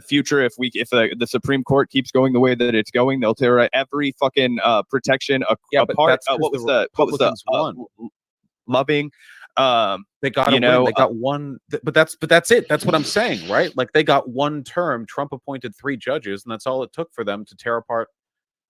future, if the Supreme Court keeps going the way that it's going, they'll tear every fucking protection apart. What was the loving? They got a win. They got one, but that's it. That's what I'm saying, right? Like, they got one term. Trump appointed 3 judges, and that's all it took for them to tear apart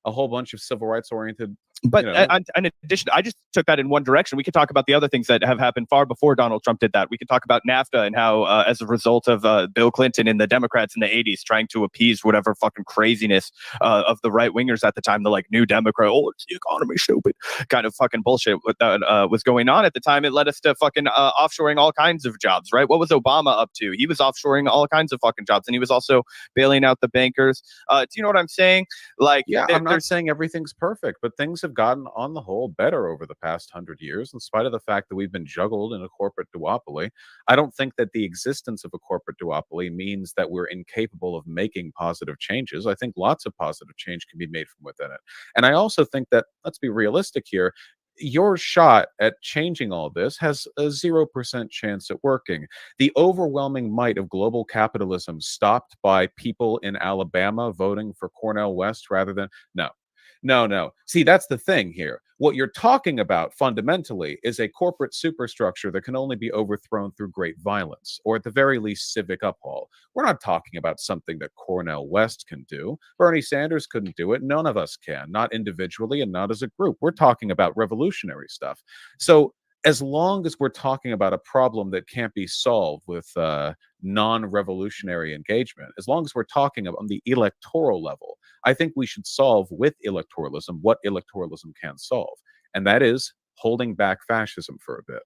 a whole bunch of civil rights oriented. But in addition, I just took that in one direction. We could talk about the other things that have happened far before Donald Trump did that. We could talk about NAFTA and how, as a result of Bill Clinton and the Democrats in the 80s trying to appease whatever fucking craziness of the right wingers at the time, the like New Democrat, oh, it's the economy, stupid kind of fucking bullshit that was going on at the time. It led us to fucking offshoring all kinds of jobs, right? What was Obama up to? He was offshoring all kinds of fucking jobs, and he was also bailing out the bankers. Do you know what I'm saying? Like, yeah, I'm not saying everything's perfect, but things have gotten on the whole better over the past 100 years, in spite of the fact that we've been juggled in a corporate duopoly. I don't think that the existence of a corporate duopoly means that we're incapable of making positive changes. I think lots of positive change can be made from within it. And I also think that, let's be realistic here, your shot at changing all this has a 0% chance at working. The overwhelming might of global capitalism stopped by people in Alabama voting for Cornel West rather than... No. See, that's the thing here. What you're talking about fundamentally is a corporate superstructure that can only be overthrown through great violence, or at the very least civic uphaul. We're not talking about something that Cornel West can do. Bernie Sanders couldn't do it. None of us can, not individually and not as a group. We're talking about revolutionary stuff. So as long as we're talking about a problem that can't be solved with non-revolutionary engagement, as long as we're talking about on the electoral level, I think we should solve with electoralism what electoralism can solve, and that is holding back fascism for a bit.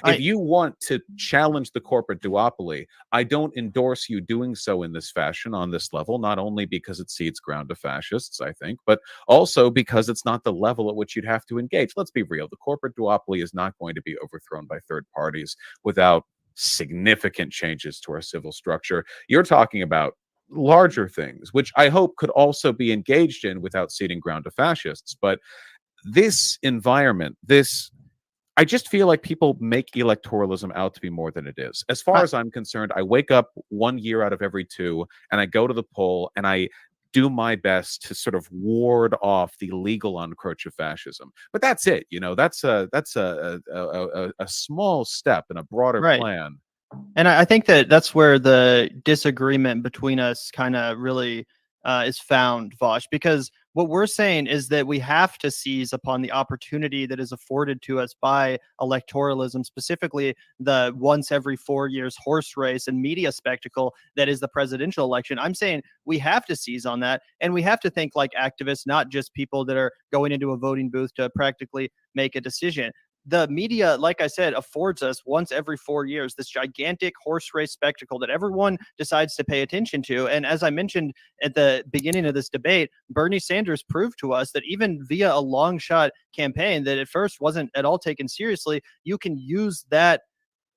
If you want to challenge the corporate duopoly, I don't endorse you doing so in this fashion on this level, not only because it cedes ground to fascists, I think, but also because it's not the level at which you'd have to engage. Let's be real. The corporate duopoly is not going to be overthrown by third parties without significant changes to our civil structure. You're talking about larger things, which I hope could also be engaged in without ceding ground to fascists. But this environment, I just feel like people make electoralism out to be more than it is. As far as I'm concerned, I wake up 1 year out of every 2 and I go to the poll and I do my best to sort of ward off the legal encroach of fascism. But that's it. You know, that's a small step in a broader plan. And I think that's where the disagreement between us kind of really is found, Vaush, because what we're saying is that we have to seize upon the opportunity that is afforded to us by electoralism, specifically the once every 4 years horse race and media spectacle that is the presidential election. I'm saying we have to seize on that, and we have to think like activists, not just people that are going into a voting booth to practically make a decision. The media, like I said, affords us once every 4 years this gigantic horse race spectacle that everyone decides to pay attention to. And as I mentioned at the beginning of this debate, Bernie Sanders proved to us that even via a long shot campaign that at first wasn't at all taken seriously, you can use that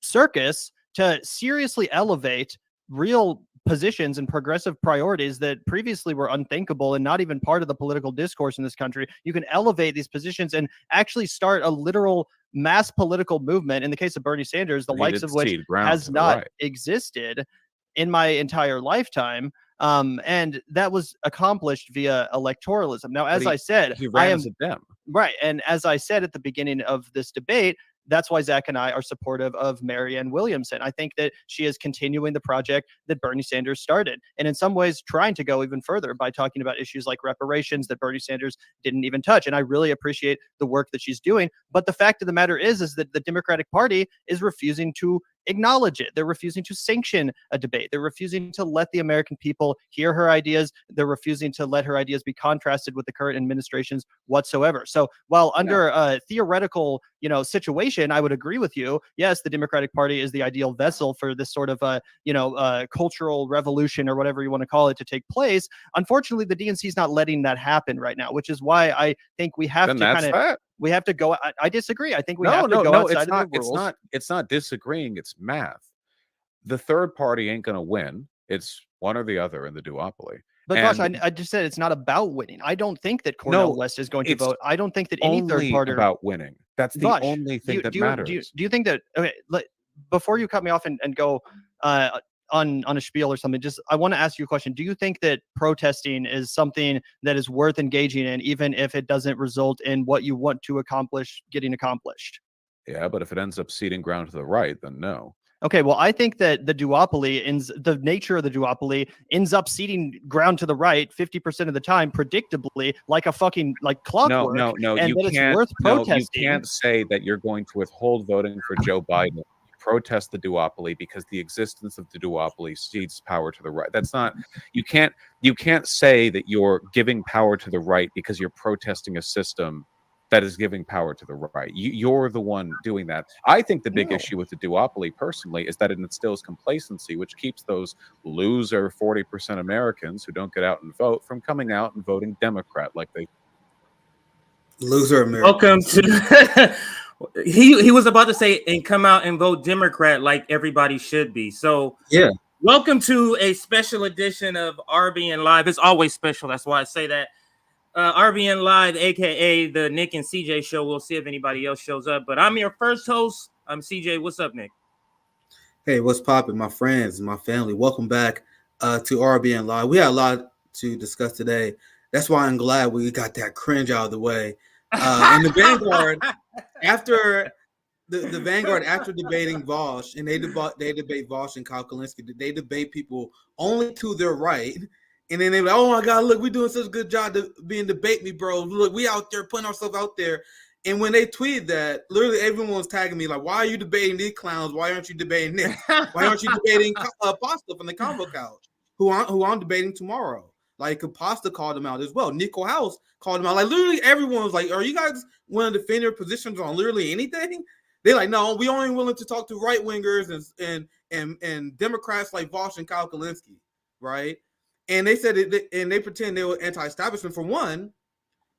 circus to seriously elevate real positions and progressive priorities that previously were unthinkable and not even part of the political discourse in this country. You can elevate these positions and actually start a literal mass political movement. In the case of Bernie Sanders, the likes of which has not existed in my entire lifetime. And that was accomplished via electoralism. Now, as I said, I am right. And as I said at the beginning of this debate, that's why Zach and I are supportive of Marianne Williamson. I think that she is continuing the project that Bernie Sanders started, and in some ways trying to go even further by talking about issues like reparations that Bernie Sanders didn't even touch. And I really appreciate the work that she's doing. But the fact of the matter is that the Democratic Party is refusing to acknowledge it. They're refusing to sanction a debate. They're refusing to let the American people hear her ideas. They're refusing to let her ideas be contrasted with the current administration's whatsoever. So while under a theoretical, situation, I would agree with you. Yes, the Democratic Party is the ideal vessel for this sort of cultural revolution or whatever you want to call it to take place. Unfortunately, the DNC is not letting that happen right now, which is why I think we have we have to go. I disagree. I think we have to go outside of the rules. It's not disagreeing. It's math. The third party ain't going to win. It's one or the other in the duopoly. But gosh, I just said it's not about winning. I don't think that Cornel West is going to vote. I don't think that any third party about winning. That's the only thing that matters. Do you think that? Okay, before you cut me off and go on a spiel or something, just I want to ask you a question. Do you think that protesting is something that is worth engaging in, even if it doesn't result in what you want to accomplish getting accomplished? Yeah, but if it ends up ceding ground to the right, then no. Okay, well, I think that the nature of the duopoly ends up ceding ground to the right 50% of the time, predictably, like a fucking clockwork. No. And You that it's can't. worth No, you protesting. can't say that you're going to withhold voting for Joe Biden. Protest the duopoly because the existence of the duopoly cedes power to the right. That's not. You can't say that you're giving power to the right because you're protesting a system that is giving power to the right. You're the one doing that. I think the big issue with the duopoly, personally, is that it instills complacency, which keeps those loser 40% Americans who don't get out and vote from coming out and voting Democrat like they. Loser Americans. Welcome to. He was about to say and come out and vote Democrat like everybody should be. So yeah. Welcome to a special edition of RBN Live. It's always special. That's why I say that. RBN Live, aka the Nick and CJ show. We'll see if anybody else shows up. But I'm your first host. I'm CJ. What's up, Nick? Hey, what's poppin', my friends, my family? Welcome back to RBN Live. We had a lot to discuss today. That's why I'm glad we got that cringe out of the way. And the Vanguard, after the Vanguard, after debating Vaush, and they debate Vaush and Kyle Kalinske, they debate people only to their right. And then they were like, oh my God, look, we're doing such a good job to being debate me, bro. Look, we out there putting ourselves out there. And when they tweeted that, literally everyone was tagging me like, why are you debating these clowns? Why aren't you debating Nick? Why aren't you debating Pasta from the Combo Couch, who I'm debating tomorrow? Like Pasta called him out as well. Nico House called him out. Like literally everyone was like, are you guys want to defend your positions on literally anything? They're like, no, we only willing to talk to right wingers and Democrats like Vaush and Kyle Kalinske, right? And they said it, and they pretend they were anti-establishment. For one,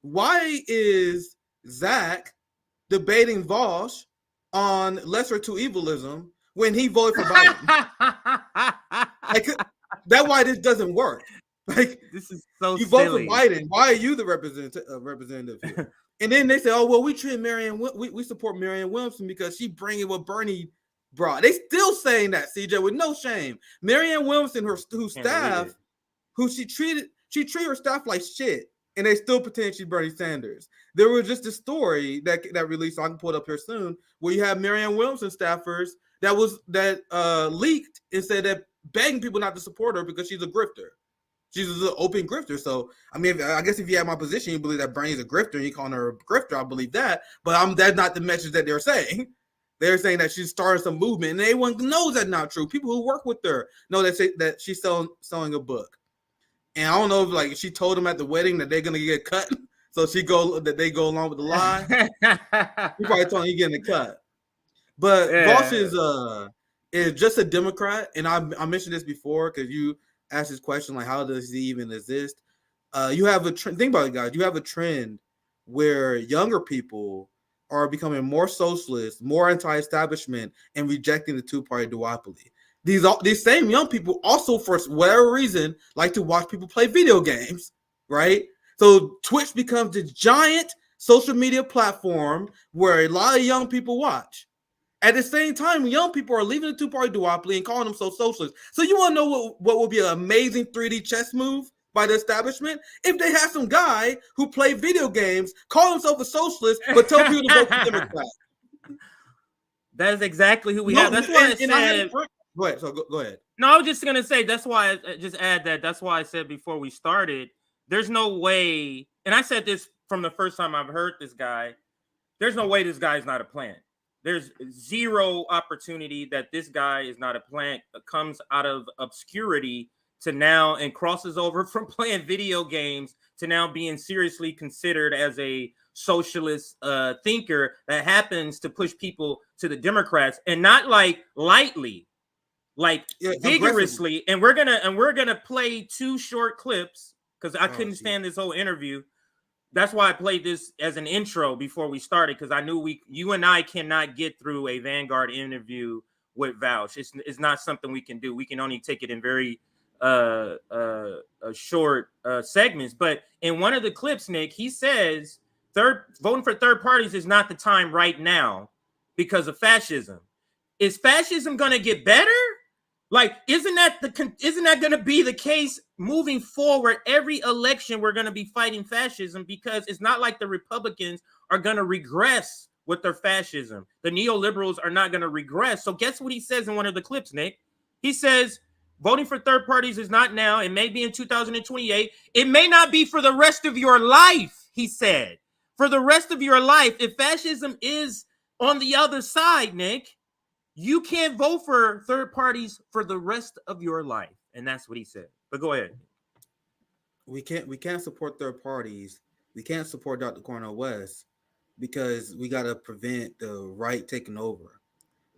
why is Zach debating Vaush on lesser to evilism when he voted for Biden? Like, that's why this doesn't work. Like, this is so you silly. vote for Biden. Why are you the representative here? And then they say, oh well, we support Marianne Williamson because she bringing what Bernie brought. They still saying that, CJ, with no shame. Marianne Williamson, whose staff. Who she treated her staff like shit, and they still pretend she's Bernie Sanders. There was just a story that released, so I can pull it up here soon, where you have Marianne Williamson staffers that leaked and said that begging people not to support her because she's a grifter. She's an open grifter. So I mean, I guess if you have my position, you believe that Bernie's a grifter, and you calling her a grifter, I believe that. But that's not the message that they're saying. They're saying that she's starting some movement, and everyone knows that's not true. People who work with her know that she's selling a book. And I don't know if she told them at the wedding that they're gonna get cut, so they go along with the lie. He probably told them he's getting a cut. But Vaush is just a Democrat, and I mentioned this before because you asked this question like, how does he even exist? You have a trend. Think about it, guys. You have a trend where younger people are becoming more socialist, more anti-establishment, and rejecting the two-party duopoly. These same young people also, for whatever reason, like to watch people play video games, right? So Twitch becomes this giant social media platform where a lot of young people watch. At the same time, young people are leaving the two-party duopoly and calling themselves socialists. So you want to know what would be an amazing 3D chess move by the establishment? If they have some guy who played video games, call himself a socialist, but tell people to vote for Democrats. That is exactly who we have. That's why I said... Go ahead. So go ahead. No, I was just gonna say that's why I just add that. That's why I said before we started, there's no way, and I said this from the first time I've heard this guy. There's no way this guy is not a plant. There's zero opportunity that this guy is not a plant. Comes out of obscurity to now and crosses over from playing video games to now being seriously considered as a socialist thinker that happens to push people to the Democrats, and not like lightly. Vigorously, and we're gonna play two short clips because I couldn't stand this whole interview. That's why I played this as an intro before we started, because I knew you and I cannot get through a Vanguard interview with Vaush. It's not something we can do. We can only take it in very short segments. But in one of the clips, Nick, he says voting for third parties is not the time right now because of fascism. Is fascism gonna get better? Like, isn't that going to be the case moving forward? Every election, we're going to be fighting fascism, because it's not like the Republicans are going to regress with their fascism. The neoliberals are not going to regress. So guess what he says in one of the clips, Nick? He says, voting for third parties is not now. It may be in 2028. It may not be for the rest of your life, he said. For the rest of your life, if fascism is on the other side, Nick, you can't vote for third parties for the rest of your life. And that's what he said. But go ahead. We can't support third parties. We can't support Dr. Cornel West because we got to prevent the right taking over,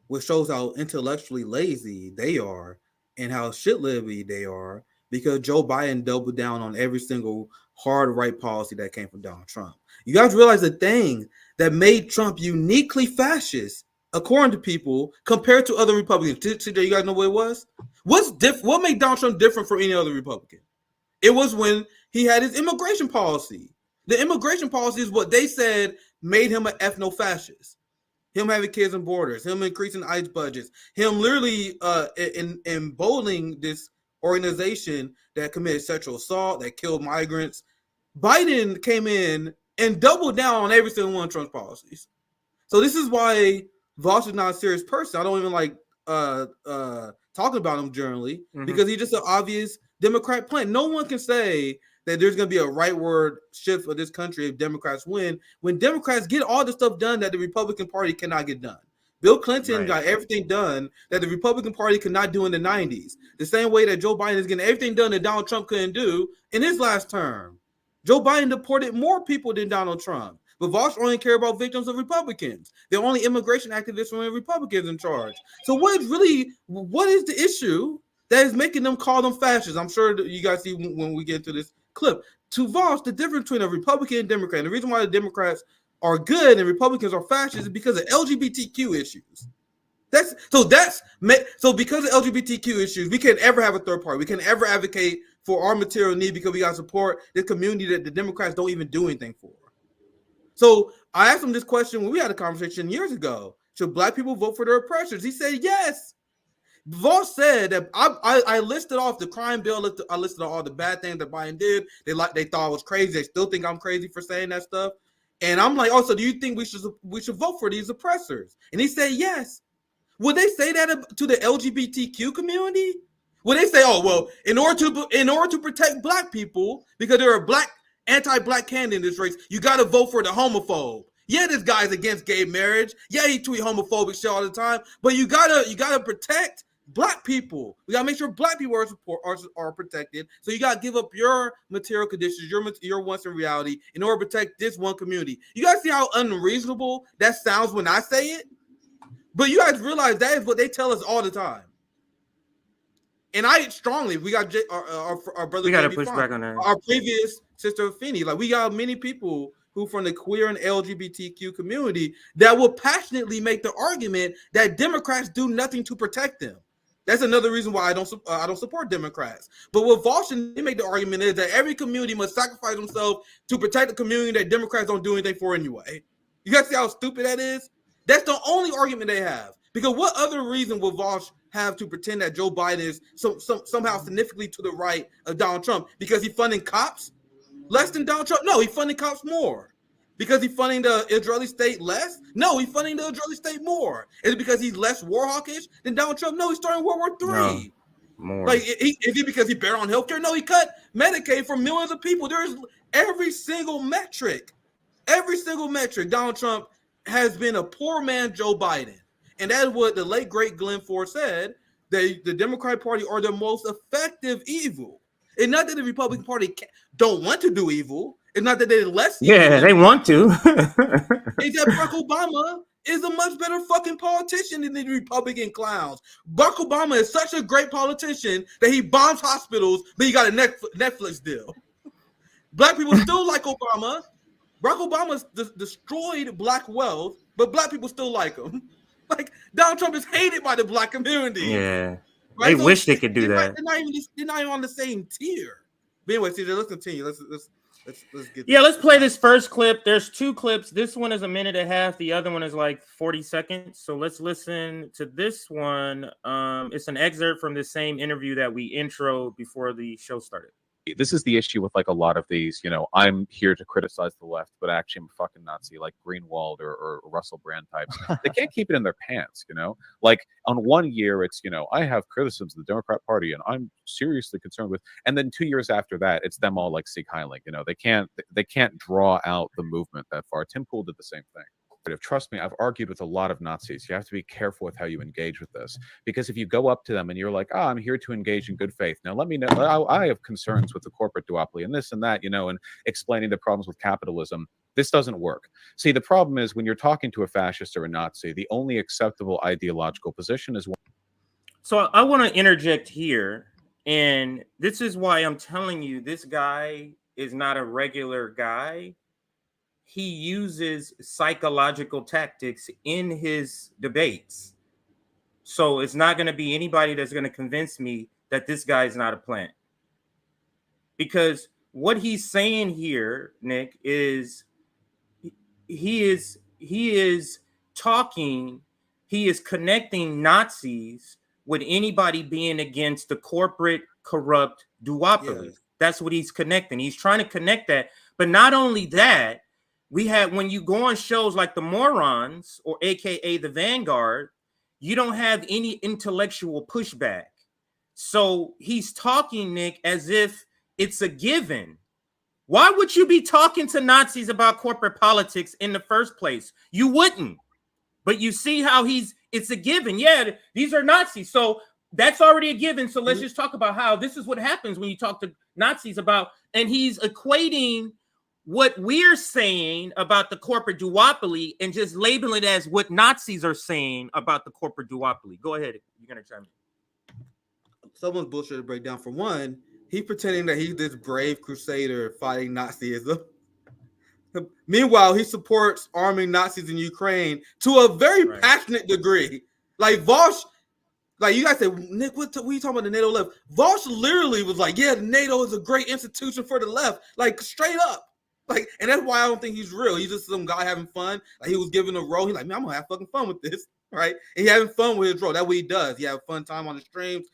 which shows how intellectually lazy they are and how shit-libby they are, because Joe Biden doubled down on every single hard right policy that came from Donald Trump. You guys realize the thing that made Trump uniquely fascist, according to people, compared to other Republicans. TJ, you guys know what it was? What made Donald Trump different from any other Republican? It was when he had his immigration policy. The immigration policy is what they said made him an ethno-fascist. Him having kids on borders, him increasing ICE budgets, him literally emboldening this organization that committed sexual assault, that killed migrants. Biden came in and doubled down on every single one of Trump's policies. So this is why Vaush is not a serious person. I don't even like talking about him generally, because he's just an obvious Democrat plant. No one can say that there's going to be a rightward shift for this country if Democrats win, when Democrats get all the stuff done that the Republican Party cannot get done. Bill Clinton got everything done that the Republican Party could not do in the 90s. The same way that Joe Biden is getting everything done that Donald Trump couldn't do in his last term. Joe Biden deported more people than Donald Trump. But Vaush only care about victims of Republicans. They're only immigration activists when Republicans in charge. So what is the issue that is making them call them fascists? I'm sure that you guys see when we get into this clip. To Vaush, the difference between a Republican and Democrat, and the reason why the Democrats are good and Republicans are fascists is because of LGBTQ issues. So because of LGBTQ issues, we can't ever have a third party. We can ever advocate for our material need because we got to support this community that the Democrats don't even do anything for. So I asked him this question when we had a conversation years ago. Should Black people vote for their oppressors? He said yes. Vaush said that I listed off the crime bill. I listed all the bad things that Biden did. They thought I was crazy. They still think I'm crazy for saying that stuff. And I'm like, so do you think we should vote for these oppressors? And he said yes. Would they say that to the LGBTQ community? Would they say, in order to protect Black people, because there are anti-Black candidates in this race, you got to vote for the homophobe? Yeah, this guy's against gay marriage. Yeah, he tweet homophobic shit all the time. But you gotta protect Black people. We gotta make sure Black people are protected. So you gotta give up your material conditions, your wants and reality, in order to protect this one community. You guys see how unreasonable that sounds when I say it? But you guys realize that is what they tell us all the time. And I strongly, we got our brother. We got to push back on that. Our previous sister Finney, like we got many people who from the queer and LGBTQ community that will passionately make the argument that Democrats do nothing to protect them. That's another reason why I don't support Democrats. But what Vaush and they make the argument is that every community must sacrifice themselves to protect the community that Democrats don't do anything for anyway. You guys see how stupid that is? That's the only argument they have. Because what other reason will Vaush have to pretend that Joe Biden is somehow significantly to the right of Donald Trump? Because he's funding cops less than Donald Trump? No, he's funding cops more. Because he's funding the Israeli state less? No, he's funding the Israeli state more. Is it because he's less war hawkish than Donald Trump? No, he's starting World War III. No, more. Like, is it because he bet on healthcare? No, he cut Medicaid for millions of people. There's every single metric. Donald Trump has been a poor man Joe Biden. And that is what the late, great Glenn Ford said, that the Democratic Party are the most effective evil. It's not that the Republican Party don't want to do evil. It's not that they're less evil. Yeah, they want to. It's that Barack Obama is a much better fucking politician than the Republican clowns. Barack Obama is such a great politician that he bombs hospitals, but he got a Netflix deal. Black people still like Obama. Barack Obama destroyed Black wealth, but Black people still like him. Like, Donald Trump is hated by the Black community. Yeah. Right? They wish they could do that. They're not even on the same tier. But anyway, CJ, let's continue. Let's Let's get. Yeah, let's play this first clip. There's 2 clips. This one is a minute and a half. The other one is like 40 seconds. So let's listen to this one. It's an excerpt from the same interview that we introed before the show started. This is the issue with like a lot of these, I'm here to criticize the left, but actually I'm a fucking Nazi, like Greenwald or Russell Brand types. They can't keep it in their pants, Like on one year, it's, I have criticisms of the Democrat Party and I'm seriously concerned with, and then 2 years after that, it's them all like Sieg Heiling, they can't draw out the movement that far. Tim Pool did the same thing. Trust me, I've argued with a lot of Nazis. You have to be careful with how you engage with this, because if you go up to them and you're like, I'm here to engage in good faith. Now, let me know. I have concerns with the corporate duopoly and this and that, and explaining the problems with capitalism. This doesn't work. See, the problem is when you're talking to a fascist or a Nazi, the only acceptable ideological position is one. So I want to interject here. And this is why I'm telling you, this guy is not a regular guy. He uses psychological tactics in his debates. So it's not going to be anybody that's going to convince me that this guy is not a plant. Because what he's saying here, Nick, is he is connecting Nazis with anybody being against the corporate corrupt duopoly. Yes. That's what he's connecting. He's trying to connect that. But not only that, we had, when you go on shows like the Morons or AKA the Vanguard, you don't have any intellectual pushback. So he's talking, Nick, as if it's a given. Why would you be talking to Nazis about corporate politics in the first place? You wouldn't. But you see how it's a given. Yeah, these are Nazis. So that's already a given. So let's just talk about how this is what happens when you talk to Nazis about, and he's equating what we're saying about the corporate duopoly and just labeling it as what Nazis are saying about the corporate duopoly. Go ahead. You're going to chime in. Someone's bullshit to break down. For one, he's pretending that he's this brave crusader fighting Nazism. Meanwhile, he supports arming Nazis in Ukraine to a very passionate degree. Like Vaush, like you guys say, Nick, what are you talking about the NATO left? Vaush literally was like, yeah, NATO is a great institution for the left. Like straight up. Like, and that's why I don't think he's real. He's just some guy having fun. Like he was given a role. He's like, man, I'm gonna have fucking fun with this, right? And he having fun with his role. That's what he does. He have fun time on the streams,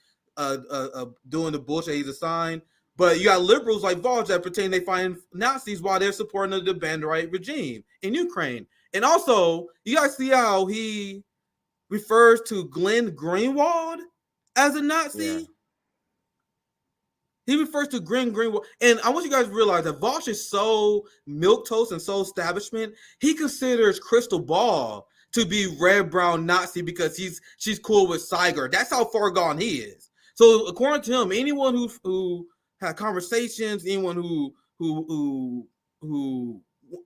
doing the bullshit he's assigned. But you got liberals like Vaush that pretend they find Nazis while they're supporting the Banderite regime in Ukraine. And also, you guys see how he refers to Glenn Greenwald as a Nazi. Yeah. He refers to Greenwald, and I want you guys to realize that Vaush is so milquetoast and so establishment. He considers Crystal Ball to be red-brown Nazi because she's cool with Siger. That's how far gone he is. So according to him, anyone who had conversations, anyone who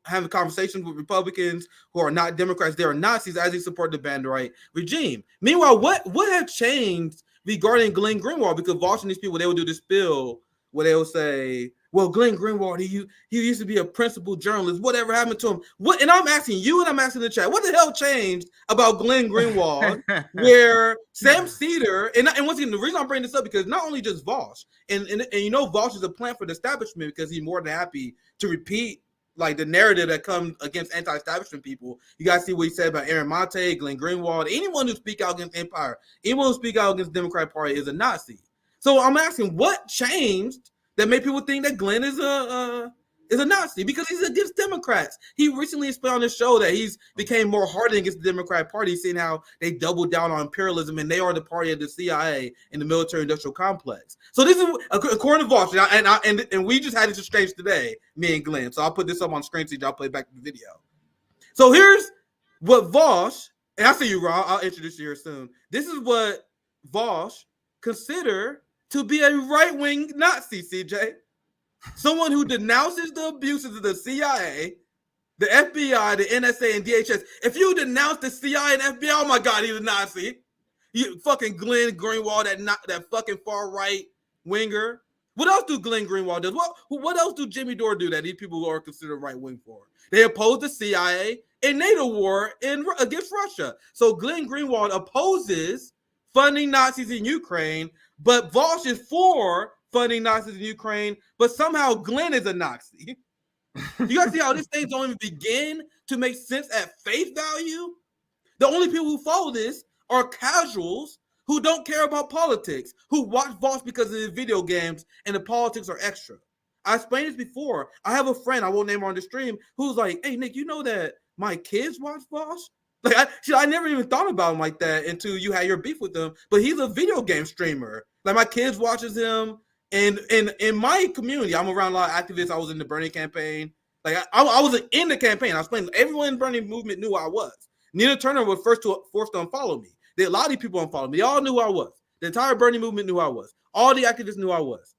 having conversations with Republicans who are not Democrats, they are Nazis as they support the Banderite regime. Meanwhile, what had changed regarding Glenn Greenwald? Because Vaush and these people, they would do this spill where they would say, well, Glenn Greenwald, he used to be a principled journalist. Whatever happened to him? What? And I'm asking you and I'm asking the chat, what the hell changed about Glenn Greenwald where Sam Cedar, and once again, the reason I'm bringing this up because not only just Vaush, and Vaush is a plant for the establishment because he's more than happy to repeat like the narrative that comes against anti-establishment people. You guys see what he said about Aaron Monte, Glenn Greenwald. Anyone who speak out against empire, anyone who speak out against the Democratic Party is a Nazi. So I'm asking, what changed that made people think that Glenn is a Nazi? Because he's against Democrats. He recently explained on his show that he's became more hardened against the Democratic Party, seeing how they doubled down on imperialism and they are the party of the CIA and the military-industrial complex. So this is according to Vaush, and we just had this exchange today, me and Glenn. So I'll put this up on screen so y'all play back the video. So here's what Vaush, and I see you, Ron. I'll introduce you here soon. This is what Vaush consider to be a right-wing Nazi, CJ. Someone who denounces the abuses of the CIA, the FBI, the NSA, and DHS. If you denounce the CIA and FBI, oh my God, he's a Nazi. You fucking Glenn Greenwald, that fucking far-right winger. What else do Glenn Greenwald do? What else do Jimmy Dore do that these people are considered right-wing for? They oppose the CIA and NATO war against Russia. So Glenn Greenwald opposes funding Nazis in Ukraine, but Vaush is for funding Nazis in Ukraine, but somehow Glenn is a Nazi. You guys see how this thing don't even begin to make sense at face value? The only people who follow this are casuals who don't care about politics, who watch Vaush because of the video games and the politics are extra. I explained this before. I have a friend, I won't name her on the stream, who's like, hey, Nick, you know that my kids watch Vaush? Like, I never even thought about him like that until you had your beef with him, but he's a video game streamer. Like, my kids watches him, and in my community, I'm around a lot of activists. I was in the Bernie campaign. Like, I was in the campaign. I explained, everyone in the Bernie movement knew who I was. Nina Turner was forced to unfollow me. A lot of these people unfollowed me. They all knew who I was. The entire Bernie movement knew who I was. All the activists knew who I was.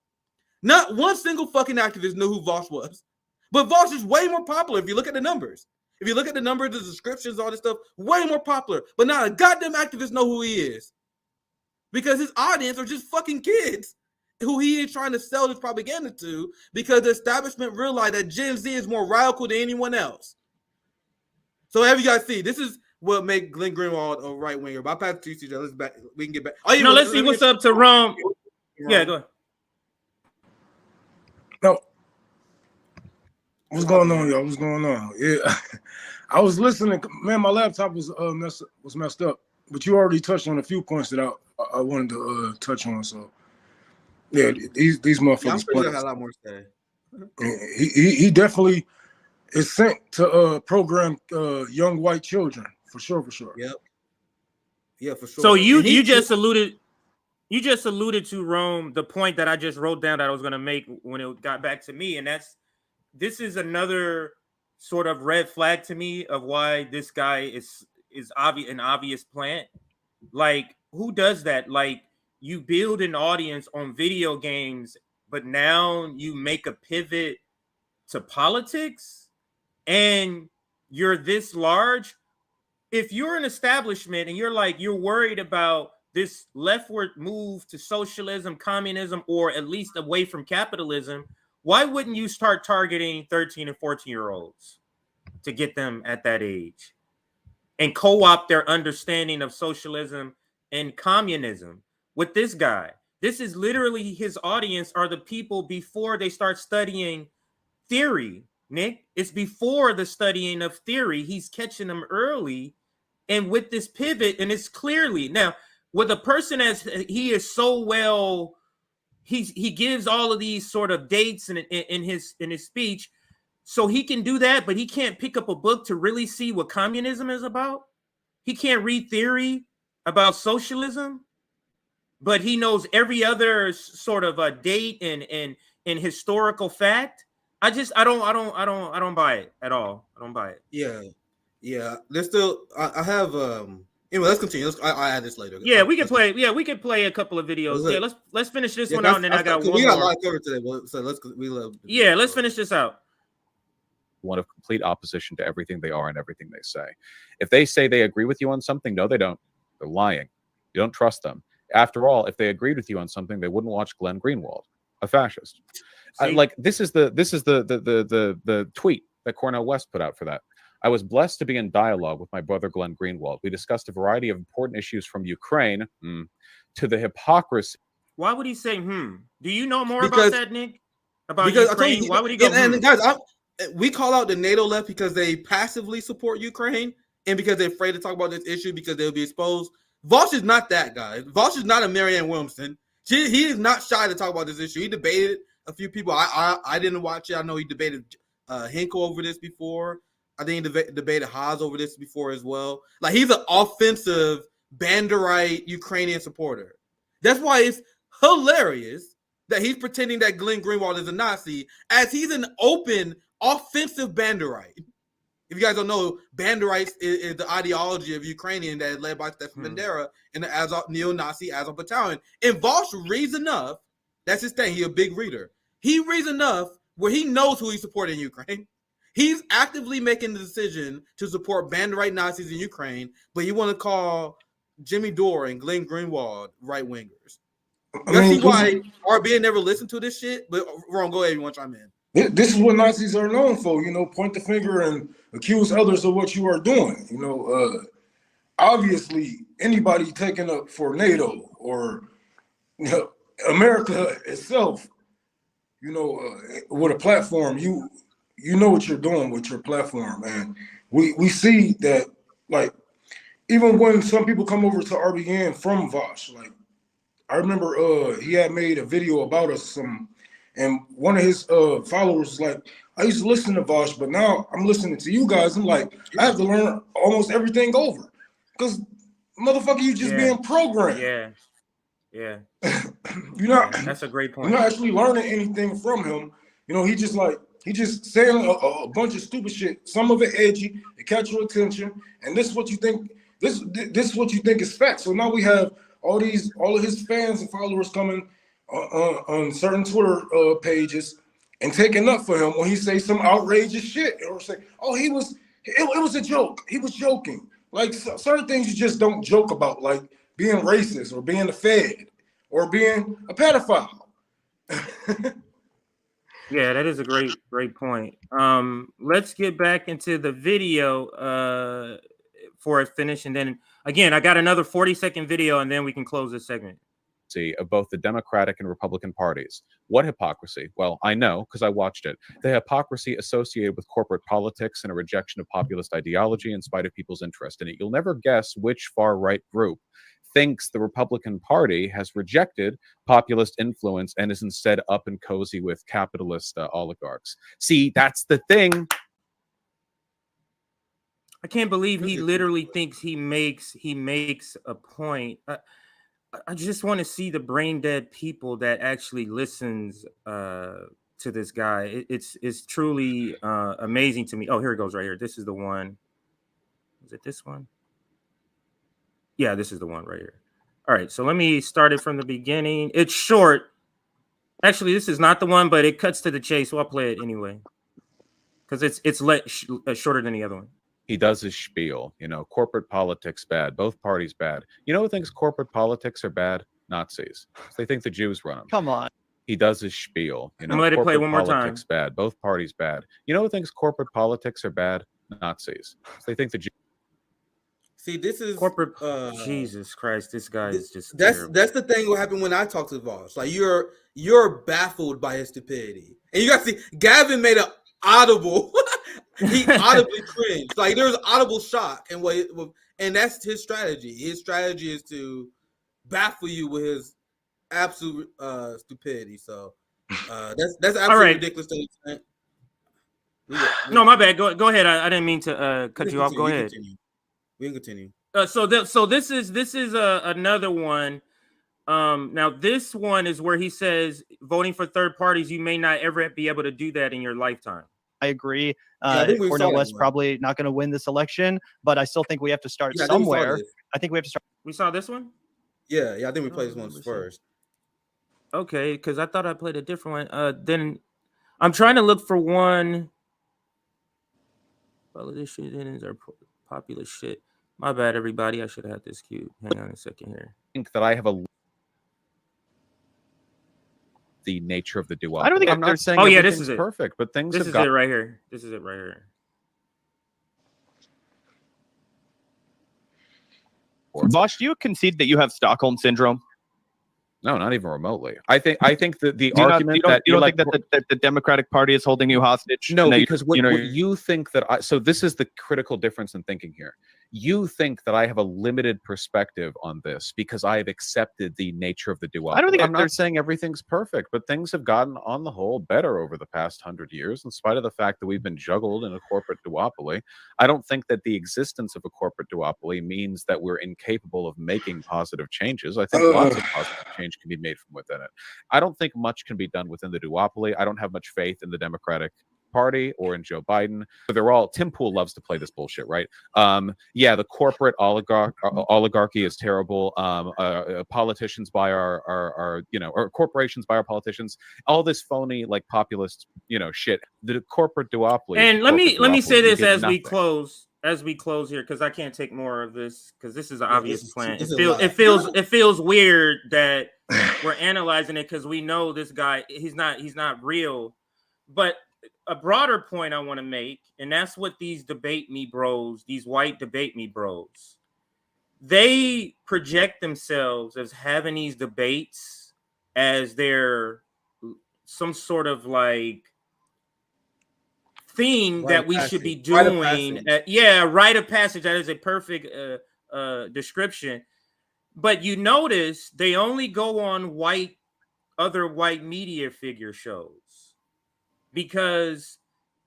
Not one single fucking activist knew who Vaush was. But Vaush is way more popular if you look at the numbers. If you look at the numbers, the descriptions, all this stuff, way more popular. But not a goddamn activist know who he is. Because his audience are just fucking kids who he is trying to sell this propaganda to, because the establishment realized that Gen Z is more radical than anyone else. So have you guys see, this is what make Glenn Greenwald a right winger. But I pass it to you, let's back. We can get back. Oh, no, let's see what's up to Rome. Yeah, go ahead. No. What's going on, y'all? What's going on? Yeah, I was listening. Man, my laptop was messed up. But you already touched on a few points that I wanted to touch on. So yeah, these motherfuckers. Yeah, I'm pretty sure I had a lot more to say. He definitely is sent to program young white children for sure. Yep. Yeah, for sure. So you just alluded to, Rome, the point that I just wrote down that I was going to make when it got back to me, and this is another sort of red flag to me of why this guy is an obvious plant. Like, who does that? Like, you build an audience on video games, but now you make a pivot to politics, and you're this large. If you're an establishment and you're worried about this leftward move to socialism, communism, or at least away from capitalism, why wouldn't you start targeting 13 and 14-year-olds to get them at that age and co-opt their understanding of socialism and communism with this guy? This is literally his audience are the people before they start studying theory, Nick. It's before the studying of theory. He's catching them early. And with this pivot, and it's clearly now with a person as he is so well, he gives all of these sort of dates in his speech, so he can do that, but he can't pick up a book to really see what communism is about. He can't read theory about socialism, but he knows every other sort of a date and historical fact. I don't buy it at all. I don't buy it. Yeah. There's still I have anyway, let's continue. I'll add this later. Yeah, we can play. Yeah, we can play a couple of videos. Yeah, let's finish this one out, and then I got one we got more. a lot covered today, so let's finish this out. One of complete opposition to everything they are and everything they say. If they say they agree with you on something, no, they don't. They're lying. You don't trust them. After all, if they agreed with you on something, they wouldn't watch Glenn Greenwald, a fascist. This is the tweet that Cornel West put out for that. I was blessed to be in dialogue with my brother Glenn Greenwald. We discussed a variety of important issues from Ukraine to the hypocrisy. Why would he say Do you know more about that, Nick? About Ukraine? Why would he go? And guys, we call out the NATO left because they passively support Ukraine and because they're afraid to talk about this issue because they'll be exposed. Vaush is not that guy. Vaush is not a Marianne Williamson. He is not shy to talk about this issue. He debated a few people. I didn't watch it. I know he debated Hinkle over this before. I think he debated Haas over this before as well. Like, he's an offensive Banderite Ukrainian supporter. That's why it's hilarious that he's pretending that Glenn Greenwald is a Nazi, as he's an open offensive Banderite. If you guys don't know, Banderites is the ideology of Ukrainian that is led by Stefan Bandera and the Azov, neo-Nazi Azov battalion. And Vaush reads enough. That's his thing. He's a big reader. He reads enough where he knows who he's supporting in Ukraine. He's actively making the decision to support Banderite Nazis in Ukraine, but you want to call Jimmy Dore and Glenn Greenwald right-wingers. You see why RBN never listened to this shit? But Ron, go ahead. You want to chime in? This is what Nazis are known for, point the finger and accuse others of what you are doing. Obviously, anybody taking up for NATO or America itself, with a platform, you know what you're doing with your platform, and we see that, like, even when some people come over to RBN from Vaush, like, I remember he had made a video about us, and one of his followers was like, I used to listen to Vaush, but now I'm listening to you guys. I'm like, I have to learn almost everything over. Because, motherfucker, you just being programmed. Yeah. You're not, that's a great point. You're not actually learning anything from him. You know, he just saying a bunch of stupid shit. Some of it edgy, it catch your attention, and this is what you think. This is what you think is fact. So now we have all of his fans and followers coming on certain Twitter pages and taking up for him when he say some outrageous shit, or say, "Oh, it was a joke. He was joking." Like, certain things you just don't joke about, like being racist or being a fed or being a pedophile. Yeah, that is a great point. Let's get back into the video for it finish, and then again, I got another 40-second video, and then we can close this segment. Of both the Democratic and Republican parties. What hypocrisy? Well, I know because I watched it. The hypocrisy associated with corporate politics and a rejection of populist ideology in spite of people's interest in it. You'll never guess which far-right group thinks the Republican Party has rejected populist influence and is instead up and cozy with capitalist oligarchs. See, that's the thing. I can't believe he literally thinks he makes a point. I just want to see the brain dead people that actually listens to this guy. It's truly amazing to me. Oh, here it goes right here. This is the one. Is it this one? Yeah, this is the one right here. All right, so let me start it from the beginning. It's short. Actually, this is not the one, but it cuts to the chase, so I'll play it anyway because it's shorter than the other one. He does his spiel, you know, corporate politics bad, both parties bad. You know who thinks corporate politics are bad? Nazis. They think the Jews run them. Come on. He does his spiel, you know, I'm gonna let it play one more time. Politics bad, both parties bad. You know who thinks corporate politics are bad? Nazis. They think the Jews. See, this is corporate. Jesus Christ, this guy is just. That's the thing. What happened when I talked to Vaush? Like, you're baffled by his stupidity, and you got to see Gavin made an audible. He audibly cringed. Like, there was audible shock, and that's his strategy. His strategy is to baffle you with his absolute stupidity. So that's absolutely ridiculous. No, my bad. Go ahead. I didn't mean to cut you off. Go ahead. We can continue. So this is another one. Now this one is where he says voting for third parties, you may not ever be able to do that in your lifetime. I agree. Cornel West probably not going to win this election, but I still think we have to start somewhere. I think we have to start. We saw this one? Yeah. I think we played this one first. Okay, because I thought I played a different one. Then I'm trying to look for one. Politicians are populist shit. My bad, everybody. I should have had this queued. Hang on a second here. I think that I have the nature of the duopoly. I don't think I'm not saying this is it. Perfect, but things this have is it right here. This is it right here. Vaush, do you concede that you have Stockholm syndrome? No, not even remotely. I think that the you argument don't think that the Democratic Party is holding you hostage? No, because what you think that so this is the critical difference in thinking here. You think that I have a limited perspective on this because I have accepted the nature of the duopoly. I don't think I'm not saying everything's perfect, but things have gotten on the whole better over the past 100 years, in spite of the fact that we've been juggled in a corporate duopoly. I don't think that the existence of a corporate duopoly means that we're incapable of making positive changes. I think lots of positive change can be made from within it. I don't think much can be done within the duopoly. I don't have much faith in the Democratic Party or in Joe Biden. But they're all, Tim Pool loves to play this bullshit, right? Yeah, the corporate oligarchy is terrible. Politicians buy our or corporations buy our politicians. All this phony, like, populist, shit. The corporate duopoly. And let me say this as we close here, because I can't take more of this, because this is an obvious plan. It feels weird that we're analyzing it because we know this guy, he's not real. But a broader point I want to make, and that's what these these white debate me bros, they project themselves as having these debates as they're some sort of like thing Rite that of we should be passage. Rite of doing. passage. Yeah, rite of passage. That is a perfect description. But you notice they only go on other white media figure shows because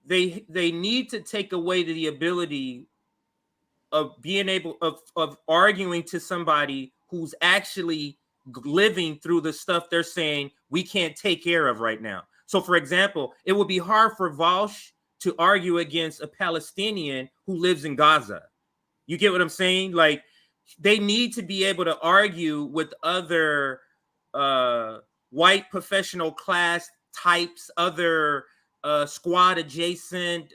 they need to take away the ability of being able of arguing to somebody who's actually living through the stuff they're saying we can't take care of right now. So, for example, it would be hard for Vaush to argue against a Palestinian who lives in Gaza. You get what I'm saying? Like, they need to be able to argue with other white professional class types, other squad adjacent,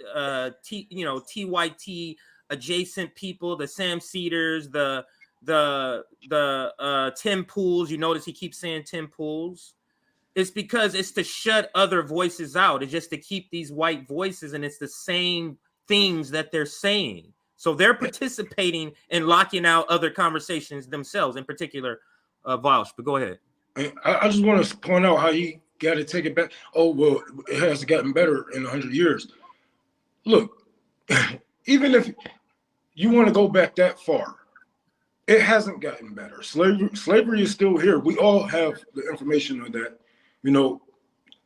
TYT adjacent people, the Sam Cedars, the Tim Pools. You notice he keeps saying Tim Pools. It's because it's to shut other voices out. It's just to keep these white voices, and it's the same things that they're saying. So they're participating in locking out other conversations themselves, in particular, Vaush. But go ahead. I just want to point out how you got to take it back. Oh, well, it has gotten better in 100 years. Look, even if you want to go back that far, it hasn't gotten better. Slavery is still here. We all have the information on that. You know,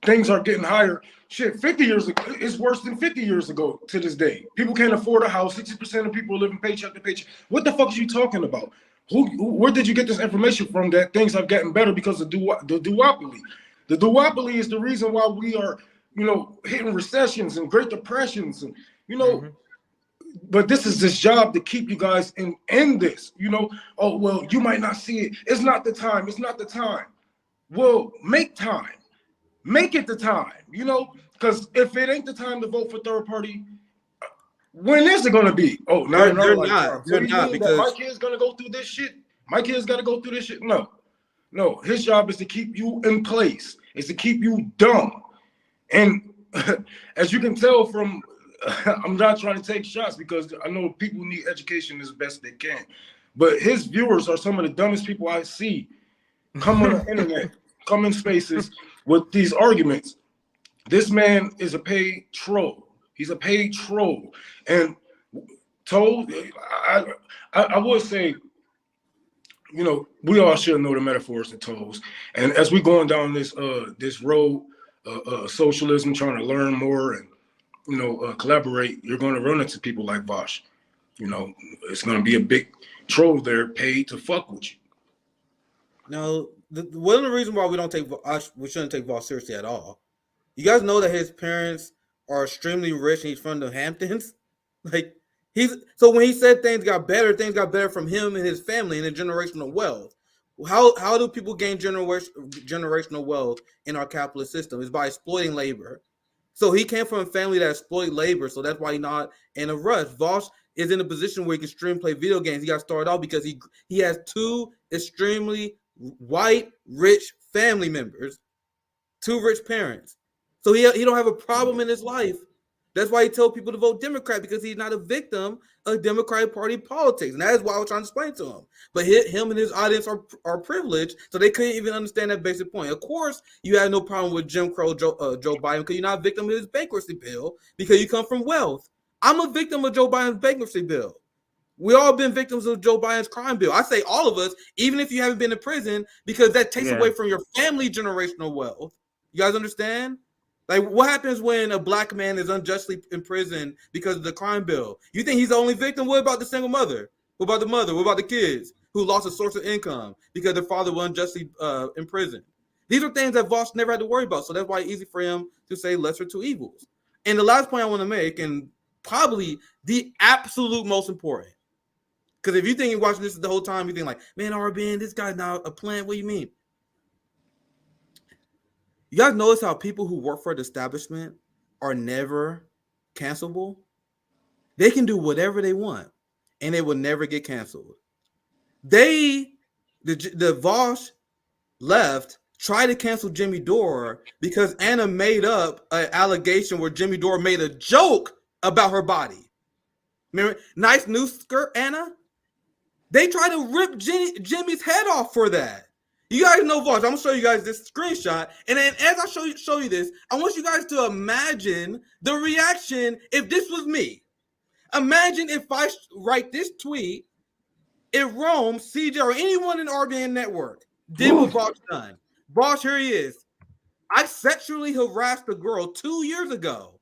things are getting higher. Shit, 50 years ago, it's worse than 50 years ago to this day. People can't afford a house. 60% of people are living paycheck to paycheck. What the fuck are you talking about? Where did you get this information from that things have gotten better because of the duopoly? The duopoly is the reason why we are, you know, hitting recessions and Great Depressions and, you know, but this is this job to keep you guys in this, you know. Oh, well, you might not see it. It's not the time. It's not the time. Well, make time. Make it the time, you know, because if it ain't the time to vote for third party, when is it going to be? Oh, no, They're not. So They're not because my kid's going to go through this shit. My kid's got to go through this shit. No, his job is to keep you in place. Is to keep you dumb. And as you can tell from, I'm not trying to take shots because I know people need education as best they can. But his viewers are some of the dumbest people I see come on the internet, come in spaces with these arguments. This man is a paid troll. He's a paid troll. And I would say, you know, we all should know the metaphors and toes. And as we're going down this road, socialism, trying to learn more and, you know, collaborate, you're going to run into people like Vaush. You know, it's going to be a big troll there paid to fuck with you. No, one of the reasons why we shouldn't take Vaush seriously at all. You guys know that his parents are extremely rich and he's from the Hamptons. Like so when he said things got better from him and his family and the generational wealth. How do people gain generational wealth in our capitalist system? Is by exploiting labor. So he came from a family that exploit labor, so that's why he's not in a rush. Vaush is in a position where he can stream play video games. He got started out because he has two extremely white rich family members, two rich parents. So he don't have a problem in his life. That's why he told people to vote Democrat, because he's not a victim of Democratic Party politics. And that is why I was trying to explain to him. But him and his audience are privileged, so they couldn't even understand that basic point. Of course, you have no problem with Jim Crow Joe Biden because you're not a victim of his bankruptcy bill because you come from wealth. I'm a victim of Joe Biden's bankruptcy bill. We all been victims of Joe Biden's crime bill. I say all of us, even if you haven't been in prison, because that takes away from your family generational wealth. You guys understand? Like, what happens when a black man is unjustly imprisoned because of the crime bill? You think he's the only victim? What about the single mother? What about the mother? What about the kids who lost a source of income because their father was unjustly imprisoned? These are things that Vaush never had to worry about. So that's why it's easy for him to say lesser two evils. And the last point I want to make, and probably the absolute most important, because if you think you're watching this the whole time, you think like, man, RBN, this guy's not a plant. What do you mean? You guys notice how people who work for the establishment are never cancelable? They can do whatever they want, and they will never get canceled. The Vaush left tried to cancel Jimmy Dore because Anna made up an allegation where Jimmy Dore made a joke about her body. Remember, nice new skirt, Anna? They tried to rip Jimmy's head off for that. You guys know Vaush. I'm gonna show you guys this screenshot, and then as I show you this, I want you guys to imagine the reaction if this was me. Imagine if I write this tweet, if Rome, CJ, or anyone in the RBN network did what Vaush done. Vaush, here he is. I sexually harassed a girl 2 years ago.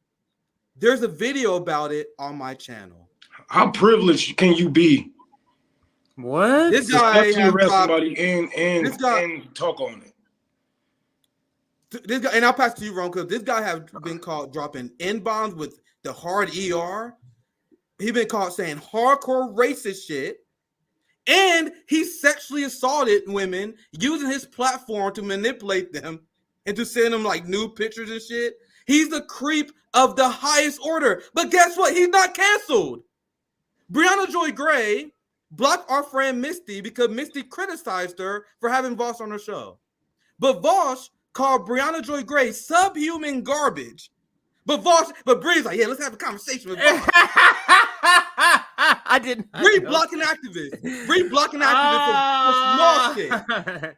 There's a video about it on my channel. How privileged can you be? What? This guy After you arrest somebody and talk on it. This guy, and I'll pass to you, Ron, because this guy has been caught dropping N-bombs with the hard ER. He's been caught saying hardcore racist shit. And he sexually assaulted women using his platform to manipulate them and to send them like nude pictures and shit. He's the creep of the highest order. But guess what? He's not canceled. Brianna Joy Gray blocked our friend Misty because Misty criticized her for having Vaush on her show. But Vaush called Brianna Joy Gray subhuman garbage. But Bree's like, yeah, let's have a conversation with Vaush. I didn't. Bree blocking activists. Bree blocking activists for small shit.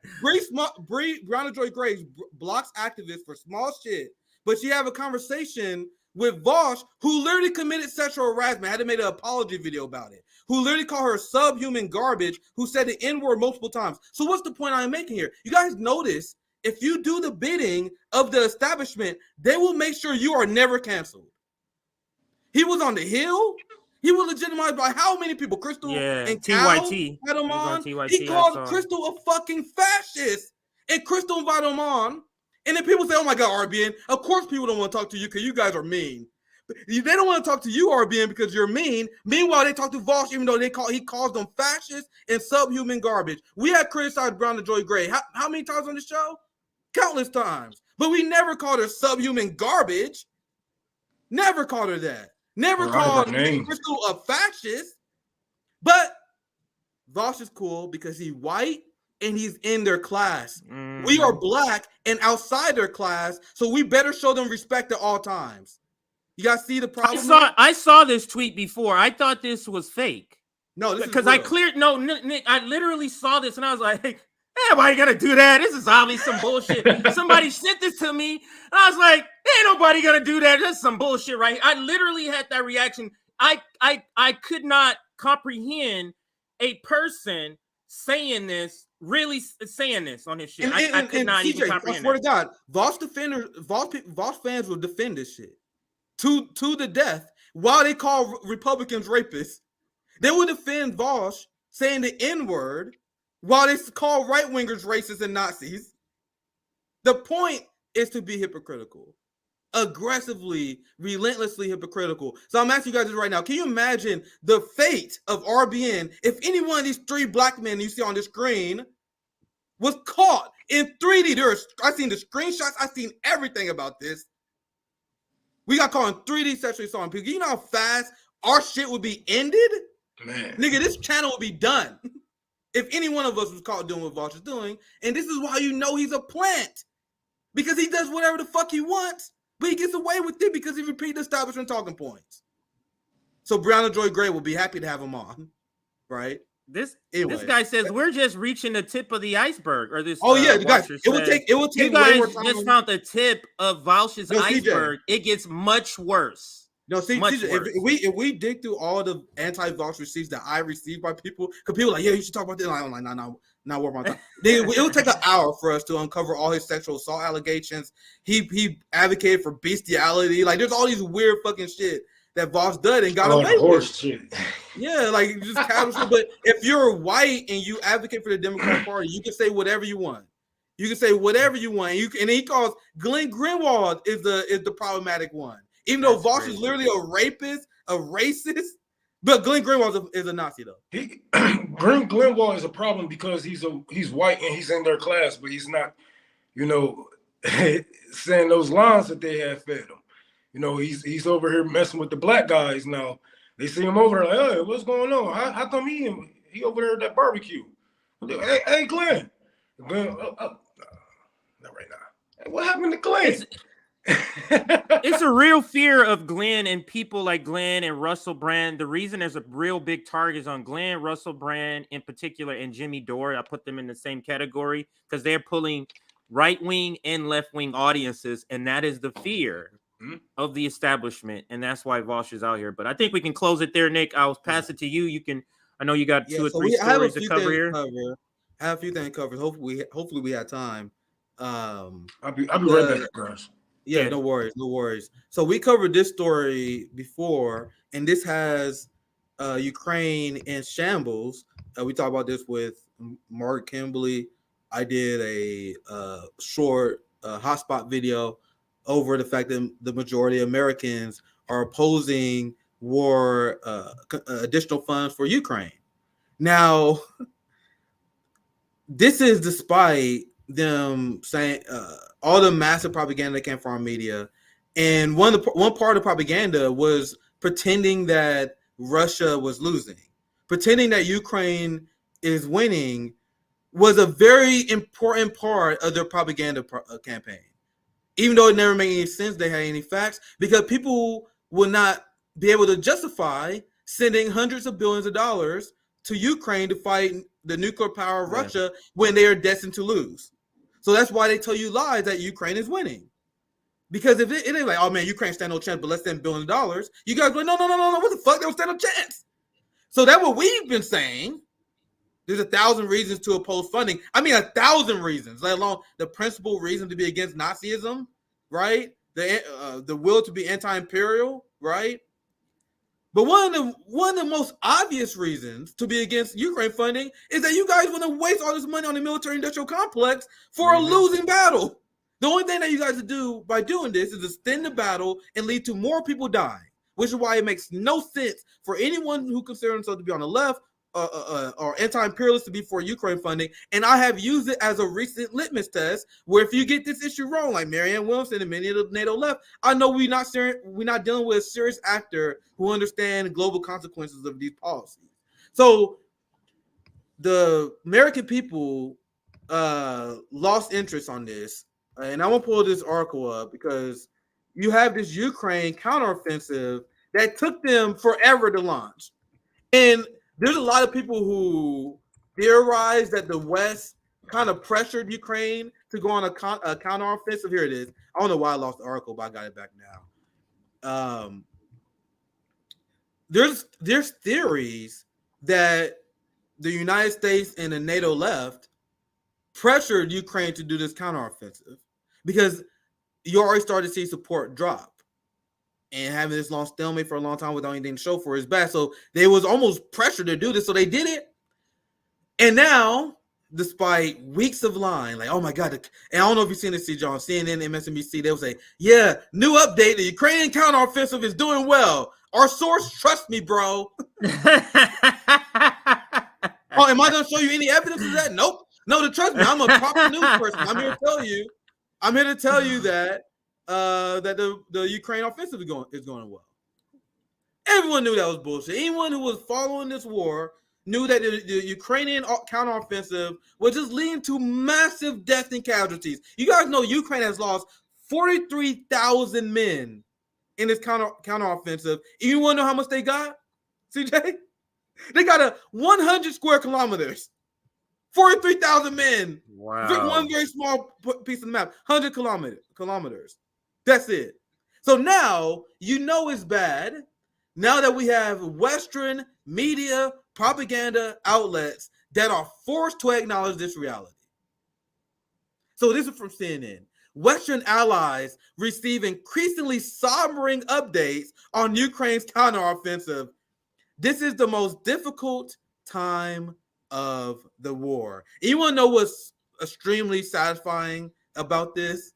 Brianna Joy Gray blocks activists for small shit. But she have a conversation with Vaush, who literally committed sexual harassment, had to make an apology video about it, who literally called her subhuman garbage, who said the N-word multiple times. So what's the point I'm making here? You guys notice, if you do the bidding of the establishment, they will make sure you are never canceled. He was on the Hill. He was legitimized by how many people? Crystal and TYT. Had him on. He called Crystal a fucking fascist, and Crystal invited him on. And then people say, "Oh my God, RBN." Of course, people don't want to talk to you because you guys are mean. They don't want to talk to you, RBN, because you're mean. Meanwhile, they talk to Vaush, even though he calls them fascists and subhuman garbage. We had criticized Brianna Joy Gray how many times on the show? Countless times. But we never called her subhuman garbage. Never called her that. Never called Crystal a fascist. But Vaush is cool because he's white and he's in their class. We are black and outside their class, so we better show them respect at all times. You guys see the problem? I saw this tweet before. I thought this was fake. No, this because I cleared. No, Nick, I literally saw this and I was like, "Hey, why you gonna do that? This is obviously some bullshit." Somebody sent this to me, and I was like, "Ain't nobody gonna do that. That's some bullshit, right?" I literally had that reaction. I could not comprehend a person saying this, really saying this on his shit. I could not even comprehend. I swear to God, Vaush fans will defend this shit to the death. While they call Republicans rapists, they will defend Vaush saying the N-word while they call right-wingers racist and Nazis. The point is to be hypocritical. Aggressively, relentlessly hypocritical. So I'm asking you guys this right now. Can you imagine the fate of RBN if any one of these three black men you see on the screen was caught in 3D? I've seen the screenshots. I've seen everything about this. We got caught in 3D sexually assaulting people. You know how fast our shit would be ended? Man. Nigga, this channel would be done if any one of us was caught doing what Vaush is doing. And this is why you know he's a plant. Because he does whatever the fuck he wants. But he gets away with it because he repeats establishment talking points. So Brianna Joy Gray will be happy to have him on, right? This guy says we're just reaching the tip of the iceberg, or this. Guys, it will take. You guys way more time. Just found the tip of Vaush's iceberg. CJ. It gets much worse. No, see, if we dig through all the anti-Vaush receipts that I received by people, because people are like, yeah, you should talk about this. I'm like, no, not worth my time. It will take an hour for us to uncover all his sexual assault allegations. He advocated for bestiality. Like, there's all these weird fucking shit that Vaush did and got away with. Shit. Yeah, like just casual shit. But if you're white and you advocate for the Democratic Party, you can say whatever you want. You can say whatever you want. And he calls Glenn Greenwald is the problematic one. Even though Vaush is literally a rapist, a racist, but Glenn Greenwald is a Nazi though. Glenn Greenwald is a problem because he's white and he's in their class, but he's not, saying those lines that they have fed him. He's over here messing with the black guys now. They see him over there like, hey, what's going on? How come he over there at that barbecue? Hey, Glenn. Not right now. Hey, what happened to Glenn? It's a real fear of Glenn and people like Glenn and Russell Brand. The reason there's a real big target on Glenn, Russell Brand in particular, and Jimmy Dore. I put them in the same category because they're pulling right-wing and left-wing audiences, and that is the fear of the establishment, and that's why Vaush is out here. But I think we can close it there, Nick. I'll pass it to you. You can. I know you got two or three stories to cover here. I have a few things covered. Hopefully we have time. I'll be right back, guys. Yeah, no worries. So we covered this story before, and this has Ukraine in shambles. We talked about this with Mark Kimberly. I did a short hotspot video over the fact that the majority of Americans are opposing war, additional funds for Ukraine. Now, this is despite them saying all the massive propaganda that came from our media, and one part of propaganda was pretending that Russia was losing, pretending that Ukraine is winning, was a very important part of their propaganda campaign. Even though it never made any sense, they had any facts, because people would not be able to justify sending hundreds of billions of dollars to Ukraine to fight the nuclear power of Russia when they are destined to lose. So that's why they tell you lies that Ukraine is winning. Because if it ain't like, oh man, Ukraine stand no chance, but let's send $1 billion, you guys go, no, what the fuck? They don't stand no chance. So that's what we've been saying. There's 1,000 reasons to oppose funding. I mean, 1,000 reasons, let alone the principal reason to be against Nazism, right? The will to be anti-imperial, right? But one of the most obvious reasons to be against Ukraine funding is that you guys want to waste all this money on the military-industrial complex for a losing battle. The only thing that you guys do by doing this is extend the battle and lead to more people dying, which is why it makes no sense for anyone who considers themselves to be on the left or anti-imperialist to be for Ukraine funding. And I have used it as a recent litmus test where if you get this issue wrong, like Marianne Williamson and many of the NATO left, I know we're not dealing with a serious actor who understands global consequences of these policies. So the American people lost interest on this. And I want to pull this article up because you have this Ukraine counteroffensive that took them forever to launch. And there's a lot of people who theorize that the West kind of pressured Ukraine to go on a counteroffensive. Here it is. I don't know why I lost the article, but I got it back now. There's theories that the United States and the NATO left pressured Ukraine to do this counteroffensive because you already started to see support drop. And having this long stalemate for a long time without anything to show for is bad. So they was almost pressured to do this. So they did it. And now, despite weeks of lying, like, oh my God. And I don't know if you've seen this, John, CNN, MSNBC, they'll say, yeah, new update. The Ukrainian counteroffensive is doing well. Our source, trust me, bro. Oh, am I going to show you any evidence of that? Nope. No, trust me. I'm a proper news person. I'm here to tell you that the Ukraine offensive is going well. Everyone knew that was bullshit. Anyone who was following this war knew that the Ukrainian counteroffensive was just leading to massive death and casualties. You guys know Ukraine has lost 43,000 men in this counteroffensive. You want to know how much they got, CJ? They got 100 square kilometers. 43,000 men. Wow. One very small piece of the map. 100 kilometers. That's it. So now you know it's bad. Now that we have Western media propaganda outlets that are forced to acknowledge this reality. So this is from CNN. Western allies receive increasingly sobering updates on Ukraine's counteroffensive. This is the most difficult time of the war. You want to know what's extremely satisfying about this?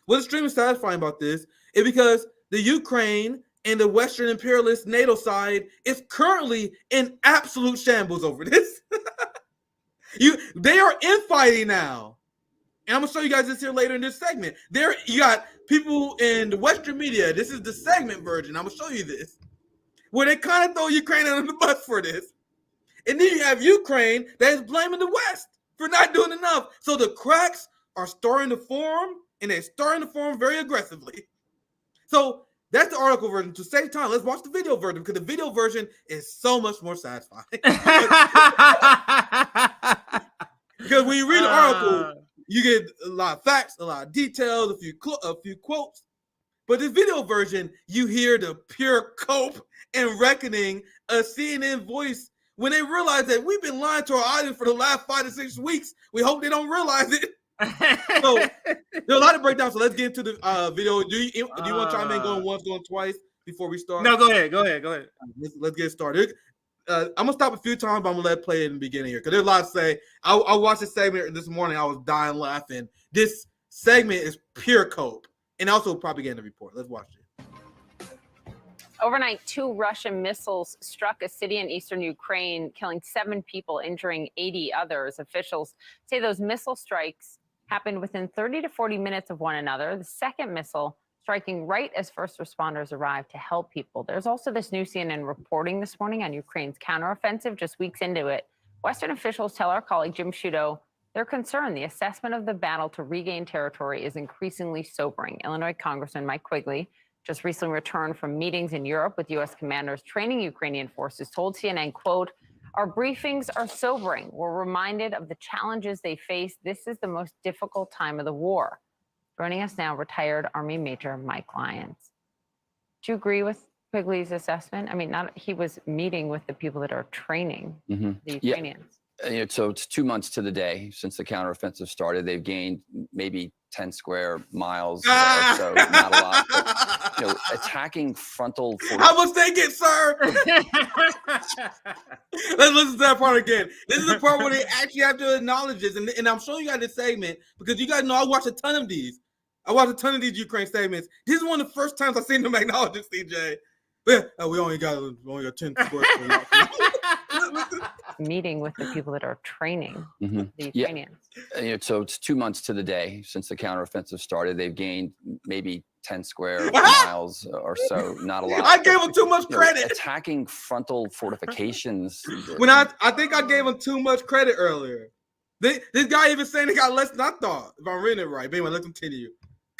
What's extremely satisfying about this is because the Ukraine and the Western imperialist NATO side is currently in absolute shambles over this. They are infighting now. And I'm going to show you guys this here later in this segment. You got people in the Western media. This is the segment version. I'm going to show you this. Where they kind of throw Ukraine under the bus for this. And then you have Ukraine that is blaming the West for not doing enough. So the cracks are starting to form and they're starting to form very aggressively. So that's the article version. To save time, let's watch the video version because the video version is so much more satisfying. Because when you read the article, you get a lot of facts, a lot of details, a few quotes. But the video version, you hear the pure cope and reckoning of CNN voice when they realize that we've been lying to our audience for the last 5 to 6 weeks. We hope they don't realize it. So there's a lot of breakdowns. So let's get into the video. Do you want to chime in going once, going twice before we start? No, go ahead. Let's get started. I'm gonna stop a few times, but I'm gonna let it play in the beginning here because there's a lot to say. I watched this segment this morning. I was dying laughing. This segment is pure cope and also propaganda report. Let's watch it. Overnight, 2 Russian missiles struck a city in eastern Ukraine, killing 7 people, injuring 80 others. Officials say those missile strikes happened within 30 to 40 minutes of one another. The second missile striking right as first responders arrived to help people. There's also this new CNN reporting this morning on Ukraine's counteroffensive just weeks into it. Western officials tell our colleague Jim Sciutto they're concerned the assessment of the battle to regain territory is increasingly sobering. Illinois Congressman Mike Quigley just recently returned from meetings in Europe with U.S. commanders training Ukrainian forces, told CNN, quote, "Our briefings are sobering. We're reminded of the challenges they face. This is the most difficult time of the war." Joining us now, retired Army Major Mike Lyons. Do you agree with Quigley's assessment? I mean, he was meeting with the people that are training the Ukrainians. Yeah. So it's 2 months to the day since the counteroffensive started. They've gained maybe 10 square miles or so, not a lot. But, attacking frontal. How much they get, sir? Let's listen to that part again. This is the part where they actually have to acknowledge this. And I'm showing you guys this segment because you guys know I watch a ton of these. I watch a ton of these Ukraine statements. This is one of the first times I've seen them acknowledge it, CJ. But, we only got 10 square miles. Meeting with the people that are training the Ukrainians. Yeah. So it's 2 months to the day since the counteroffensive started. They've gained maybe 10 square miles or so, not a lot. I gave them too much credit. Attacking frontal fortifications. When I think I gave them too much credit earlier. This guy even saying they got less than I thought, if I'm reading it right. But anyway, let's continue.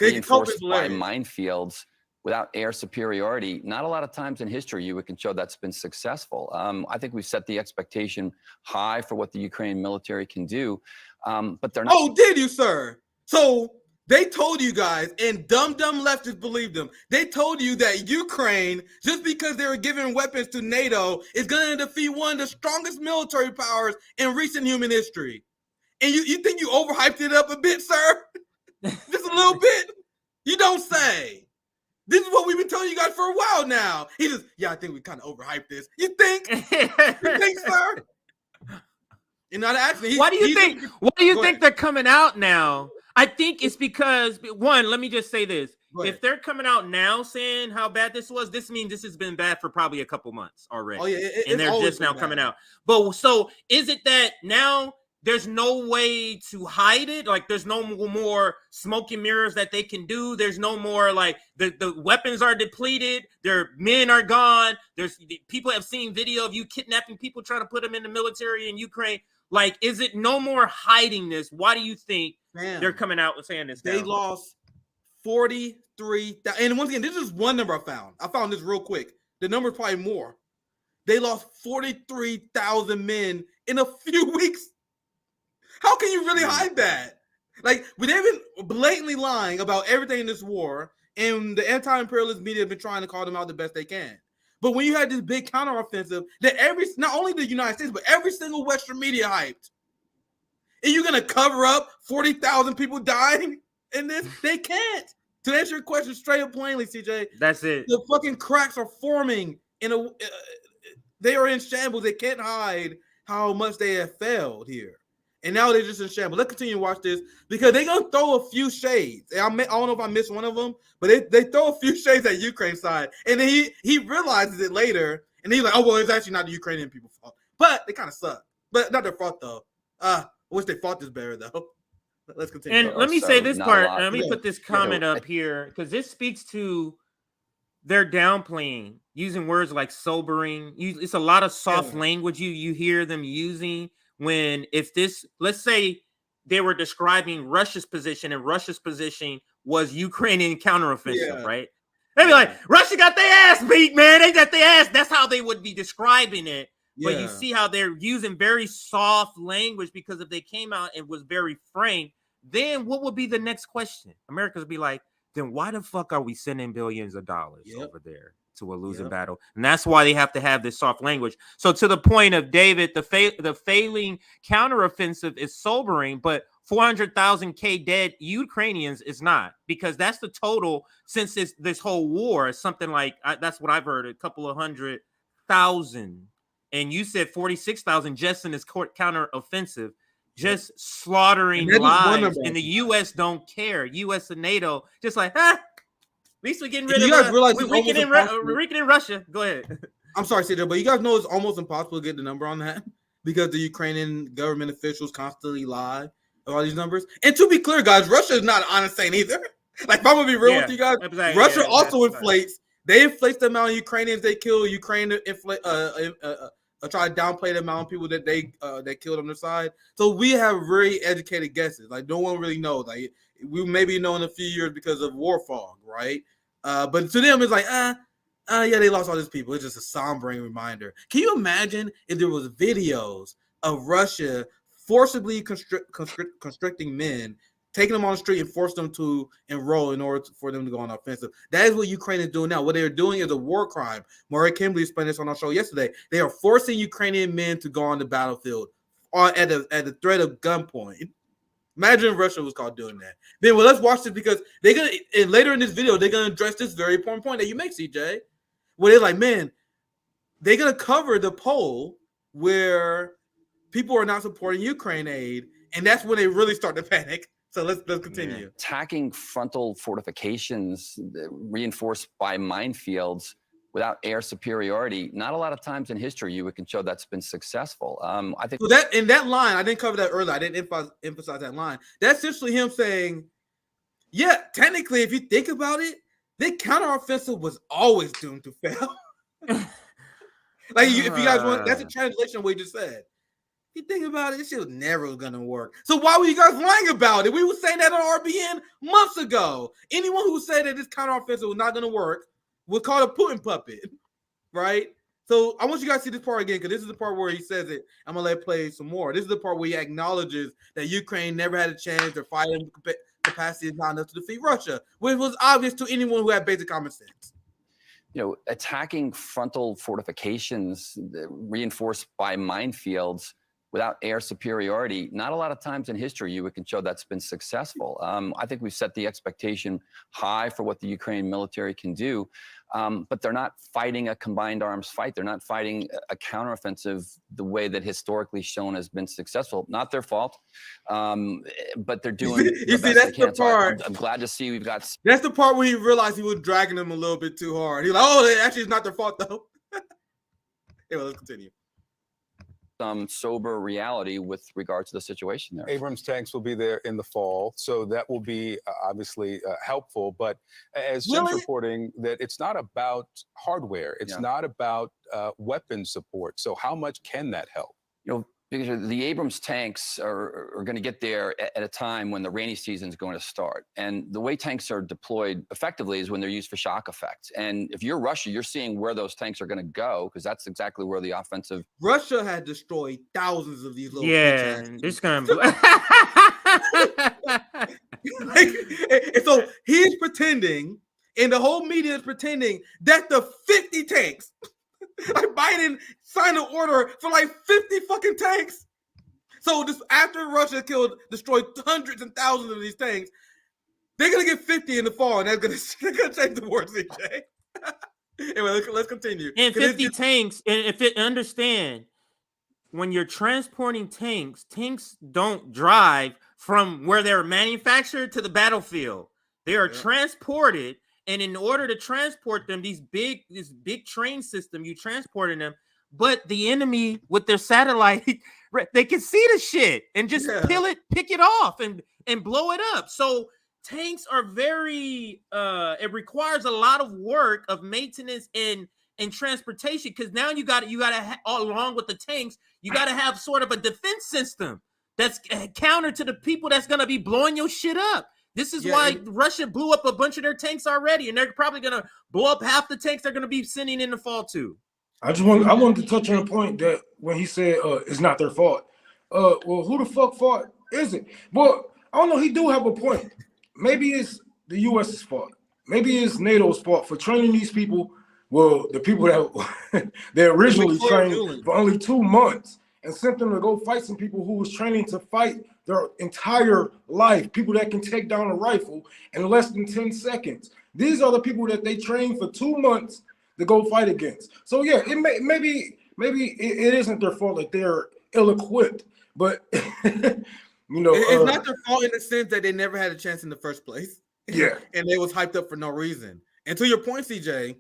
Reinforced by minefields without air superiority. Not a lot of times in history you can show that's been successful. I think we've set the expectation high for what the Ukrainian military can do, but they're not. Oh, did you, sir? So they told you guys, and dumb leftists believed them. They told you that Ukraine, just because they were giving weapons to NATO, is going to defeat one of the strongest military powers in recent human history. And you think you overhyped it up a bit, sir? Just a little bit? You don't say. This is what we've been telling you guys for a while now. He just, I think we kind of overhyped this. You think? You think, sir? You're not asking. Why do you think? Why do you think they're coming out now? I think it's because, one, let me just say this. If they're coming out now saying how bad this was, this means this has been bad for probably a couple months already. Oh, yeah. And they're just now coming out. But so is it that now there's no way to hide it? Like there's no more smoke and mirrors that they can do. There's no more like the weapons are depleted. Their men are gone. There's people have seen video of you kidnapping people, trying to put them in the military in Ukraine. Like, is it no more hiding this? Why do you think they're coming out and saying this? They lost 43,000. And once again, this is one number I found. I found this real quick. The number is probably more. They lost 43,000 men in a few weeks. How can you really hide that? Like, they've been blatantly lying about everything in this war, and the anti-imperialist media have been trying to call them out the best they can. But when you had this big counteroffensive that not only the United States, but every single Western media hyped, and you're going to cover up 40,000 people dying in this? They can't. To answer your question straight up plainly, CJ. That's it. The fucking cracks are forming. They are in shambles. They can't hide how much they have failed here. And now they're just in shambles. Let's continue to watch this because they're going to throw a few shades. I don't know if I missed one of them, but they throw a few shades at Ukraine's side. And then he realizes it later. And he's like, oh, well, it's actually not the Ukrainian people's fault. But they kind of suck. But not their fault, though. I wish they fought this better, though. Let's continue. And let me say this part. Let me put this comment up here because this speaks to their downplaying, using words like sobering. It's a lot of soft language you hear them using. When if this, let's say they were describing Russia's position, and Russia's position was Ukrainian counteroffensive, right? They'd be like, Russia got their ass beat, man. They got their ass. That's how they would be describing it. But you see how they're using very soft language, because if they came out and was very frank, then what would be the next question? Americans would be like, then why the fuck are we sending billions of dollars over there to a losing battle? And that's why they have to have this soft language. So to the point of David, the failing counteroffensive is sobering, but 400,000 dead Ukrainians is not, because that's the total since this whole war is something like, that's what I've heard, a couple of 100,000. And you said 46,000 just in this counteroffensive, just slaughtering lives. And the U.S. don't care. U.S. and NATO just like, at least we're getting rid of we're weakening Russia. Go ahead. I'm sorry, CJ, but you guys know it's almost impossible to get the number on that because the Ukrainian government officials constantly lie about these numbers. And to be clear, guys, Russia is not honest saying either. Like, if I'm gonna be real with you guys, Russia also inflates. They inflate the amount of Ukrainians they kill. Ukraine try to downplay the amount of people that they killed on their side. So we have very educated guesses. Like, no one really knows. Like, we maybe know in a few years because of war fog, right? But to them, it's like, yeah, they lost all these people. It's just a sombering reminder. Can you imagine if there was videos of Russia forcibly constricting men, taking them on the street and force them to enroll in order for them to go on offensive? That is what Ukraine is doing now. What they're doing is a war crime. Murray Kimberly explained this on our show yesterday. They are forcing Ukrainian men to go on the battlefield at the threat of gunpoint. Imagine if Russia was caught doing that. Then, well, let's watch this, because they're gonna, and later in this video, they're gonna address this very important point that you make, CJ. Where they're like, man, they're gonna cover the poll where people are not supporting Ukraine aid, and that's when they really start to panic. So let's continue. Attacking frontal fortifications reinforced by minefields without air superiority. Not a lot of times in history you can show that's been successful. I think so that in that line, I didn't cover that earlier. I didn't emphasize that line. That's essentially him saying, yeah, technically, if you think about it, the counteroffensive was always doomed to fail. Like, if you guys want, that's a translation of what he just said. You think about it, this shit was never gonna work. So why were you guys lying about it? We were saying that on RBN months ago. Anyone who said that this counteroffensive was not gonna work was called a Putin puppet, right? So I want you guys to see this part again, because this is the part where he says it. I'm gonna let it play some more. This is the part where he acknowledges that Ukraine never had a chance. Their fighting capacity is not enough to defeat Russia, which was obvious to anyone who had basic common sense. You know, attacking frontal fortifications reinforced by minefields without air superiority, not a lot of times in history you can show that's been successful. I think we've set the expectation high for what the Ukrainian military can do, but they're not fighting a combined arms fight. They're not fighting a counteroffensive the way that historically shown has been successful. Not their fault, but they're doing you see, that's the part. So I'm glad to see we've got. That's the part where he realized he was dragging them a little bit too hard. He's like, oh, actually, it's not their fault, though. Anyway, let's continue. Some sober reality with regard to the situation there. Abrams tanks will be there in the fall, so that will be obviously helpful. But as Jim's reporting, that it's not about hardware, it's not about weapon support. So how much can that help? You know, because the Abrams tanks are going to get there at a time when the rainy season is going to start. And the way tanks are deployed effectively is when they're used for shock effects. And if you're Russia, you're seeing where those tanks are going to go, because that's exactly where the offensive. Russia had destroyed thousands of these little. Yeah, it's going to. And so he's pretending, and the whole media is pretending that the 50 tanks. Like, Biden signed an order for like 50 fucking tanks. So this, after Russia destroyed hundreds and thousands of these tanks, they're gonna get 50 in the fall, and they're gonna change the war, CJ. Anyway, let's continue. And 50 tanks, and if it understand, when you're transporting tanks don't drive from where they're manufactured to the battlefield. They are transported. And in order to transport them, this big train system, you transporting them, but the enemy with their satellite, they can see the shit and just pick it off and blow it up. So tanks are very, it requires a lot of work of maintenance and transportation, because now you got to along with the tanks, you got to have sort of a defense system that's counter to the people that's going to be blowing your shit up. This is why Russia blew up a bunch of their tanks already, and they're probably going to blow up half the tanks they're going to be sending in the fall too. I wanted to touch on a point that when he said it's not their fault. Well, who the fuck fault is it? Well, I don't know. He do have a point. Maybe it's the U.S.'s fault. Maybe it's NATO's fault for training these people. Well, the people that they originally trained for only 2 months and sent them to go fight some people who was training to fight their entire life, people that can take down a rifle in less than 10 seconds. These are the people that they trained for 2 months to go fight against. So yeah, maybe it isn't their fault that they're ill-equipped, but you know, it's not their fault in the sense that they never had a chance in the first place. Yeah, and they was hyped up for no reason. And to your point, CJ,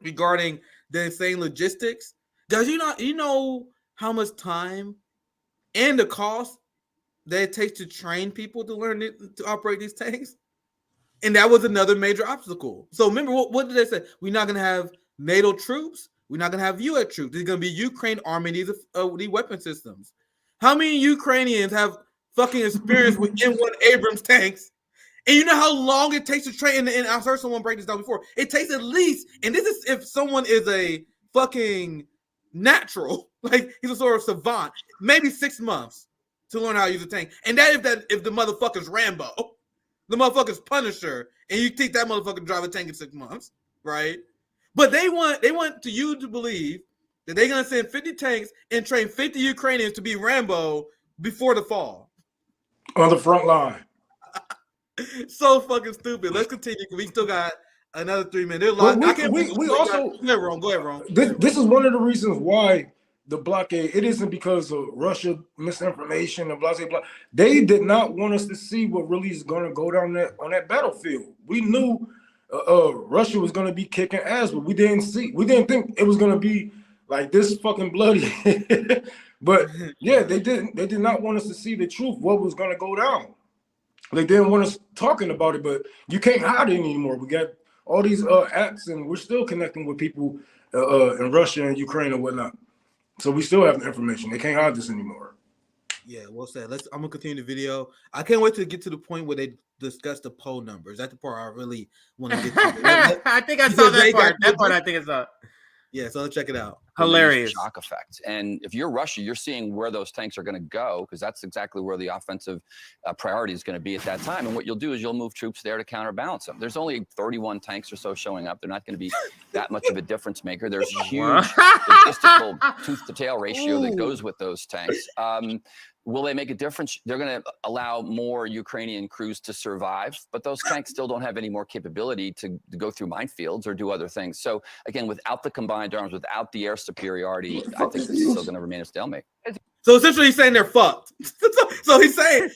regarding the insane logistics, does you know how much time and the cost that it takes to train people to learn to operate these tanks? And that was another major obstacle. So remember, what did they say? We're not going to have NATO troops. We're not going to have U.S. troops. There's going to be Ukraine arming these weapon systems. How many Ukrainians have fucking experience with M1 Abrams tanks? And you know how long it takes to train? And I heard someone break this down before. It takes at least, and this is if someone is a fucking natural, like he's a sort of savant, maybe 6 months to learn how to use a tank. And if the motherfucker's Rambo, the motherfucker's Punisher, and you think that motherfucker to drive a tank in 6 months, right? But they want you to believe that they're gonna send 50 tanks and train 50 Ukrainians to be Rambo before the fall. On the front line. So fucking stupid. Let's continue. We still got another 3 minutes. We also go ahead, Ron. This is one of the reasons why the blockade. It isn't because of Russia misinformation and blah blah blah. They did not want us to see what really is going to go down on that battlefield. We knew Russia was going to be kicking ass, but we didn't think it was going to be like this fucking bloody. But yeah, they did not want us to see the truth. What was going to go down? They didn't want us talking about it, but you can't hide it anymore. We got all these apps, and we're still connecting with people in Russia and Ukraine and whatnot. So we still have the information. They can't hide this anymore. Yeah, well said. I'm gonna continue the video. I can't wait to get to the point where they discuss the poll numbers. That's the part I really want to get to. I think I saw that part. That part I think is up. Yeah, so let's check it out. Hilarious shock effect. And if you're Russia, you're seeing where those tanks are going to go, because that's exactly where the offensive priority is going to be at that time. And what you'll do is you'll move troops there to counterbalance them. There's only 31 tanks or so showing up. They're not going to be that much of a difference maker. There's huge logistical tooth to tail ratio that goes with those tanks. Will they make a difference? They're going to allow more Ukrainian crews to survive, but those tanks still don't have any more capability to go through minefields or do other things. So again, without the combined arms, without the air superiority, I think this is still going to remain a stalemate. So essentially he's saying they're fucked. So he said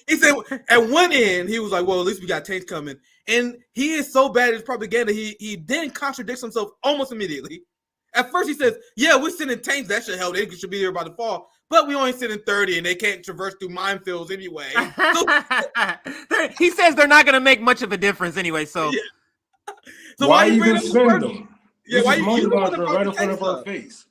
at one end, he was like, well, at least we got tanks coming. And he is so bad at his propaganda, he then contradicts himself almost immediately. At first he says, yeah, we're sending tanks. That should help. They should be here by the fall. But we only sending 30 and they can't traverse through minefields anyway. He says they're not going to make much of a difference anyway. So, yeah. So why even send them? Yeah, why you right in front of our face?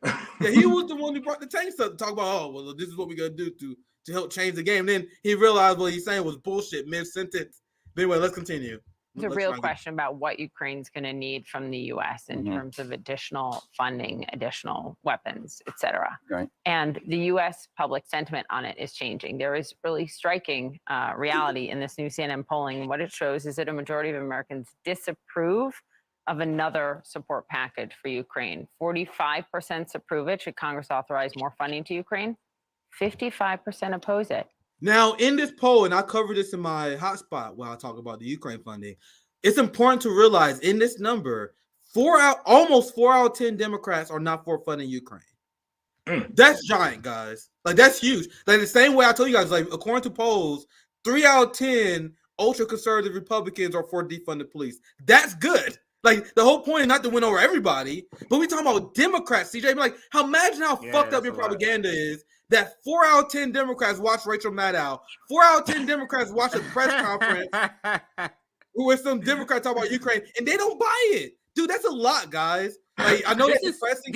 Yeah, he was the one who brought the tanks up to talk about, oh, well, this is what we're going to do to help change the game. Then he realized what he's saying was bullshit mid-sentence. But anyway, let's continue. It's a real question about what Ukraine's going to need from the U.S. in terms of additional funding, additional weapons, et cetera. Right. And the U.S. public sentiment on it is changing. There is really striking reality in this new CNN polling. And what it shows is that a majority of Americans disapprove of another support package for Ukraine. 45% approve it. Should Congress authorize more funding to Ukraine? 55% oppose it. Now, in this poll, and I covered this in my hotspot while I talk about the Ukraine funding, it's important to realize in this number, almost 4 out of 10 Democrats are not for funding Ukraine. That's giant, guys. Like, that's huge. Like, the same way I told you guys, like, according to polls, 3 out of 10 ultra-conservative Republicans are for defunded police. That's good. Like, the whole point is not to win over everybody, but we talking about Democrats, CJ. Like, imagine how fucked up your propaganda is. That 4 out of 10 Democrats watch Rachel Maddow. 4 out of 10 Democrats watch a press conference where some Democrats talk about Ukraine, and they don't buy it. Dude, that's a lot, guys. Like, I know that's depressing.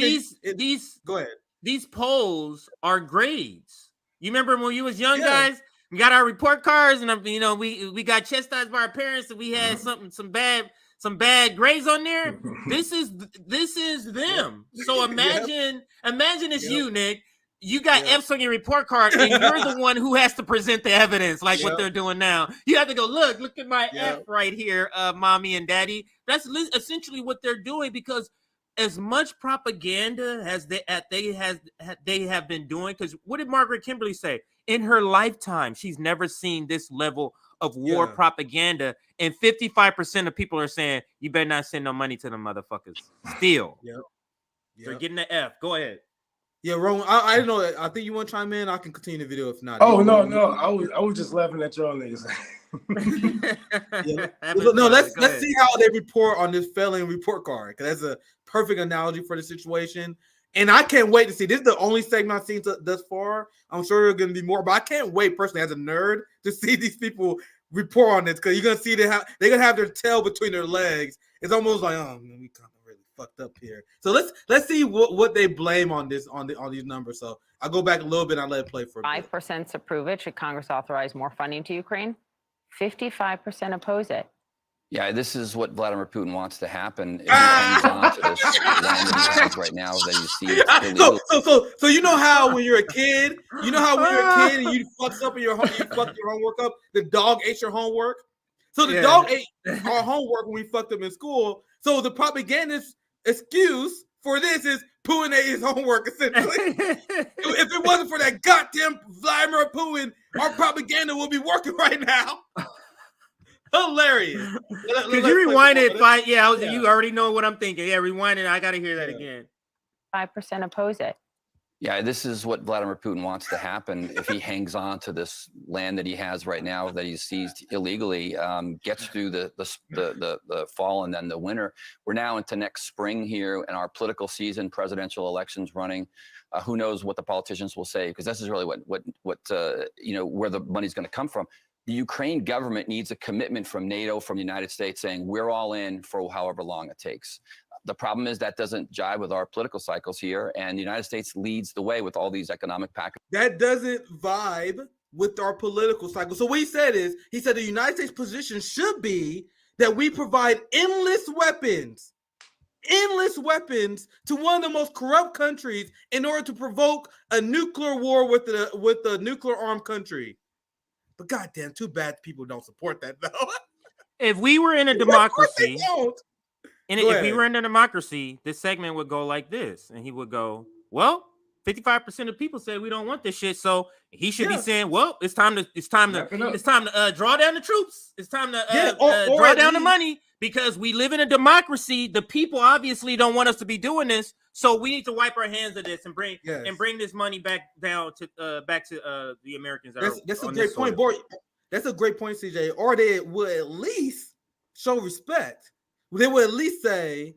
Go ahead. These polls are grades. You remember when you was young, guys? We got our report cards, and we got chastised by our parents, and we had some bad grades on there. This is them. So imagine it's you, Nick. You got F's on your report card, and you're the one who has to present the evidence, like what they're doing now. You have to go, look at my F right here, mommy and daddy. That's essentially what they're doing, because as much propaganda as they have been doing, because what did Margaret Kimberly say? In her lifetime, she's never seen this level of war propaganda, and 55% of people are saying, you better not send no money to them motherfuckers. Still. They're getting the F. Go ahead. Yeah, Rowan, I don't know. I think you want to chime in. I can continue the video if not. Oh, no. I was just laughing at y'all niggas. No, let's see how they report on this failing report card, because that's a perfect analogy for the situation. And I can't wait to see. This is the only segment I've seen thus far. I'm sure there are going to be more, but I can't wait personally as a nerd to see these people report on this, because you're going to see they're going to have their tail between their legs. It's almost like, oh man, we kind of really fucked up here. So let's see what they blame on this on these numbers. So I'll go back a little bit and I'll let it play for 5% approve it. Should Congress authorize more funding to Ukraine? 55% oppose it. Yeah, this is what Vladimir Putin wants to happen. If he hangs on to this land that he has right now that you see. So you know how when you're a kid, and you fucked up and you fucked your homework up, the dog ate your homework. So the dog ate our homework when we fucked up in school. So the propagandist excuse for this is Putin ate his homework, essentially. If it wasn't for that goddamn Vladimir Putin, our propaganda would be working right now. Hilarious. Could you rewind it? You already know what I'm thinking. Yeah, rewind it. I got to hear that again. 5% oppose it. Yeah, this is what Vladimir Putin wants to happen if he hangs on to this land that he has right now that he's seized illegally, gets through the fall and then the winter. We're now into next spring here in our political season, presidential elections running. Who knows what the politicians will say, because this is really what where the money's going to come from. The Ukraine government needs a commitment from NATO, from the United States, saying we're all in for however long it takes. The problem is that doesn't jive with our political cycles here, and the United States leads the way with all these economic packages. That doesn't vibe with our political cycle. So what he said the United States position should be that we provide endless weapons to one of the most corrupt countries in order to provoke a nuclear war with the nuclear armed country. But goddamn, too bad people don't support that though. If we were in a democracy, if we were in a democracy, this segment would go like this, and he would go, "Well, 55% of people say we don't want this shit, so he should be saying, well, it's time to draw down the troops. It's time to draw down the money, because we live in a democracy. The people obviously don't want us to be doing this, so we need to wipe our hands of this and bring this money back down to the Americans." That's a great point, boy. That's a great point, CJ. Or they would at least show respect. They would at least say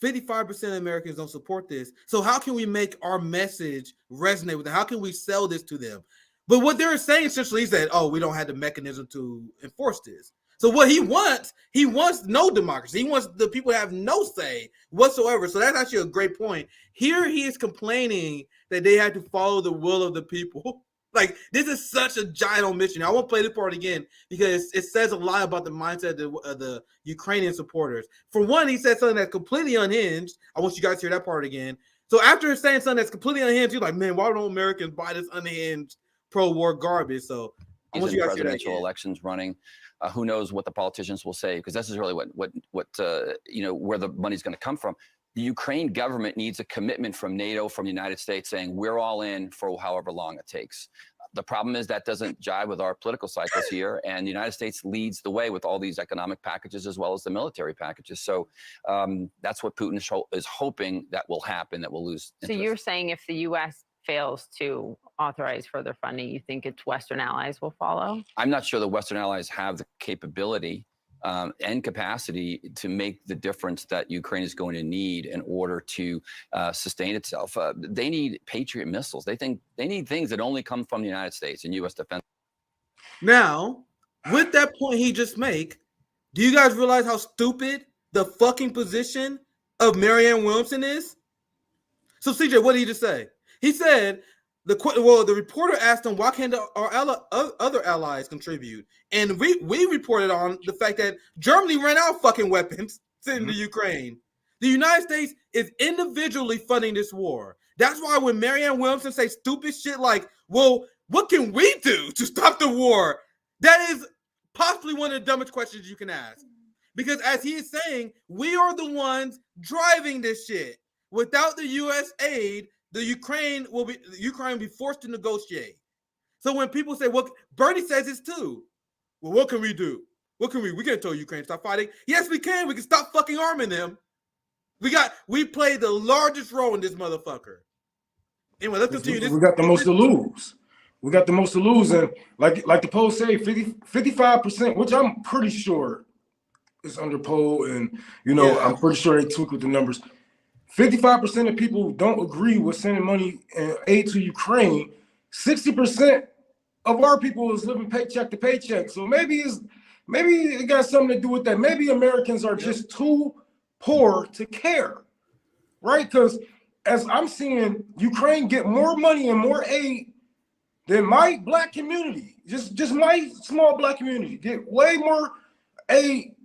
55% of Americans don't support this. So how can we make our message resonate with them? How can we sell this to them? But what they're saying essentially is that, oh, we don't have the mechanism to enforce this. So what he wants no democracy. He wants the people to have no say whatsoever. So that's actually a great point. Here he is complaining that they had to follow the will of the people. Like, this is such a giant omission. I won't play this part again because it says a lot about the mindset of the Ukrainian supporters. For one, he said something that's completely unhinged. I want you guys to hear that part again. So after saying something that's completely unhinged, you're like, man, why don't Americans buy this unhinged pro-war garbage? So I want you guys to hear that again. Presidential elections running. Who knows what the politicians will say, because this is really what where the money's going to come from. The Ukraine government needs a commitment from NATO, from the United States, saying we're all in for however long it takes. The problem is that doesn't jive with our political cycles here, and the United States leads the way with all these economic packages as well as the military packages. So that's what Putin is hoping that will happen, that we'll lose interest. So you're saying if the U.S. fails to authorize further funding, you think its Western allies will follow? I'm not sure the Western allies have the capability and capacity to make the difference that Ukraine is going to need in order to sustain itself. They need Patriot missiles. They need things that only come from the United States and U.S. defense. Now, with that point he just made, do you guys realize how stupid the fucking position of Marianne Williamson is? So, CJ, what did he just say? He said the reporter asked him, why can't our other allies contribute? And we reported on the fact that Germany ran out fucking weapons sending to Ukraine. The United States is individually funding this war. That's why when Marianne Williamson says stupid shit like, well, what can we do to stop the war? That is possibly one of the dumbest questions you can ask. Because as he is saying, we are the ones driving this shit. Without the U.S. aid, the Ukraine will be forced to negotiate. So when people say, well, Bernie says this too. Well, what can we do? What can we can't tell Ukraine to stop fighting. Yes, we can. We can stop fucking arming them. We played the largest role in this motherfucker. Anyway, let's continue this. We got the most to lose. We got the most to lose. And like the polls say, 55%, which I'm pretty sure is under poll. And, I'm pretty sure they tweak with the numbers. 55% of people don't agree with sending money and aid to Ukraine. 60% of our people is living paycheck to paycheck. So maybe it got something to do with that. Maybe Americans are just too poor to care, right? Because as I'm seeing Ukraine get more money and more aid than my black community, just my small black community, get way more aid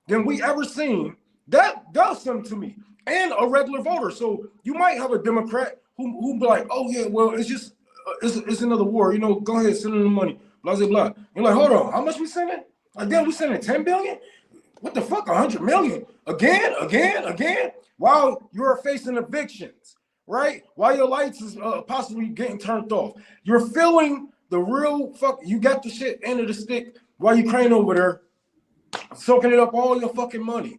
than we ever seen. That does something to me. And a regular voter. So you might have a Democrat who be like, oh yeah, well, it's just it's another war. Go ahead, send them the money. Blah blah blah. You're like, hold on, how much we sending? Again, we sending 10 billion? What the fuck? 100 million? Again? While you're facing evictions, right? While your lights is possibly getting turned off. You're feeling the real fuck. You got the shit end of the stick while Ukraine over there soaking it up all your fucking money.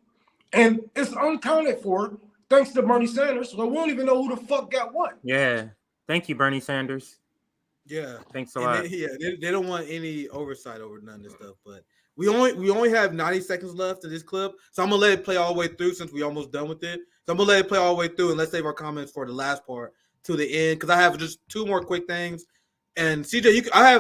And it's unaccounted for thanks to Bernie Sanders. So we don't even know who the fuck got what. Yeah. Thank you, Bernie Sanders. Yeah. Thanks a lot. They don't want any oversight over none of this stuff. But we only have 90 seconds left of this clip. So I'm going to let it play all the way through since we're almost done with it. So I'm going to let it play all the way through and let's save our comments for the last part to the end. Because I have just two more quick things. And CJ, I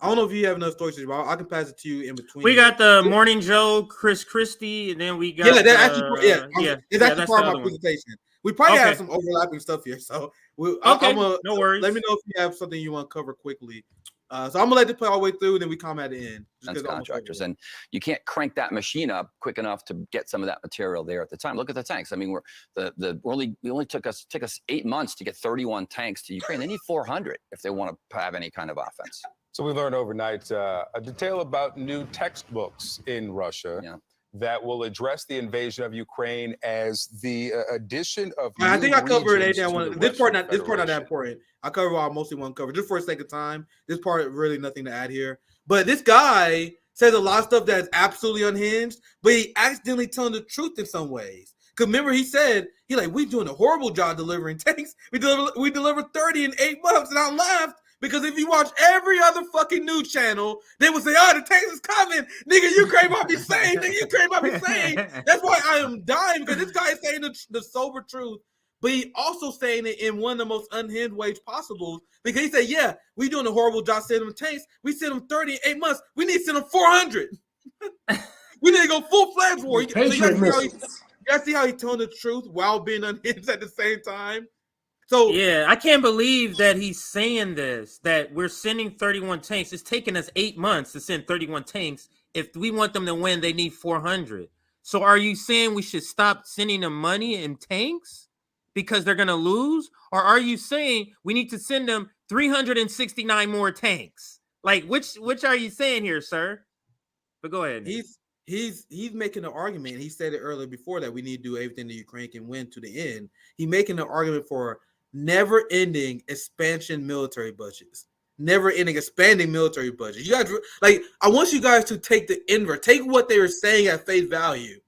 don't know if you have enough stories, but I can pass it to you in between. We got the Morning Joe, Christie, and then we got it's actually part of my presentation. We probably have some overlapping stuff here, so no worries. Let me know if you have something you want to cover quickly. So I'm gonna let it play all the way through, and then we come at the end. Defense contractors, and you can't crank that machine up quick enough to get some of that material there at the time. Look at the tanks. I mean, we only took us 8 months to get 31 tanks to Ukraine. They need 400 if they want to have any kind of offense. So we learned overnight a detail about new textbooks in Russia that will address the invasion of Ukraine as the addition of. I think I covered it. This part not that important. I covered what I mostly want to cover. Just for the sake of time, this part really nothing to add here. But this guy says a lot of stuff that's absolutely unhinged, but he accidentally telling the truth in some ways. Because remember, he said we doing a horrible job delivering tanks. We delivered 30 in 8 months, and I laughed. Because if you watch every other fucking news channel, they would say, the tanks is coming. Nigga, Ukraine might be saying. That's why I am dying, because this guy is saying the sober truth. But he also saying it in one of the most unhinged ways possible. Because he said, we doing a horrible job sending them tanks. We sent them 30 in 8 months. We need to send them 400. We need to go full-fledged war. So you guys see how he's telling the truth while being unhinged at the same time? So I can't believe that he's saying this, that we're sending 31 tanks. It's taken us 8 months to send 31 tanks. If we want them to win, they need 400. So are you saying we should stop sending them money and tanks because they're going to lose? Or are you saying we need to send them 369 more tanks? Like, which are you saying here, sir? But go ahead. He's making an argument. He said it earlier before that we need to do everything that Ukraine can win to the end. He's making an argument for never-ending expansion military budgets. Never-ending expanding military budgets. You guys, I want you guys to take the inverse. Take what they were saying at face value.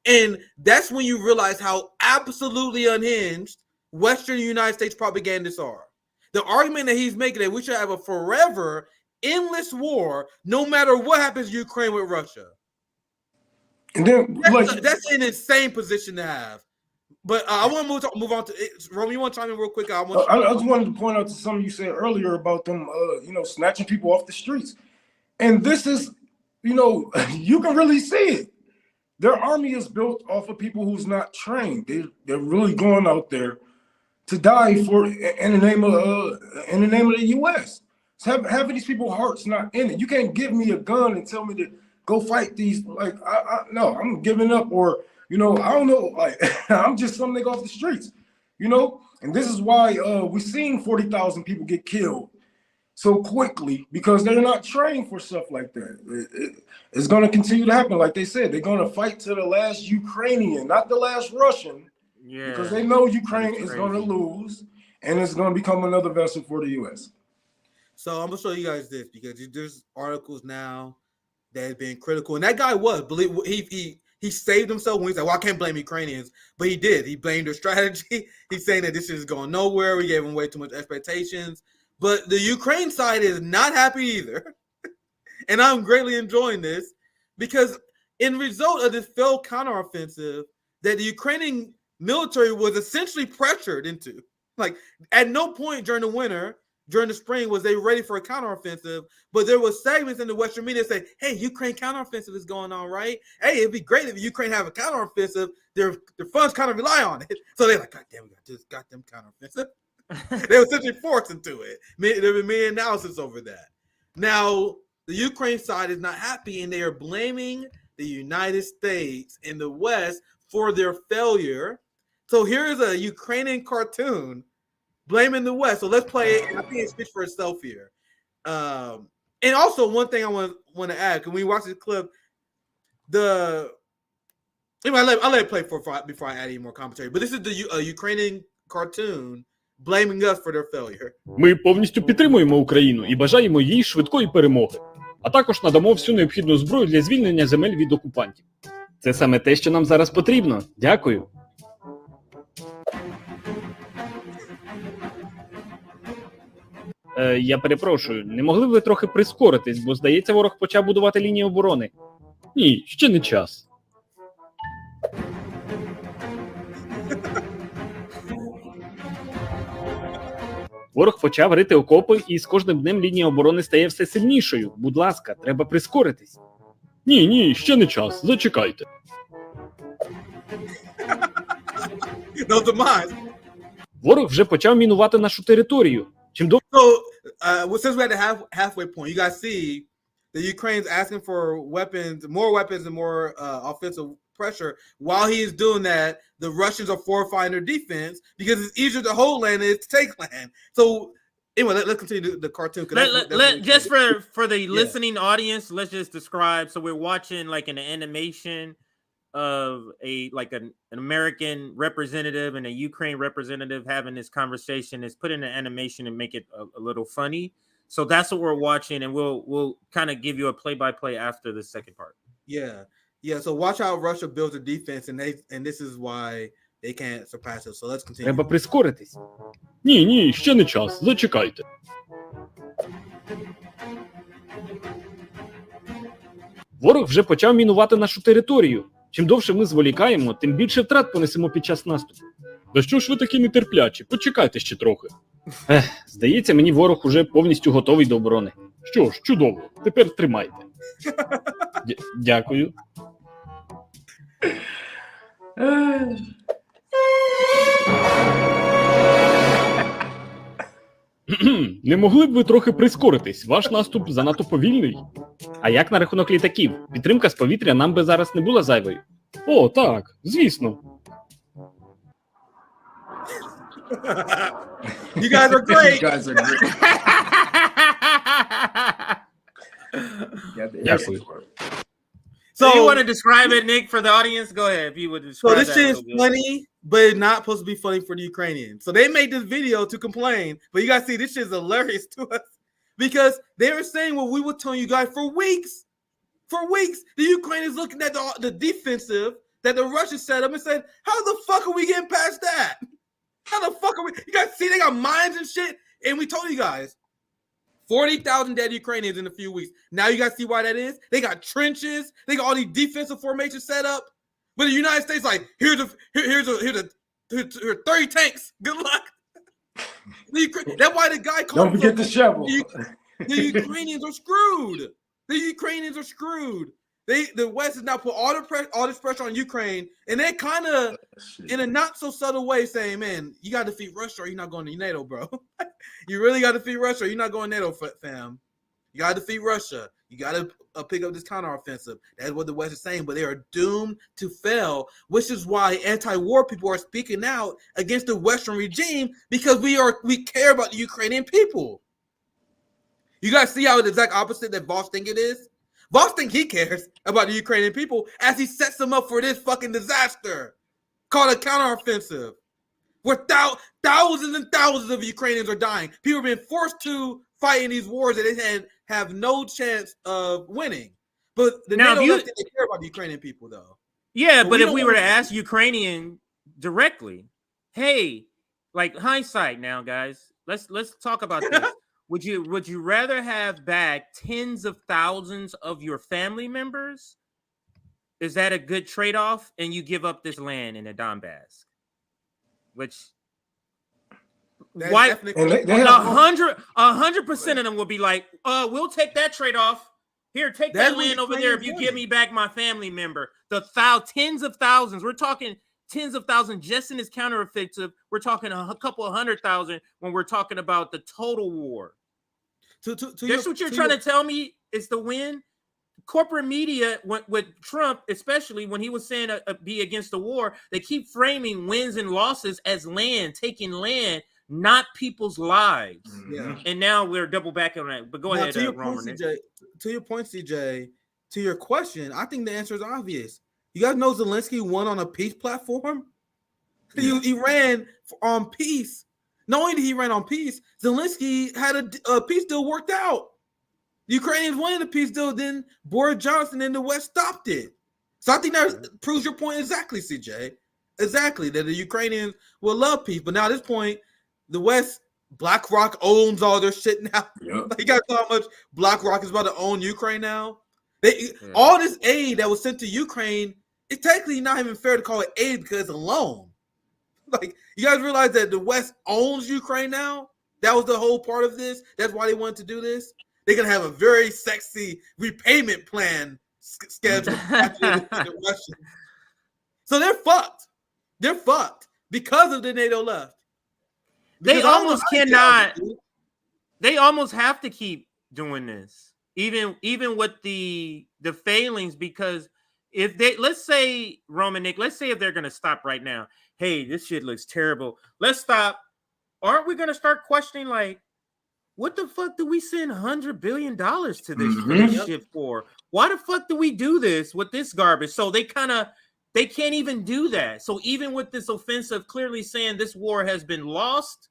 And that's when you realize how absolutely unhinged Western United States propagandists are. The argument that he's making that we should have a forever, endless war, no matter what happens in Ukraine with Russia. And then, that's an insane position to have. But I want to move on to Roman. You want to chime in real quick? I just wanted to point out to something you said earlier about them, snatching people off the streets. And this is, you can really see it. Their army is built off of people who's not trained. They're really going out there to die for in the name of the U.S. So having these people's hearts not in it. You can't give me a gun and tell me to go fight these. Like, no, I'm giving up, or I don't know. Like, I'm just some nigga off the streets, And this is why we're seeing 40,000 people get killed so quickly, because they're not trained for stuff like that. It's going to continue to happen. Like they said, they're going to fight to the last Ukrainian, not the last Russian, because they know Ukraine is going to lose, and it's going to become another vessel for the U.S. So I'm going to show you guys this, because there's articles now that have been critical. And that guy he saved himself when he said, well, I can't blame Ukrainians. But he did. He blamed their strategy. He's saying that this shit is going nowhere. We gave him way too much expectations. But the Ukraine side is not happy either. And I'm greatly enjoying this, because in result of this failed counteroffensive that the Ukrainian military was essentially pressured into, like at no point during the winter, during the spring, was they ready for a counteroffensive. But there was segments in the Western media say, hey, Ukraine counteroffensive is going on, right? Hey, it'd be great if Ukraine have a counteroffensive. Their funds kind of rely on it. So they're like, God damn, we got this goddamn counteroffensive. They were essentially forced into it. There were many analysis over that. Now, the Ukraine side is not happy, and they are blaming the United States and the West for their failure. So here's a Ukrainian cartoon blaming the West. So let's play it. I think it speaks for itself here. And also, one thing I want to add, when we watch this clip, I'll let it play before I add any more commentary. But this is the Ukrainian cartoon blaming us for their failure. Ми повністю підтримуємо Україну і бажаємо їй швидкої перемоги, а також надамо всю необхідну зброю для звільнення земель від окупантів. Це саме те, що нам зараз потрібно. Дякую. Я перепрошую, не могли б ви трохи прискоритись, бо, здається, ворог почав будувати лінії оборони? Ні, ще не час. Ворог почав рити окопи, і з кожним днем лінія оборони стає все сильнішою. Будь ласка, треба прискоритись. Ні, ще не час. Зачекайте. Ворог вже почав мінувати нашу територію. So, since we're at the halfway point, you guys see the Ukraine's asking for more weapons and more offensive pressure. While he is doing that, the Russians are fortifying their defense because it's easier to hold land than it to take land. So, anyway, let's continue the cartoon. Just for the listening audience, let's just describe. So we're watching like an animation of an American representative and a Ukraine representative having this conversation. Is put in an animation and make it a little funny. So that's what we're watching, and we'll kind of give you a play-by-play after the second part. Yeah. So watch how Russia builds a defense, and this is why they can't surpass it. So let's continue. Треба прискоритись. Ні, ще не час. Зачекайте. Ворог вже почав мінувати нашу територію. Чим довше ми зволікаємо, тим більше втрат понесемо під час наступу. Да що ж ви такі нетерплячі? Почекайте ще трохи. Здається, мені ворог уже повністю готовий до оборони. Що ж, чудово. Тепер тримайте. Дякую. Не могли б ви трохи прискоритись? Ваш наступ занадто повільний. А як на рахунок літаків? Підтримка з повітря нам би зараз не була зайвою. О, так, звісно. You guys are great. Дякую. So you want to describe it, Nick, for the audience? Go ahead. If you would describe this shit is funny, but it's not supposed to be funny for the Ukrainians. So they made this video to complain, but you guys see this shit is hilarious to us because they were saying what we were telling you guys for weeks. For weeks, the Ukraine is looking at the defensive that the Russians set up and said, "How the fuck are we getting past that? How the fuck are we?" You guys see they got mines and shit, and we told you guys. 40,000 dead Ukrainians in a few weeks. Now you guys see why that is? They got trenches. They got all these defensive formations set up. But the United States like, here's 30 tanks. Good luck. That's why the guy called. Don't forget the shovel. The Ukrainians are screwed. The Ukrainians are screwed. The West has now put all this pressure on Ukraine, and they kind of, in a not so subtle way, saying, "Man, you got to defeat Russia, or you're not going to NATO, bro. You really got to defeat Russia, or you're not going to NATO, fam. You got to defeat Russia. You got to pick up this counteroffensive." That's what the West is saying, but they are doomed to fail, which is why anti-war people are speaking out against the Western regime, because we care about the Ukrainian people. You guys see how the exact opposite that Vaush think it is? Vaush think he cares about the Ukrainian people as he sets them up for this fucking disaster called a counteroffensive, where thousands and thousands of Ukrainians are dying. People are being forced to fight in these wars that they have no chance of winning. But the NATO left think they care about the Ukrainian people, though. Yeah, but if we were to ask Ukrainian directly, hey, like hindsight now, guys, let's talk about this. Would you rather have back tens of thousands of your family members? Is that a good trade-off? And you give up this land in the Donbass, which why 100% of them will be like, we'll take that trade-off. Here, take that land over there if you give me back my family member. Tens of thousands. We're talking tens of thousands just in this counteroffensive. We're talking a couple of 100,000 when we're talking about the total war. That's what you're trying to tell me is the win. Corporate media with Trump, especially when he was saying be against the war, they keep framing wins and losses as taking land, not people's lives. Yeah. And now we're double back on that. But go ahead, to your point, CJ, to your question, I think the answer is obvious. You guys know Zelensky won on a peace platform. Yeah. He ran on peace. Not only did he run on peace, Zelensky had a peace deal worked out. The Ukrainians wanted a peace deal, then Boris Johnson and the West stopped it. So I think that proves your point exactly, CJ. Exactly, that the Ukrainians will love peace. But now at this point, the West, BlackRock owns all their shit now. Yep. You guys know how much BlackRock is about to own Ukraine now? All this aid that was sent to Ukraine, it's technically not even fair to call it aid because it's a loan. Like, you guys realize that the West owns Ukraine now? That was the whole part of this. That's why they wanted to do this. They're going to have a very sexy repayment plan scheduled after the Russians. So they're fucked. They're fucked because of the NATO left. They almost cannot. They almost have to keep doing this, even with the failings, because if they, let's say, Romanic, let's say if they're going to stop right now, hey, this shit looks terrible. Let's stop. Aren't we going to start questioning, like, what the fuck do we send $100 billion to this shit for? Why the fuck do we do this with this garbage? So they can't even do that. So even with this offensive clearly saying this war has been lost,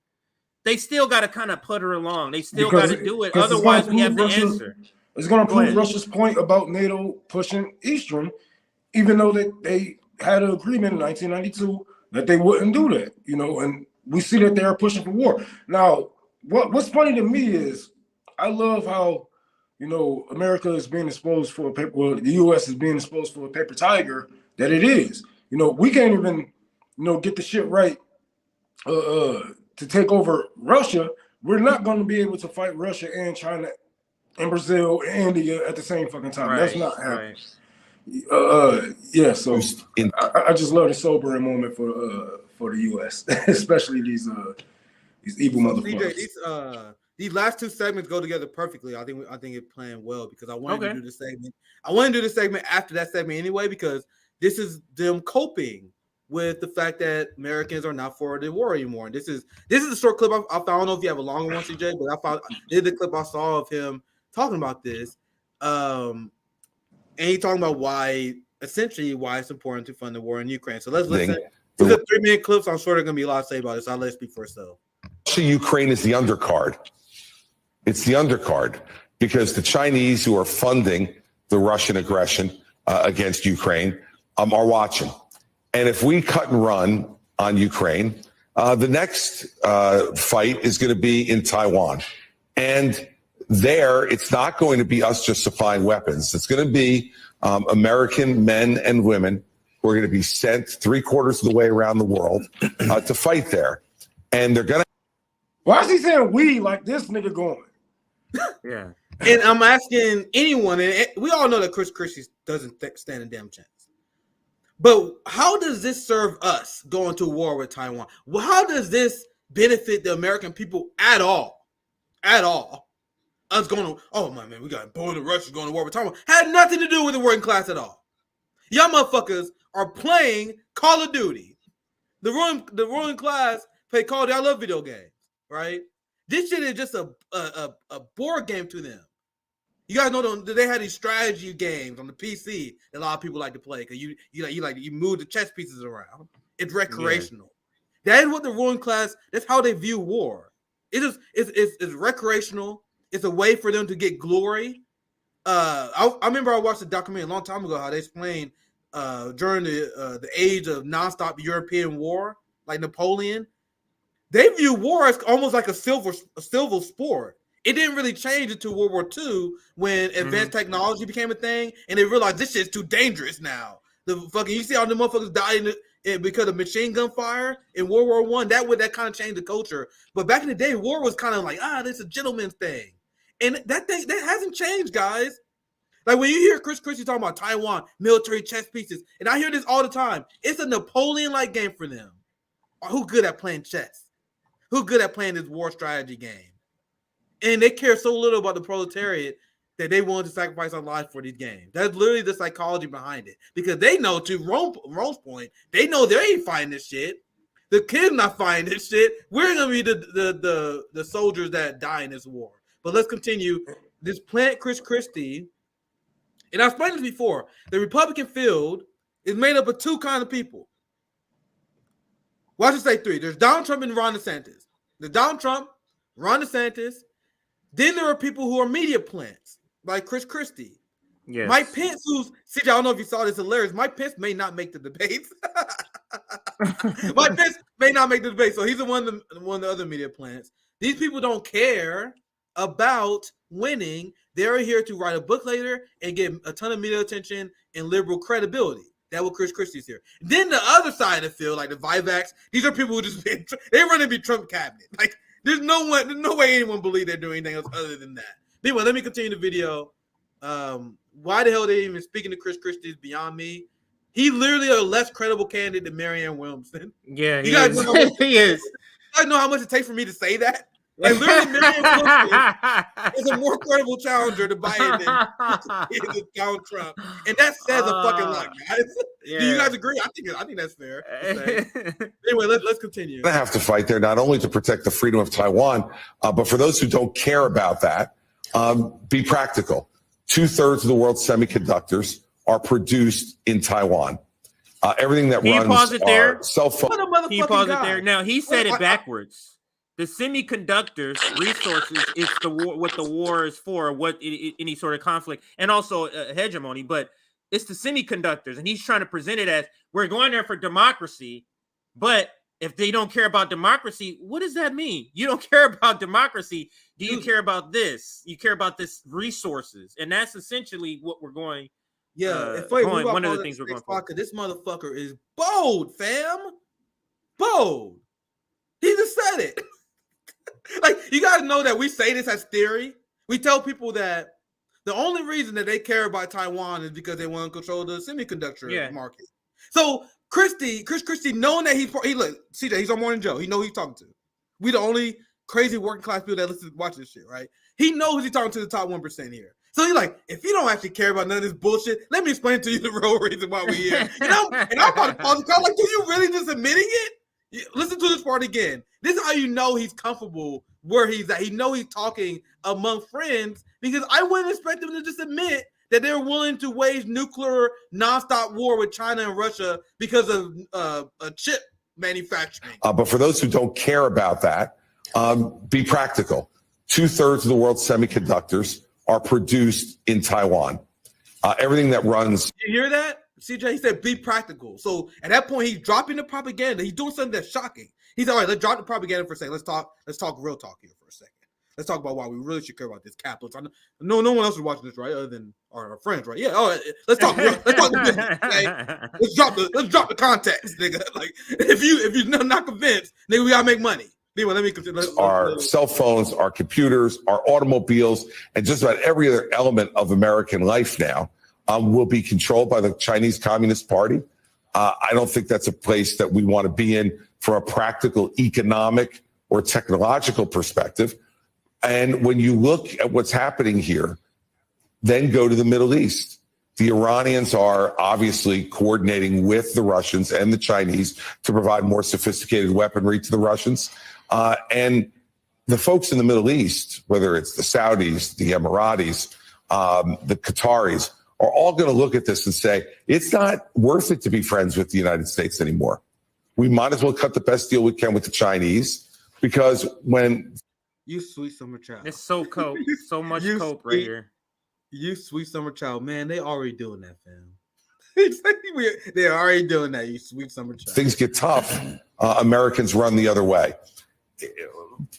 they still got to kind of putter along. They still got to do it. Otherwise, we have the answer. It's going to prove Russia's point about NATO pushing Eastern, even though they had an agreement in 1992 that they wouldn't do that, and we see that they are pushing for war. Now, what's funny to me is I love how, America is being exposed for the U.S. is being exposed for a paper tiger that it is. We can't even, get the shit right to take over Russia. We're not going to be able to fight Russia and China and Brazil and India at the same fucking time. Right, that's not happening. So I just love the sobering moment for the U.S., especially these evil motherfuckers. These last two segments go together perfectly. I think it's playing well because I wanted to do the segment. I wanted to do the segment after that segment anyway because this is them coping with the fact that Americans are not for the war anymore. And this is a short clip I found. I don't know if you have a longer one, CJ, but this is the clip I saw of him talking about this. And he's talking about why it's important to fund the war in Ukraine. So let's listen. These are 3-minute clips. I'm sure there's going to be a lot to say about this. I'll let it speak for itself. Ukraine is the undercard. It's the undercard because the Chinese who are funding the Russian aggression against Ukraine are watching. And if we cut and run on Ukraine, the next fight is going to be in Taiwan. And there, it's not going to be us just supplying weapons. It's going to be American men and women who are going to be sent 3/4 of the way around the world to fight there. And they're going to... Why is he saying we like this nigga going? Yeah. And I'm asking anyone, and we all know that Christie doesn't stand a damn chance. But how does this serve us going to war with Taiwan? Well, how does this benefit the American people at all? At all? Us going to, oh my man, we got boy the Russians going to war with Taiwan. Had nothing to do with the working class at all. Y'all motherfuckers are playing Call of Duty. The ruling class play Call of Duty. I love video games, right? This shit is just a board game to them. You guys know they had these strategy games on the PC that a lot of people like to play because you move the chess pieces around. It's recreational. Yeah. That is what the ruling class. That's how they view war. It's recreational. It's a way for them to get glory. I remember I watched a documentary a long time ago how they explained during the age of nonstop European war, like Napoleon. They view war as almost like a silver sport. It didn't really change until World War II when advanced technology became a thing, and they realized this shit's too dangerous now. You see all the motherfuckers dying because of machine gun fire in World War I. That kind of changed the culture. But back in the day, war was kind of like this is a gentleman's thing, and that hasn't changed, guys. Like when you hear Christie talking about Taiwan military chess pieces, and I hear this all the time, it's a Napoleon-like game for them. Who good at playing chess? Who good at playing this war strategy game? And they care so little about the proletariat that they wanted to sacrifice our lives for these games. That's literally the psychology behind it. Because they know, to Rome's point, they know they ain't fighting this shit. The kids not fighting this shit. We're gonna be the soldiers that die in this war. But let's continue. This plant Christie, and I've explained this before. The Republican field is made up of two kinds of people. Well, I should say three. There's Donald Trump and Ron DeSantis. There's Donald Trump, Ron DeSantis. Then there are people who are media plants, like Christie. Yes. Mike Pence, CJ, I don't know if you saw this, hilarious. Mike Pence may not make the debates. Mike Pence may not make the debate, so he's one of the other media plants. These people don't care about winning. They're here to write a book later and get a ton of media attention and liberal credibility. That's what Christie's here. Then the other side of the field, like the Vivacs, these are people who they run to be Trump cabinet. Like there's no way anyone believe they're doing anything else other than that. But anyway, let me continue the video. Why the hell they even speaking to Christie is beyond me. He literally a less credible candidate than Marianne Williamson. Yeah, he is. He is. You guys know how much it takes for me to say that? Like literally, Marianne Williamson is a more credible challenger to Biden than Donald Trump, and that says a fucking lot, guys. Yeah. Do you guys agree? I think that's fair. Anyway, let's continue. They have to fight there not only to protect the freedom of Taiwan, but for those who don't care about that, be practical. 2/3 of the world's semiconductors are produced in Taiwan. Everything that runs our cell phone. Can you pause it there? Now he said it backwards. The semiconductors resources is what the war is for, any sort of conflict, and also hegemony. But it's the semiconductors, and he's trying to present it as we're going there for democracy. But if they don't care about democracy, what does that mean? You don't care about democracy. Do you care about this? You care about this resources, and that's essentially what we're going. Yeah, one of the things we're going for. This motherfucker is bold, fam. Bold. He just said it. Like, you got to know that we say this as theory. We tell people that the only reason that they care about Taiwan is because they want to control the semiconductor market. So Christie, knowing that he's on Morning Joe. He knows who he's talking to. We the only crazy working class people that watch this shit, right? He knows he's talking to the top 1% here. So he's like, if you don't actually care about none of this bullshit, let me explain to you the real reason why we're here. And I'm about to pause the call. Like, do you really just admitting it? Listen to this part again. This is how you know he's comfortable where he's at. He know he's talking among friends because I wouldn't expect him to just admit that they're willing to wage nuclear nonstop war with China and Russia because of a chip manufacturing. But for those who don't care about that, be practical. 2/3 of the world's semiconductors are produced in Taiwan. Everything that runs. You hear that? CJ, he said, be practical. So at that point, he's dropping the propaganda. He's doing something that's shocking. He's all right, let's drop the propaganda for a second. Let's talk real talk here for a second. Let's talk about why we really should care about this capitalist. No one else is watching this, right? Other than our friends, right? Yeah. All right. Let's talk business, okay? Let's drop the context, nigga. Like if you're not convinced, nigga, we gotta make money. our cell phones, our computers, our automobiles, and just about every other element of American life now will be controlled by the Chinese Communist Party. I don't think that's a place that we want to be in from a practical economic or technological perspective. And when you look at what's happening here, then go to the Middle East. The Iranians are obviously coordinating with the Russians and the Chinese to provide more sophisticated weaponry to the Russians. And the folks in the Middle East, whether it's the Saudis, the Emiratis, the Qataris, are all going to look at this and say, it's not worth it to be friends with the United States anymore. We might as well cut the best deal we can with the Chinese, because when... You sweet summer child. It's so cope. So much cope right here. You sweet summer child. Man, they already doing that, fam. They're already doing that, you sweet summer child. Things get tough, Americans run the other way.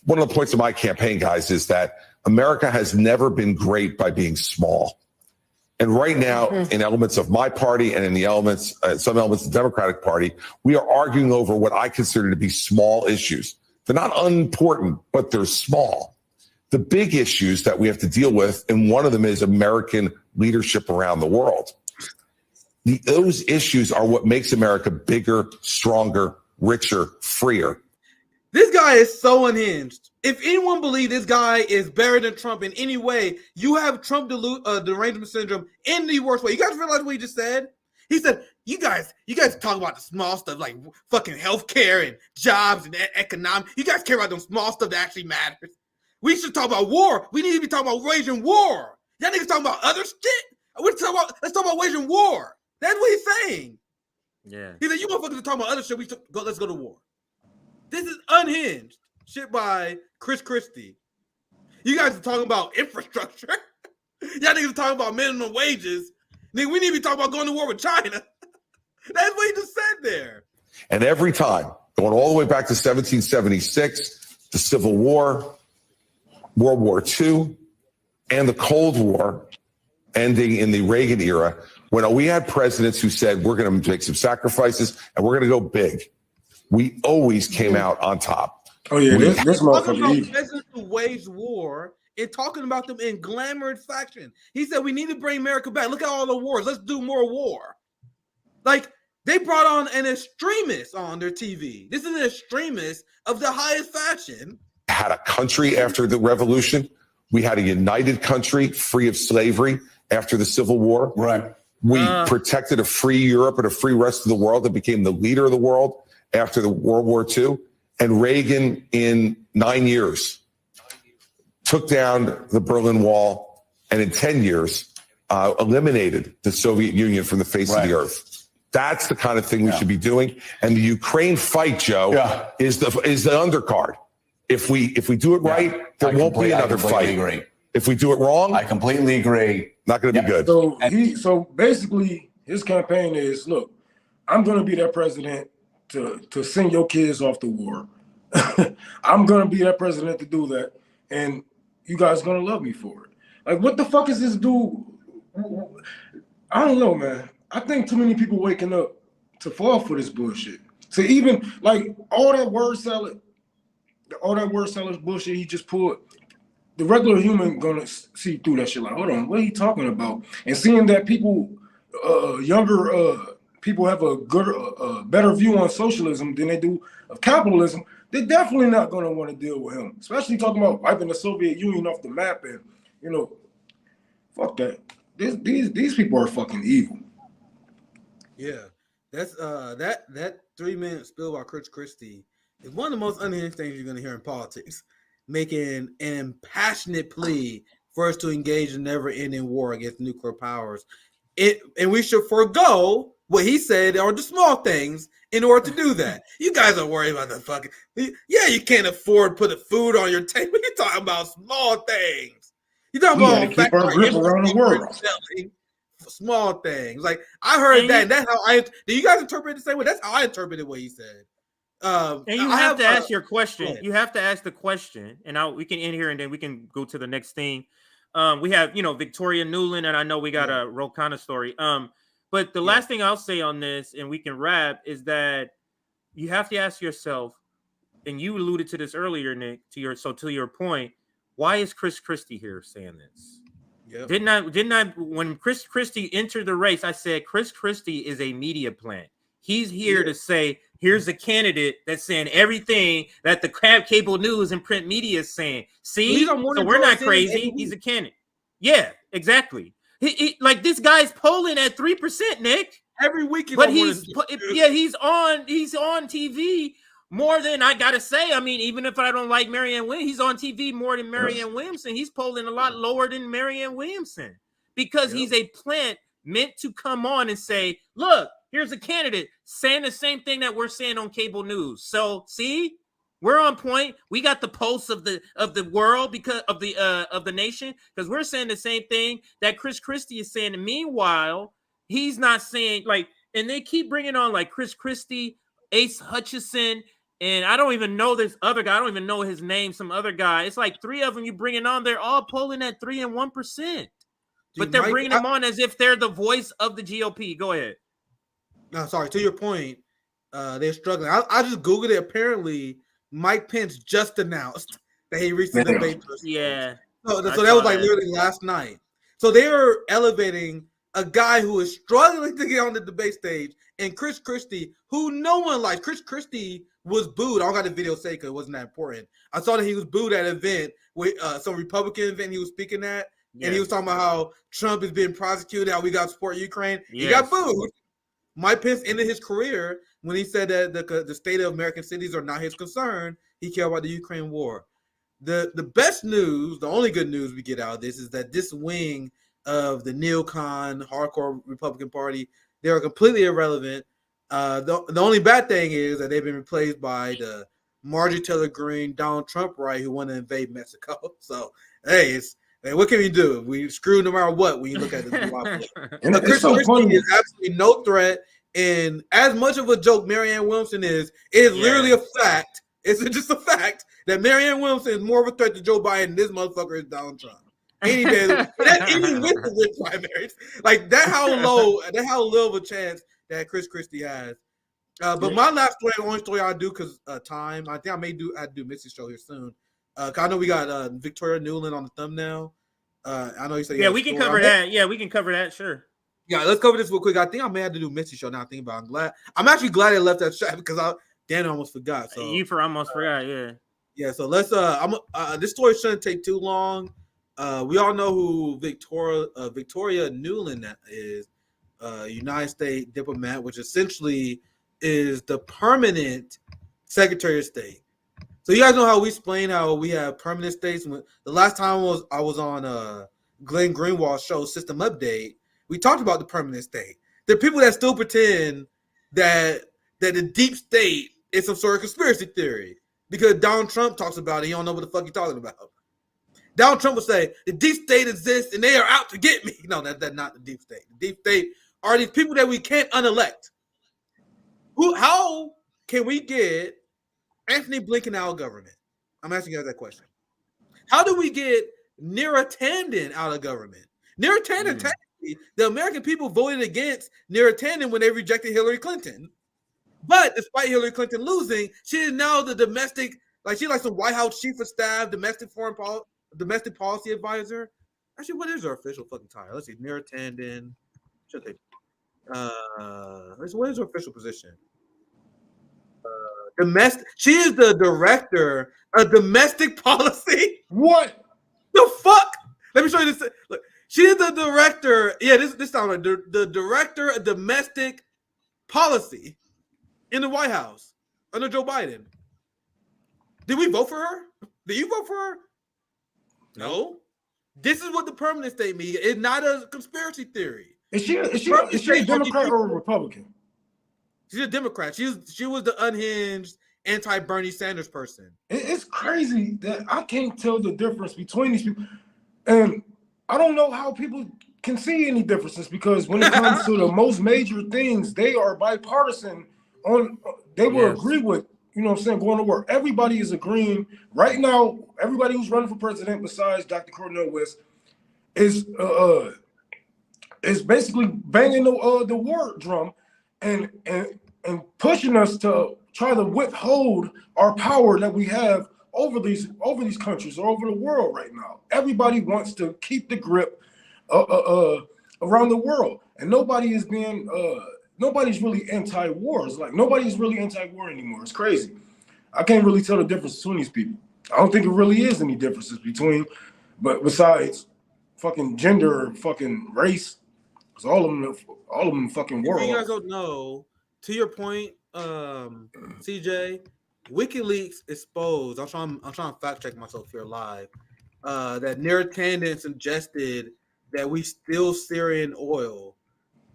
One of the points of my campaign, guys, is that America has never been great by being small. And right now, in elements of my party and in the elements, some elements of the Democratic Party, we are arguing over what I consider to be small issues. They're not unimportant, but they're small. The big issues that we have to deal with, and one of them is American leadership around the world. Those issues are what makes America bigger, stronger, richer, freer. This guy is so unhinged. If anyone believes this guy is better than Trump in any way, you have Trump derangement syndrome in the worst way. You guys realize what he just said? He said, you guys talk about the small stuff like fucking healthcare and jobs and economics. You guys care about the small stuff that actually matters. We should talk about war. We need to be talking about waging war. Y'all niggas talking about other shit? Let's talk about waging war. That's what he's saying. Yeah. He said, you motherfuckers are talking about other shit. Let's go to war. This is unhinged shit by Christie. You guys are talking about infrastructure. Y'all niggas are talking about minimum wages. Nigga, we need to be talking about going to war with China. That's what he just said there. And every time, going all the way back to 1776, the Civil War, World War II, and the Cold War, ending in the Reagan era, when we had presidents who said, we're going to make some sacrifices and we're going to go big, we always came out on top. Oh, yeah, this motherfucker evil. Presidents who waged war and talking about them in glamorous fashion. He said, we need to bring America back. Look at all the wars. Let's do more war. Like, they brought on an extremist on their TV. This is an extremist of the highest fashion. Had a country after the revolution. We had a united country free of slavery after the Civil War. Right. We protected a free Europe and a free rest of the world that became the leader of the world after the World War II. And Reagan, in 9 years, took down the Berlin Wall and in 10 years eliminated the Soviet Union from the face of the earth. That's the kind of thing we should be doing. And the Ukraine fight, Joe, is the undercard. If we do it right, there won't be another fight. Agree. If we do it wrong, I completely agree. Not going to be good. So basically, his campaign is, look, I'm going to be that president to send your kids off to war. I'm going to be that president to do that, and you guys are going to love me for it. Like, what the fuck is this dude? I don't know, man. I think too many people waking up to fall for this bullshit. So even, like, all that word salad bullshit he just pulled, the regular human gonna see through that shit. Like, hold on, what are you talking about? And seeing that people, younger people have a good, better view on socialism than they do of capitalism, they're definitely not gonna want to deal with him. Especially talking about wiping the Soviet Union off the map, and fuck that. These people are fucking evil. Yeah, that's that 3-minute spill by Christie is one of the most unhinged things you're gonna hear in politics. Making an impassionate plea for us to engage in never-ending war against nuclear powers. And we should forego what he said are the small things in order to do that. You guys are worried about the fucking... Yeah, you can't afford to put the food on your table. You're talking about small things. You're talking about... Keep our grip around the world. Small things. Like, I heard that, and that's how I... Do you guys interpret it the same way? That's how I interpreted what he said. And you have to ask your question. You have to ask the question, and we can end here, and then we can go to the next thing. We have, Victoria Nuland, and I know we got a Khanna story. But the last thing I'll say on this, and we can wrap, is that you have to ask yourself, and you alluded to this earlier, Nick, to your point, why is Christie here saying this? Yep. Didn't I when Christie entered the race, I said Christie is a media plant. He's here to say, here's a candidate that's saying everything that the cable news and print media is saying. See, so we're not crazy. He's a candidate. Yeah, exactly. He like this guy's polling at 3%, Nick. Every week, but he's on TV more than, I gotta say. I mean, even if I don't like Marianne Williamson, he's on TV more than Marianne Williamson. He's polling a lot lower than Marianne Williamson because he's a plant meant to come on and say, look, here's a candidate saying the same thing that we're saying on cable news. So see, we're on point. We got the pulse of the world because of the nation, because we're saying the same thing that Christie is saying. And meanwhile, he's not saying, like, and they keep bringing on like Christie, Ace Hutchinson, and I don't even know this other guy. I don't even know his name. Some other guy. It's like three of them you bringing on. They're all polling at 3% and 1%, but they're bringing them on as if they're the voice of the GOP. Go ahead. No, sorry. To your point, they're struggling. I just Googled it. Apparently, Mike Pence just announced that he reached the debate. Yeah. So that was like literally last night. So they were elevating a guy who is struggling to get on the debate stage, and Christie, who no one likes. Christie was booed. I don't got the video say because it wasn't that important. I saw that he was booed at an event with some Republican event he was speaking at, and he was talking about how Trump is being prosecuted, how we got to support Ukraine. He got booed. Mike Pence ended his career when he said that the state of American cities are not his concern. He cared about the Ukraine war. The best news, the only good news we get out of this is that this wing of the neocon hardcore Republican Party, they are completely irrelevant. The only bad thing is that they've been replaced by the Marjorie Taylor Greene, Donald Trump right, who want to invade Mexico. So hey, what can we do? We screw no matter what when you look at this. And Christie is absolutely no threat. And as much of a joke Marianne Williamson is, it is literally a fact. It's just a fact that Marianne Williamson is more of a threat to Joe Biden than this motherfucker is Donald Trump. Any day, that's even with the primaries. Like that, how low of a chance that Christie has. But my last story, the only story I do because time. I think I do Mixie's show here soon. I know we got Victoria Nuland on the thumbnail. I know you said we can cover that. Yeah, we can cover that. Sure. Yeah, let's cover this real quick. I think I may have to do Missy show now. I think about it. I'm actually glad I left that shot because I almost forgot. So almost forgot. Yeah. Yeah. So let's. This story shouldn't take too long. We all know who Victoria Nuland is. United States diplomat, which essentially is the permanent Secretary of State. So you guys know how we explain how we have permanent states. The last time I was on Glenn Greenwald's show, System Update, we talked about the permanent state. There are people that still pretend that the deep state is some sort of conspiracy theory because Donald Trump talks about it. He don't know what the fuck he's talking about. Donald Trump would say the deep state exists and they are out to get me. No, that's not the deep state. The deep state are these people that we can't unelect. How can we get Anthony Blinken out of government? I'm asking you guys that question. How do we get Neera Tanden out of government? Neera Tanden, technically, the American people voted against Neera Tanden when they rejected Hillary Clinton. But despite Hillary Clinton losing, she is now the domestic, she's like some White House chief of staff, domestic policy advisor. Actually, what is her official fucking title? Let's see, Neera Tanden. What is her official position? She is the director of domestic policy. What the fuck? Let me show you this. Look, she is the director. Yeah, this sounds like the director of domestic policy in the White House under Joe Biden. Did we vote for her? Did you vote for her? No. This is what the permanent state means. It's not a conspiracy theory. Is she a Democrat or a Republican? She's a Democrat. She was the unhinged anti-Bernie Sanders person. It's crazy that I can't tell the difference between these people. And I don't know how people can see any differences because when it comes to the most major things, they are bipartisan. They will agree with, going to work. Everybody is agreeing. Right now, everybody who's running for president besides Dr. Cornel West is basically banging the war drum. And and pushing us to try to withhold our power that we have over these countries or over the world right now. Everybody wants to keep the grip around the world, and nobody's really anti-war. It's like nobody's really anti-war anymore. It's crazy. I can't really tell the difference between these people. I don't think it really is any differences between, but besides fucking gender or fucking race, because all of them fucking If world. you guys don't know, to your point, CJ, WikiLeaks exposed. I'm trying to fact check myself here live. That Near Tandon suggested that we steal Syrian oil.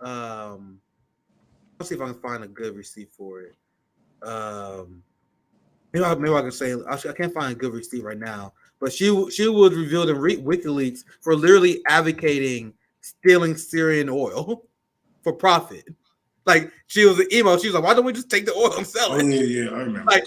Let's see if I can find a good receipt for it. Maybe I can say I can't find a good receipt right now. But she was revealed in WikiLeaks for literally advocating stealing Syrian oil for profit. Like she was an emo. She was like, "Why don't we just take the oil and sell it?" Oh yeah, I remember. Like,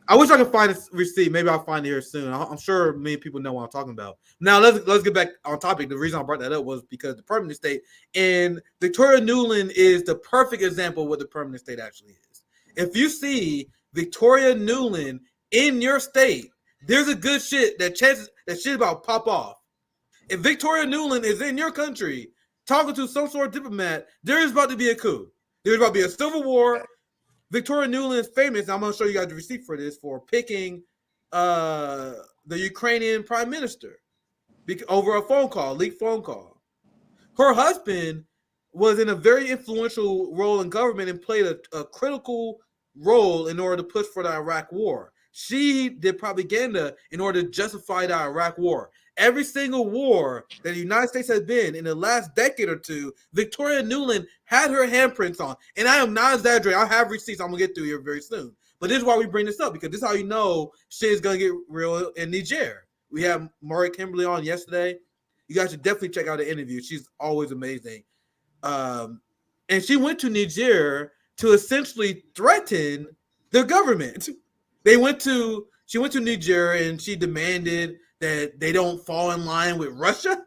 I wish I could find a receipt. Maybe I'll find it here soon. I'm sure many people know what I'm talking about. Now let's get back on topic. The reason I brought that up was because the permanent state and Victoria Nuland is the perfect example of what the permanent state actually is. If you see Victoria Nuland in your state, there's a good shit that shit about pop off. If Victoria Nuland is in your country talking to some sort of diplomat, there is about to be a coup. There's about to be a civil war. Victoria Nuland is famous. I'm going to show you guys the receipt for this, for picking the Ukrainian prime minister over a phone call, leaked phone call. Her husband was in a very influential role in government and played a critical role in order to push for the Iraq war. She did propaganda in order to justify the Iraq war. Every single war that the United States has been in the last decade or two, Victoria Nuland had her handprints on. And I am not exaggerating. I have receipts I'm going to get through here very soon. But this is why we bring this up, because this is how you know shit is going to get real in Niger. We had Maury Kimberly on yesterday. You guys should definitely check out the interview. She's always amazing. And she went to Niger to essentially threaten the government. She went to Niger and she demanded that they don't fall in line with Russia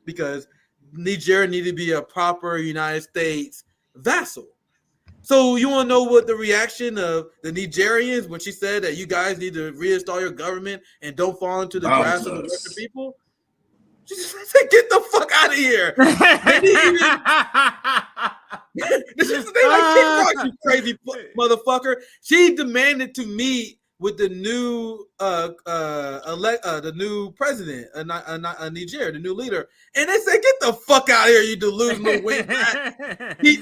because Niger needed to be a proper United States vassal. So you want to know what the reaction of the Nigerians when she said that you guys need to reinstall your government and don't fall into the grasp of the Russian people? She said, "Get the fuck out of here!" This is the thing, like, you crazy motherfucker. She demanded to meet with the new president of Niger, the new leader, and they said, "Get the fuck out of here, you delusional wingback."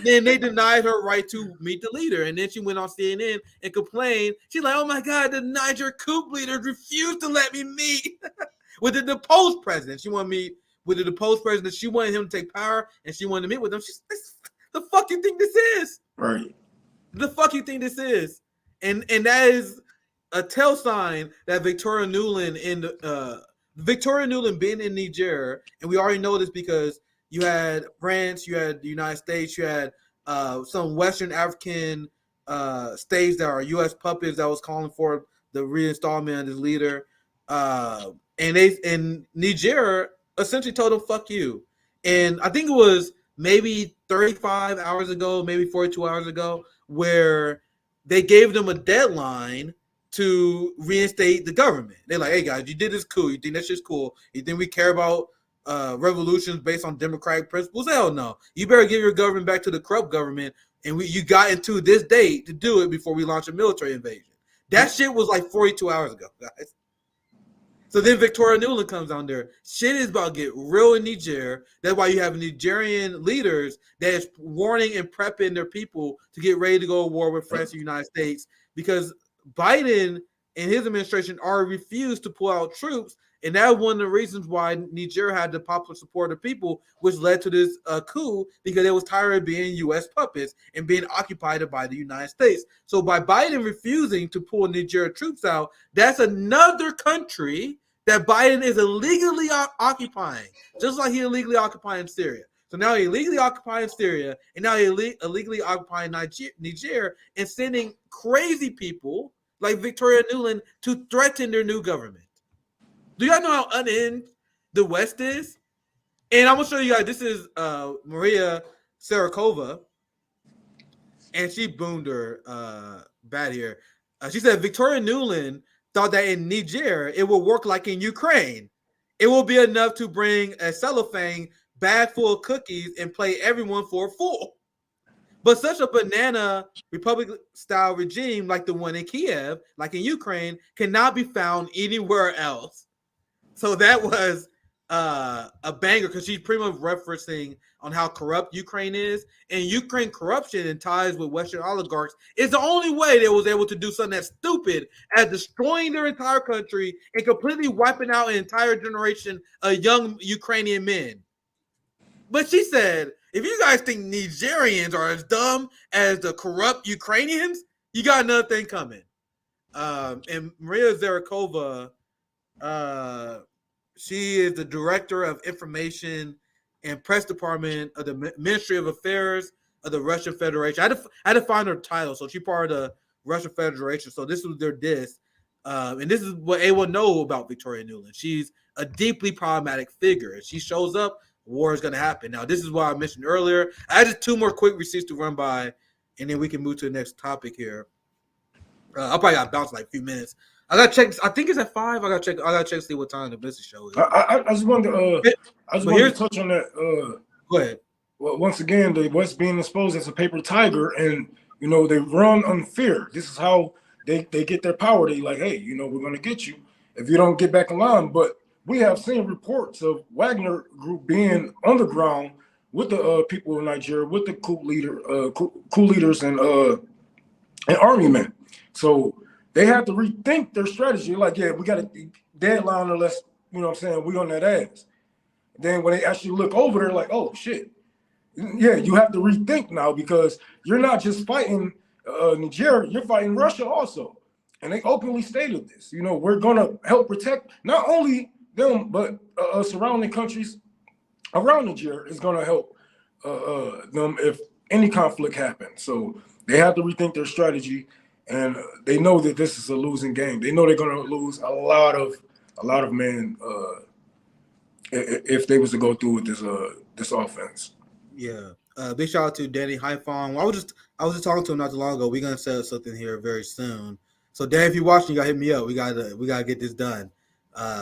Then they denied her right to meet the leader, and then she went on CNN and complained. She's like, "Oh my god, the Niger coup leaders refused to let me meet with the deposed president." She wanted to meet with the deposed president. She wanted him to take power, and she wanted to meet with him. The fuck you think this is? Right. The fuck you think this is? And that is a tell sign that Victoria Nuland being in Niger, and we already know this because you had France, you had the United States, you had some Western African states that are U.S. puppets that was calling for the reinstallment of this leader, and Niger essentially told them "fuck you," and I think it was maybe 35 hours ago, maybe 42 hours ago, where they gave them a deadline to reinstate the government. They're like, "Hey guys, you did this coup. You think that's just cool? You think we care about revolutions based on democratic principles? Hell no. You better give your government back to the corrupt government, and you got into this date to do it before we launch a military invasion." That shit was like 42 hours ago, guys. So then Victoria Nuland comes down there. Shit is about to get real in Niger. That's why you have Nigerian leaders that is warning and prepping their people to get ready to go to war with France and the United States, because Biden and his administration already refused to pull out troops. And that was one of the reasons why Niger had the popular support of people, which led to this coup, because they was tired of being U.S. puppets and being occupied by the United States. So by Biden refusing to pull Niger troops out, that's another country that Biden is illegally occupying, just like he illegally occupying Syria. So now he illegally occupying Syria, and now he illegally occupying Niger and sending crazy people like Victoria Nuland to threaten their new government. Do you guys know how unhinged the West is? And I'm going to show you guys, this is Maria Sarakova. and she boomed her bad here. She said Victoria Nuland thought that in Niger it will work like in Ukraine. It will be enough to bring a cellophane bag full of cookies and play everyone for a fool. But such a banana republic-style regime like the one in Kiev, like in Ukraine, cannot be found anywhere else. So that was a banger because she's pretty much referencing on how corrupt Ukraine is. And Ukraine corruption and ties with Western oligarchs is the only way they was able to do something as stupid as destroying their entire country and completely wiping out an entire generation of young Ukrainian men. But she said, if you guys think Nigerians are as dumb as the corrupt Ukrainians, you got another thing coming. And Maria Zarakova, she is the director of information and press department of the Ministry of Affairs of the Russian Federation. I had to find her title. So she's part of the Russian Federation. So this was their diss. And this is what anyone know about Victoria Nuland. She's a deeply problematic figure. If she shows up, war is going to happen. Now, this is what I mentioned earlier. I had just 2 more quick receipts to run by, and then we can move to the next topic here. I probably got to bounce like a few minutes. I got to check. I think it's at 5. I got to check to see what time the business show is. I just wanted to touch on that. Go ahead. Well, once again, the West being exposed as a paper tiger, and they run on fear. This is how they get their power. They like, hey, we're going to get you if you don't get back in line. But we have seen reports of Wagner Group being on the ground with the people in Nigeria, with the coup leaders and army men. So they have to rethink their strategy. Like, yeah, we got a deadline unless, we on that ass. Then when they actually look over, they're like, oh, shit. Yeah, you have to rethink now because you're not just fighting Nigeria, you're fighting Russia also. And they openly stated this. We're going to help protect not only them, but surrounding countries around Nigeria is going to help them if any conflict happens. So they have to rethink their strategy, and they know that this is a losing game. They know they're going to lose a lot of men if they was to go through with this offense. Yeah. Big shout out to Danny Hyphon. I was just talking to him not too long ago. We're gonna set up something here very soon. So Dan, if you're watching, you gotta hit me up. We gotta get this done.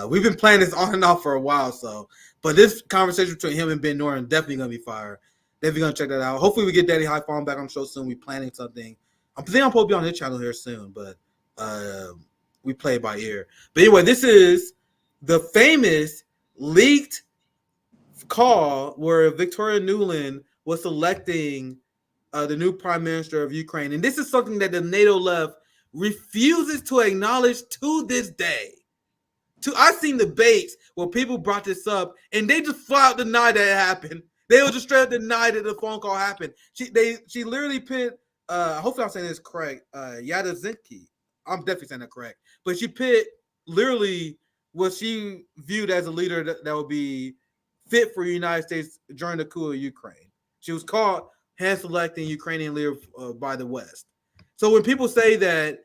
We've been playing this on and off for a while, but this conversation between him and Ben Norton definitely gonna be fire. Definitely gonna check that out. Hopefully we get Danny Hyphon back on the show soon. We're planning something. I'm thinking I'm supposed to be on his channel here soon, but we play it by ear. But anyway, this is the famous leaked call where Victoria Nuland was selecting the new prime minister of Ukraine. And this is something that the NATO left refuses to acknowledge to this day. I've seen debates where people brought this up and they just flat out denied that it happened. They will just straight up deny that the phone call happened. She literally put, hopefully I'm saying this correct, Yadozinski. I'm definitely saying that correct. But she put literally what she viewed as a leader that would be fit for the United States during the coup of Ukraine. She was caught hand-selecting Ukrainian leader by the West. So when people say that,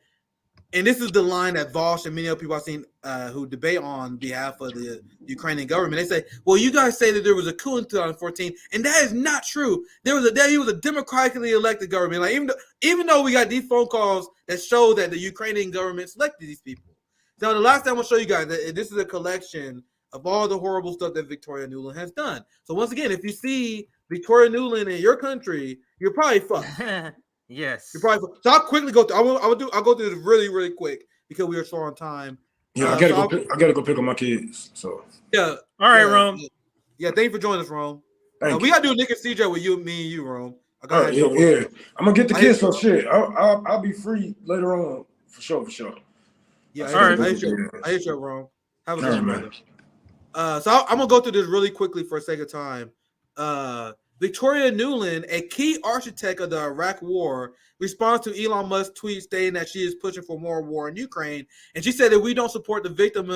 and this is the line that Vaush and many other people I've seen who debate on behalf of the Ukrainian government, they say, well, you guys say that there was a coup in 2014, and that is not true. He was a democratically elected government. Like even though we got these phone calls that show that the Ukrainian government selected these people. Now, the last time I'll show you guys that this is a collection of all the horrible stuff that Victoria Nuland has done. So once again, if you see Victoria Nuland in your country, you're probably fucked. Yes. You're probably fucked. So I'll quickly go through. I'll go through this really, really quick because we are short on time. Yeah, I gotta go pick up my kids. So yeah. All right, Rome. Yeah, thank you for joining us, Rome. We gotta do Nick and CJ with me and you, Rome. Yeah. I'm gonna get the kids. So shit, I'll be free later on for sure. Yeah, all right. I hit you, Rome. Have a good one, brother. So I'm gonna go through this really quickly for the sake of time. Victoria Nuland, a key architect of the Iraq War, responds to Elon Musk's tweet stating that she is pushing for more war in Ukraine, and she said that we don't support the victim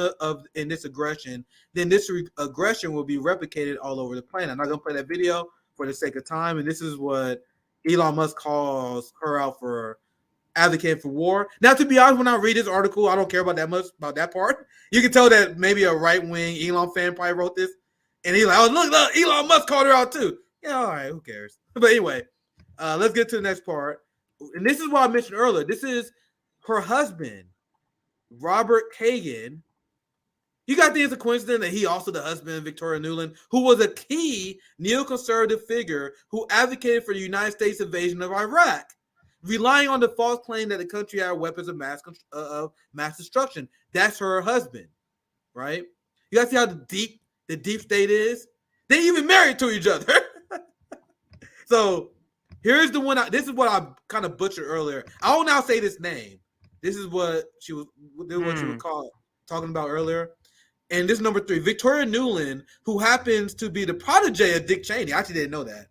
in this aggression, then this aggression will be replicated all over the planet. I'm not gonna play that video for the sake of time, and this is what Elon Musk calls her out for advocating for war. Now, to be honest, when I read this article, I don't care about that much about that part. You can tell that maybe a right-wing Elon fan probably wrote this, and he's like, "Oh, look, Elon Musk called her out too." Yeah, all right, who cares? But anyway, let's get to the next part. and this is what I mentioned earlier. This is her husband, Robert Kagan. You got the coincidence that he also the husband of Victoria Nuland, who was a key neoconservative figure who advocated for the United States invasion of Iraq, relying on the false claim that the country had weapons of mass destruction. That's her husband, right? You guys see how the deep state is? They even married to each other. So here's the one. This is what I kind of butchered earlier. I will now say this name. This is what she was talking about earlier. And this is number 3, Victoria Nuland, who happens to be the protege of Dick Cheney. I actually didn't know that.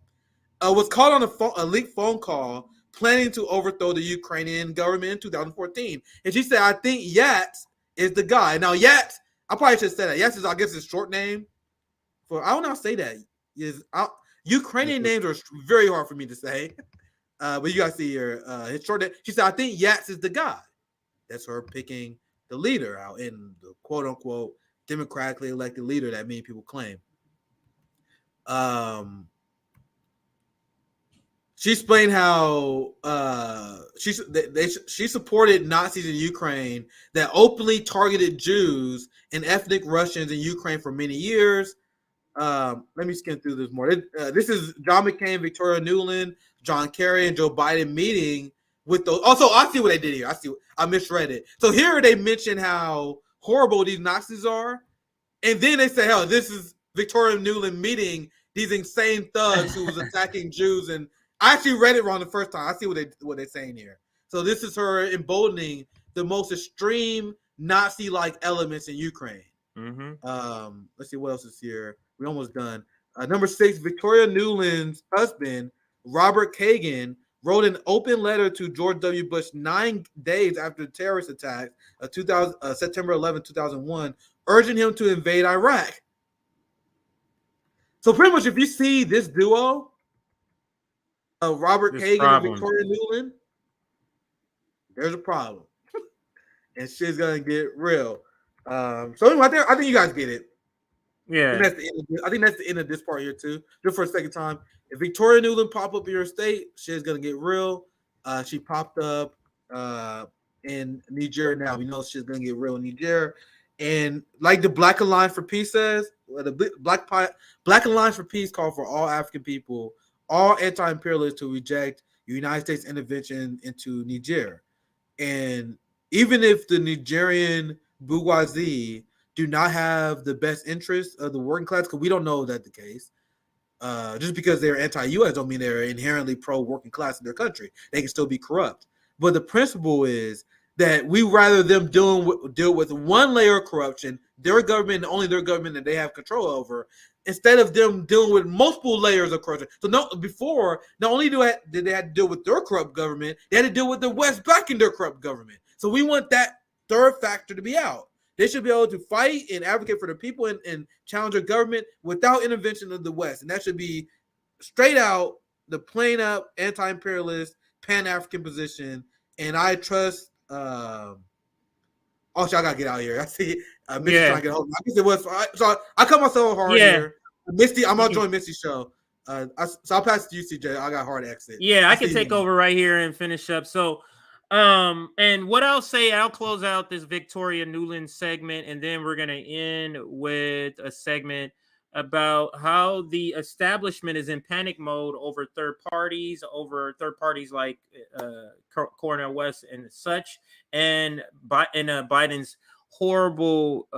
Was caught on a leaked phone call planning to overthrow the Ukrainian government in 2014. And she said, I think Yats is the guy. Now, Yats, I probably should say that. Yats is, I guess, his short name. I will not say that. Ukrainian names are very hard for me to say. But you guys see here, his short name. She said, I think Yats is the guy. That's her picking the leader out in the quote-unquote democratically elected leader that many people claim. She explained how she supported Nazis in Ukraine that openly targeted Jews and ethnic Russians in Ukraine for many years. Let me skim through this more. This is John McCain, Victoria Nuland, John Kerry, and Joe Biden meeting with those. Also, I see what they did here. I misread it. So here they mention how horrible these Nazis are, and then they say, "Hell, this is Victoria Nuland meeting these insane thugs who was attacking Jews." And I actually read it wrong the first time. I see what they're saying here. So this is her emboldening the most extreme Nazi-like elements in Ukraine. Mm-hmm. Let's see what else is here. We're almost done. Number 6, Victoria Nuland's husband, Robert Kagan, wrote an open letter to George W. Bush 9 days after the terrorist attack of September 11, 2001, urging him to invade Iraq. So pretty much if you see this duo, Robert Kagan and Victoria Nuland, there's a problem. And shit's going to get real. So anyway, I think you guys get it. Yeah. I think that's the end of this part here too. Just for a second time. If Victoria Nuland pop up in your state, shit's going to get real. She popped up in Niger now. We know shit's going to get real in Niger. And like the Black Alliance for Peace says, the Black Alliance for Peace call for all African people, all anti-imperialists to reject United States intervention into Niger. And even if the Nigerian bourgeoisie do not have the best interests of the working class, because we don't know that's the case. Just because they're anti-U.S. don't mean they're inherently pro-working class in their country. They can still be corrupt. But the principle is that we rather them deal with one layer of corruption, their government, and only their government that they have control over, instead of them dealing with multiple layers of corruption. So before, not only did they have to deal with their corrupt government, they had to deal with the West backing their corrupt government. So we want that third factor to be out. They should be able to fight and advocate for the people and challenge their government without intervention of the West. And that should be straight out the plain up anti-imperialist, pan-African position. And I trust also, I gotta get out of here. I see Misty trying to get hold of me. I guess it was so I cut myself hard here. Misty, I'm gonna join Misty's show. So I'll pass it to you, CJ. I got hard exit. Yeah, I can take over right here and finish up. So and what I'll say, I'll close out this Victoria Nuland segment, and then we're gonna end with a segment about how the establishment is in panic mode over third parties like Cornel West and such, and Biden's horrible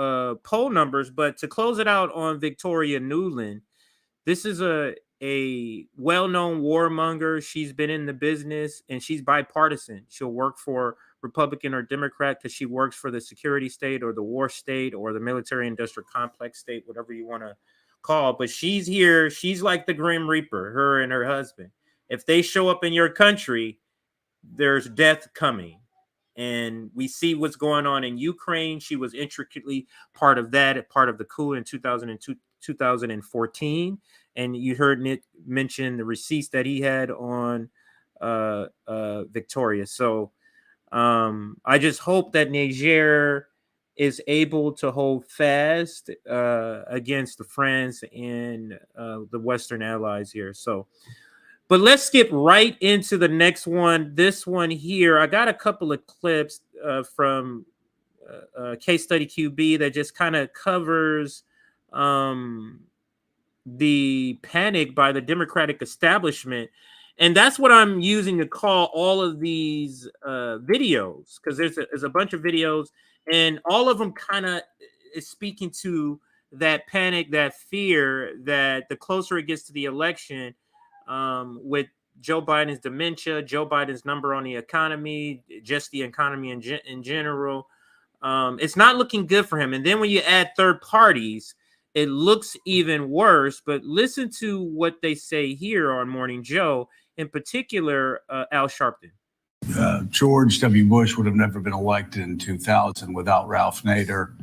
poll numbers. But to close it out on Victoria Nuland, this is a well-known warmonger. She's been in the business and she's bipartisan. She'll work for Republican or Democrat because she works for the security state or the war state or the military industrial complex state, whatever you want to call. But she's here. She's like the Grim Reaper, her and her husband. If they show up in your country, there's death coming. And we see what's going on in Ukraine. She was intricately part of that, part of the coup in 2014. And you heard Nick mention the receipts that he had on Victoria. So I just hope that Niger is able to hold fast against the France and the Western allies here. So But let's skip right into the next one. This one here, I got a couple of clips from Case Study QB that just kind of covers the panic by the Democratic establishment. And that's what I'm using to call all of these videos, because there's a bunch of videos, and all of them kind of is speaking to that panic, that fear that the closer it gets to the election, with Joe Biden's dementia, Joe Biden's number on the economy, just the economy in general, it's not looking good for him. And then when you add third parties, it looks even worse. But listen to what they say here on Morning Joe, in particular, Al Sharpton. George W. Bush would have never been elected in 2000 without Ralph Nader.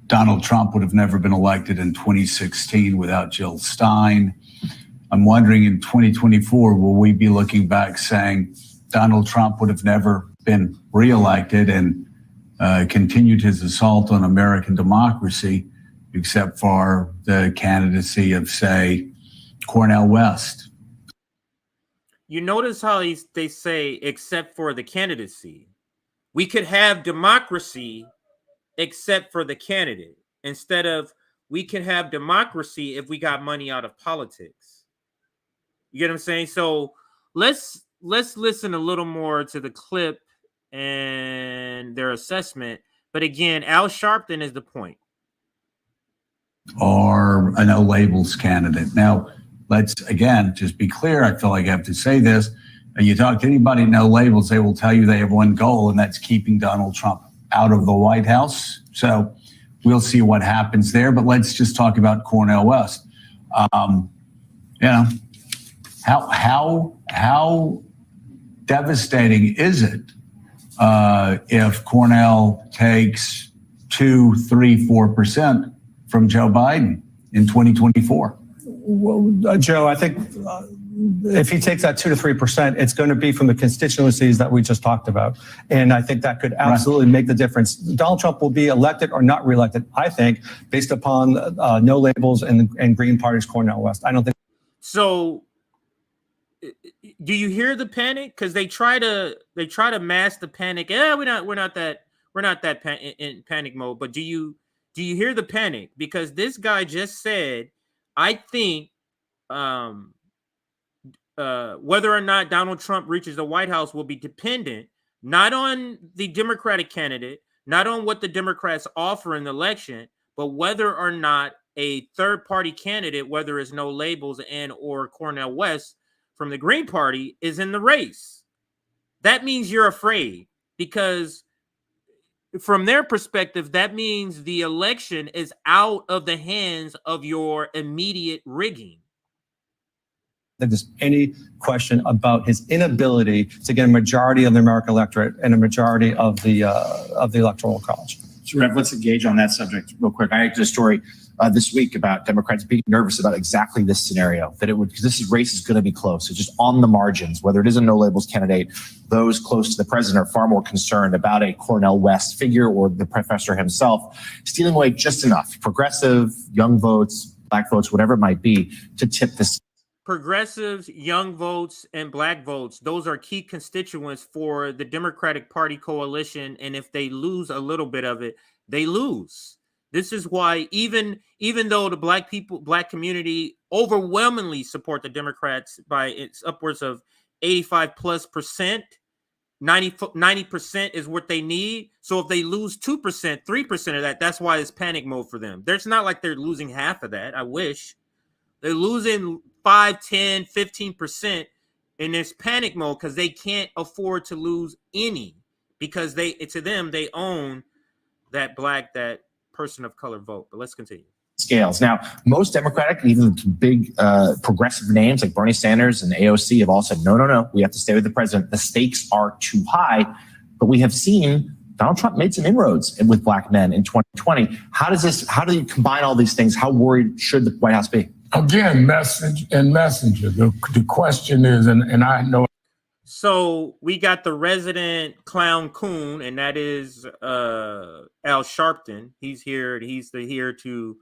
Donald Trump would have never been elected in 2016 without Jill Stein. I'm wondering, in 2024, will we be looking back saying Donald Trump would have never been reelected and continued his assault on American democracy, except for the candidacy of, say, Cornel West? You notice how they say, except for the candidacy. We could have democracy except for the candidate, instead of we can have democracy if we got money out of politics. You get what I'm saying? So let's listen a little more to the clip and their assessment. But again, Al Sharpton is the point. Or a no labels candidate. Now, let's again just be clear. I feel like I have to say this. You talk to anybody no labels, they will tell you they have one goal, and that's keeping Donald Trump out of the White House. So we'll see what happens there. But let's just talk about Cornel West. How devastating is it if Cornel takes 2, 3, 4% from Joe Biden in 2024? Well, Joe, I think if he takes that 2 to 3%, it's going to be from the constituencies that we just talked about. And I think that could absolutely make the difference. Donald Trump will be elected or not reelected, I think, based upon no labels and Green Party's Cornel West. I don't think. So do you hear the panic? Because they try to mask the panic. Yeah, we're not that in panic mode. But do you hear the panic? Because this guy just said, I think whether or not Donald Trump reaches the White House will be dependent not on the Democratic candidate, not on what the Democrats offer in the election, but whether or not a third-party candidate, whether it's no labels and or Cornel West from the Green Party, is in the race. That means you're afraid, because from their perspective, that means the election is out of the hands of your immediate rigging. If there's any question about his inability to get a majority of the American electorate and a majority of the Electoral College. So, Rev, let's engage on that subject real quick. I did a story this week about Democrats being nervous about exactly this scenario, that it would, because this race is going to be close. So just on the margins, whether it is a no labels candidate, those close to the president are far more concerned about a Cornel West figure or the professor himself stealing away just enough progressive, young votes, black votes, whatever it might be, to tip this. Progressives, young votes, and black votes, those are key constituents for the Democratic Party coalition. And if they lose a little bit of it, they lose. This is why even though the black community overwhelmingly support the Democrats by it's upwards of 85+%, 90% is what they need. So if they lose 2%, 3% of that, that's why it's panic mode for them. There's not like they're losing half of that. I wish. They're losing 5, 10, 15% in this panic mode because they can't afford to lose any, because to them, they own that person of color vote. But let's continue. Scales. Now, most Democratic, even big progressive names like Bernie Sanders and AOC have all said, no, we have to stay with the president. The stakes are too high. But we have seen Donald Trump made some inroads with black men in 2020. How do you combine all these things? How worried should the White House be? Again, message and messenger. The question is, and I know. So we got the resident clown coon, and that is Al Sharpton. He's here. He's here to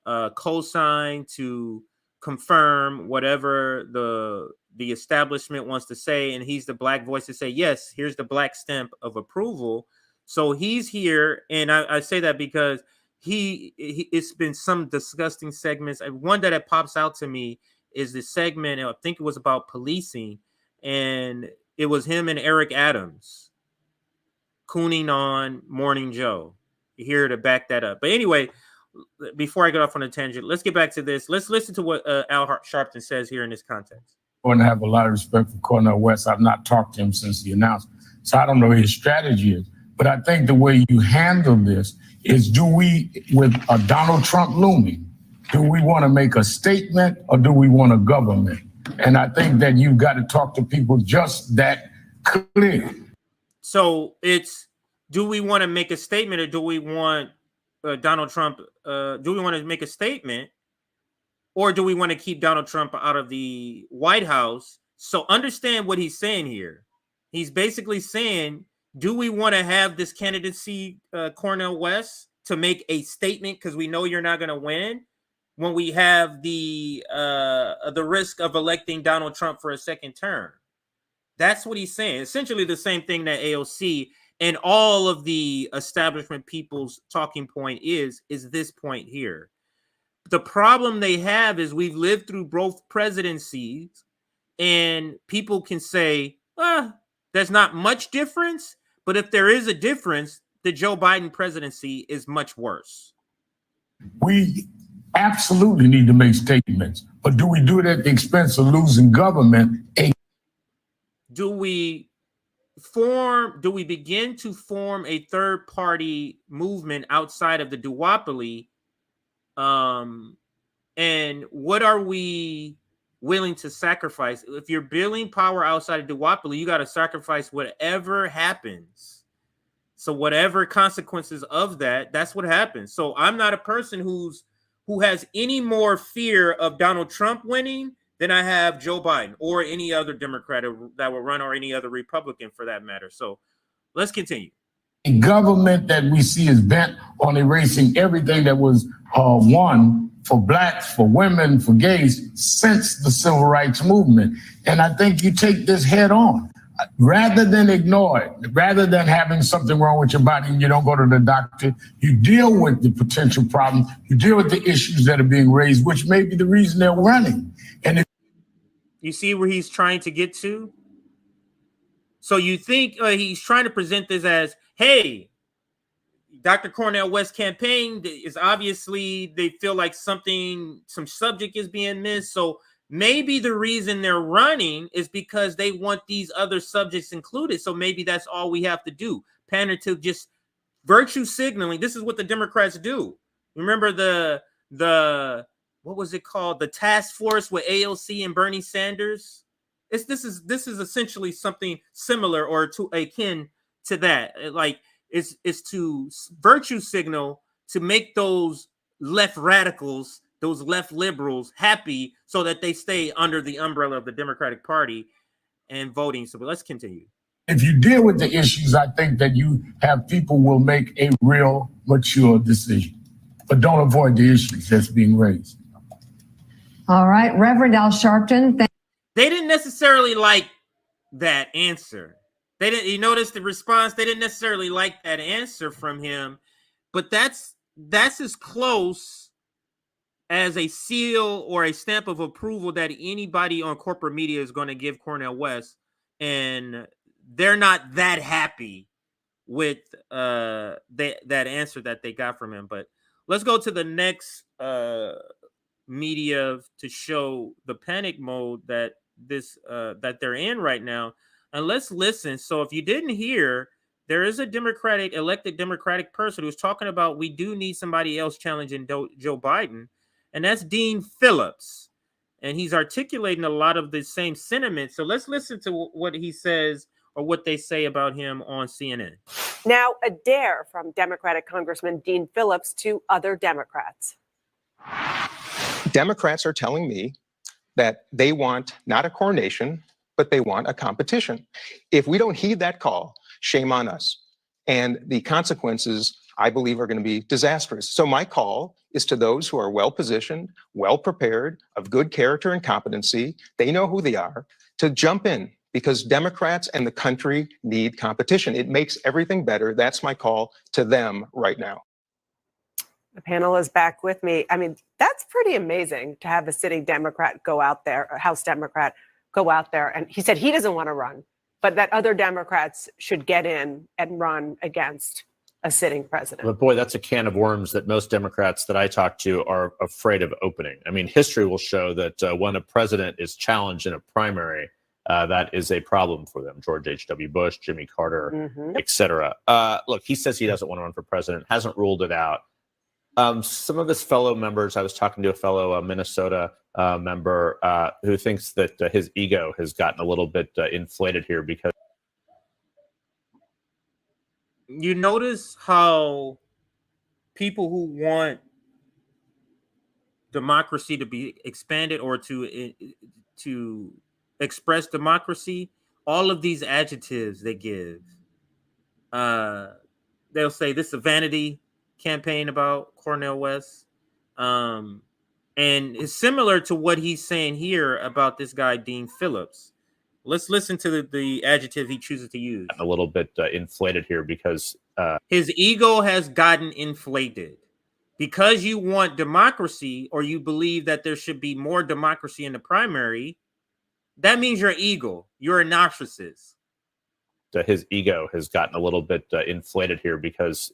co-sign, to confirm whatever the establishment wants to say, and he's the black voice to say, yes, here's the black stamp of approval. So he's here, and I say that because it's been some disgusting segments. One that pops out to me is the segment, I think it was about policing, and it was him and Eric Adams cooning on Morning Joe. You're here to back that up. But anyway, before I get off on a tangent, let's get back to this. Let's listen to what Al Sharpton says here in this context. I want to have a lot of respect for Cornel West. I've not talked to him since the announcement, so I don't know what his strategy is. But I think the way you handle this is, do we, with Donald Trump looming, do we want to make a statement or do we want a government? And I think that you've got to talk to people just that clear. So it's, do we want to make a statement or do we want Donald Trump, do we want to make a statement or do we want to keep Donald Trump out of the White House? So understand what he's saying here. He's basically saying, do we want to have this candidacy, Cornel West, to make a statement because we know you're not going to win when we have the risk of electing Donald Trump for a second term? That's what he's saying. Essentially the same thing that AOC and all of the establishment people's talking point is this point here. The problem they have is we've lived through both presidencies and people can say, there's not much difference. But if there is a difference, the Joe Biden presidency is much worse. We absolutely need to make statements, but do we do it at the expense of losing government? Do we begin to form a third party movement outside of the duopoly? And what are we willing to sacrifice? If you're building power outside of duopoly, you got to sacrifice whatever happens. So whatever consequences of that, that's what happens. So I'm not a person who has any more fear of Donald Trump winning than I have Joe Biden or any other Democrat that will run or any other Republican for that matter. So let's continue. A government that we see is bent on erasing everything that was won for blacks, for women, for gays since the civil rights movement. And I think you take this head on rather than ignore it, rather than having something wrong with your body and you don't go to the doctor. You deal with the potential problem. You deal with the issues that are being raised, which may be the reason they're running. And you see where he's trying to get to? So you think he's trying to present this as, hey, Dr. Cornel West campaign is obviously they feel like some subject is being missed. So maybe the reason they're running is because they want these other subjects included. So maybe that's all we have to do. Pander to just virtue signaling. This is what the Democrats do. Remember the what was it called? The task force with AOC and Bernie Sanders. This is essentially something similar or to akin to that. Like it's to virtue signal to make those left radicals, those left liberals happy so that they stay under the umbrella of the Democratic Party and voting. So let's continue. If you deal with the issues, I think that you have people will make a real mature decision, but don't avoid the issues that's being raised. All right, Reverend Al Sharpton. They didn't necessarily like that answer. They didn't. You notice the response. They didn't necessarily like that answer from him, but that's as close as a seal or a stamp of approval that anybody on corporate media is going to give Cornel West, and they're not that happy with that answer that they got from him. But let's go to the next media to show the panic mode that that they're in right now. And let's listen. So if you didn't hear, there is a elected Democratic person who's talking about we do need somebody else challenging Joe Biden, and that's Dean Phillips. And he's articulating a lot of the same sentiments. So let's listen to what he says or what they say about him on CNN. Now, a dare from Democratic Congressman Dean Phillips to other Democrats. Democrats are telling me that they want not a coronation, but they want a competition. If we don't heed that call, shame on us. And the consequences I believe are going to be disastrous. So my call is to those who are well-positioned, well-prepared, of good character and competency, they know who they are, to jump in, because Democrats and the country need competition. It makes everything better. That's my call to them right now. The panel is back with me. I mean, that's pretty amazing to have a sitting Democrat go out there, or House Democrat go out there. And he said he doesn't want to run, but that other Democrats should get in and run against a sitting president. But boy, that's a can of worms that most Democrats that I talk to are afraid of opening. I mean, history will show that when a president is challenged in a primary, that is a problem for them. George H.W. Bush, Jimmy Carter, et cetera. Look, he says he doesn't want to run for president, hasn't ruled it out. Some of his fellow members, I was talking to a fellow Minnesota member who thinks that his ego has gotten a little bit inflated here because you notice how people who want democracy to be expanded or to express democracy, all of these adjectives they give, they'll say this is a vanity campaign about Cornel West, and it's similar to what he's saying here about this guy Dean Phillips. Let's listen to the adjective he chooses to use. a little bit inflated here because his ego has gotten inflated. Because you want democracy, or you believe that there should be more democracy in the primary, that means your ego. You're a narcissist. his ego has gotten a little bit inflated here because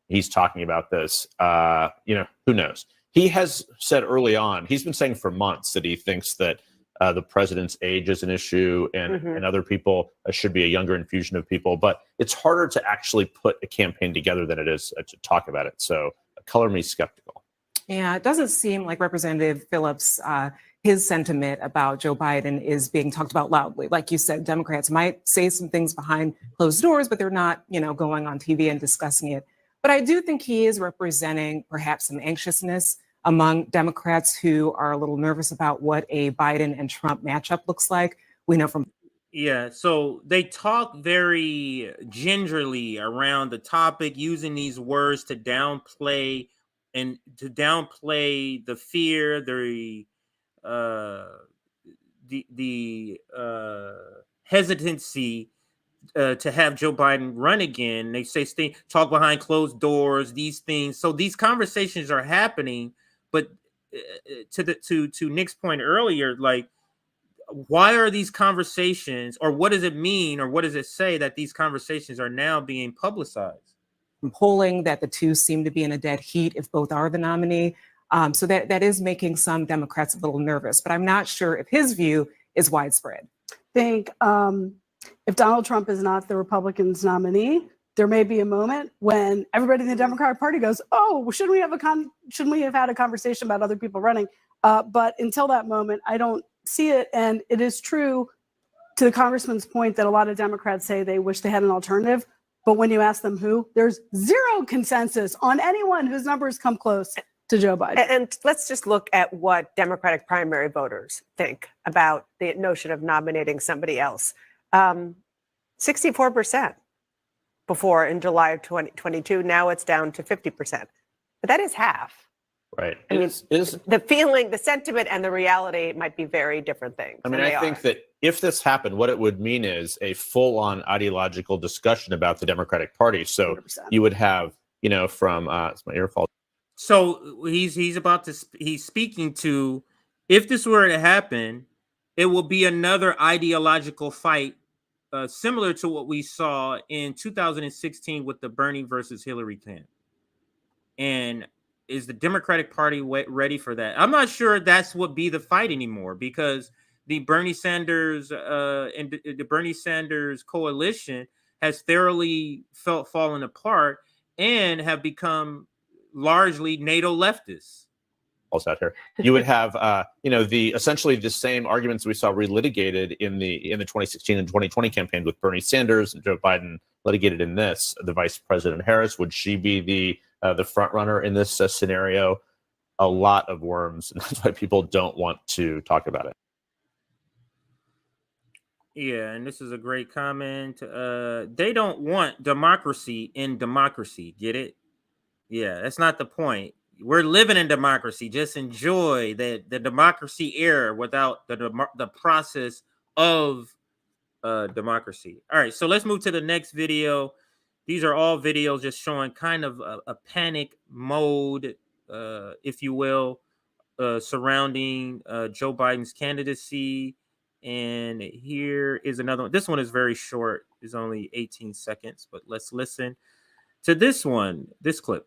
he's talking about this. Who knows? He has said early on, he's been saying for months that he thinks that the president's age is an issue and other people should be a younger infusion of people. But it's harder to actually put a campaign together than it is to talk about it. So color me skeptical. Yeah, it doesn't seem like Representative Phillips, his sentiment about Joe Biden is being talked about loudly. Like you said, Democrats might say some things behind closed doors, but they're not, going on TV and discussing it. But I do think he is representing perhaps some anxiousness among Democrats who are a little nervous about what a Biden and Trump matchup looks like. We know from Yeah, so they talk very gingerly around the topic, using these words to downplay the fear, the hesitancy to have Joe Biden run again. They say talk behind closed doors, these things. So these conversations are happening, but to Nick's point earlier, like, why are these conversations, or what does it mean, or what does it say that these conversations are now being publicized? Polling that the two seem to be in a dead heat if both are the nominee. So that is making some Democrats a little nervous, but I'm not sure if his view is widespread. I think if Donald Trump is not the Republicans' nominee, there may be a moment when everybody in the Democratic Party goes, "Oh, shouldn't we have had a conversation about other people running?" But until that moment, I don't see it. And it is true, to the congressman's point, that a lot of Democrats say they wish they had an alternative. But when you ask them who, there's zero consensus on anyone whose numbers come close to Joe Biden. And let's just look at what Democratic primary voters think about the notion of nominating somebody else. 64% before in July of 2022. Now it's down to 50%. But that is half. Right. I mean, the feeling, the sentiment, and the reality might be very different things. I mean, I think that if this happened, what it would mean is a full-on ideological discussion about the Democratic Party. So 100%. You would have, from it's my ear fault. So he's speaking to, if this were to happen, it will be another ideological fight, similar to what we saw in 2016 with the Bernie versus Hillary camp. And is the Democratic Party ready for that? I'm not sure that's what be the fight anymore, because the Bernie Sanders and the Bernie Sanders coalition has thoroughly fallen apart and have become largely NATO leftists. Also out here, you would have essentially the same arguments we saw relitigated in the 2016 and 2020 campaign with Bernie Sanders and Joe Biden litigated in this. The Vice President Harris, would she be the front runner in this scenario? A lot of worms, and that's why people don't want to talk about it. Yeah, and this is a great comment. They don't want democracy in democracy. Get it? Yeah, that's not the point. We're living in democracy. Just enjoy the democracy era without the process of democracy. All right, so let's move to the next video. These are all videos just showing kind of a panic mode, if you will, surrounding Joe Biden's candidacy. And here is another one. This one is very short. It's only 18 seconds, but let's listen to this one, this clip.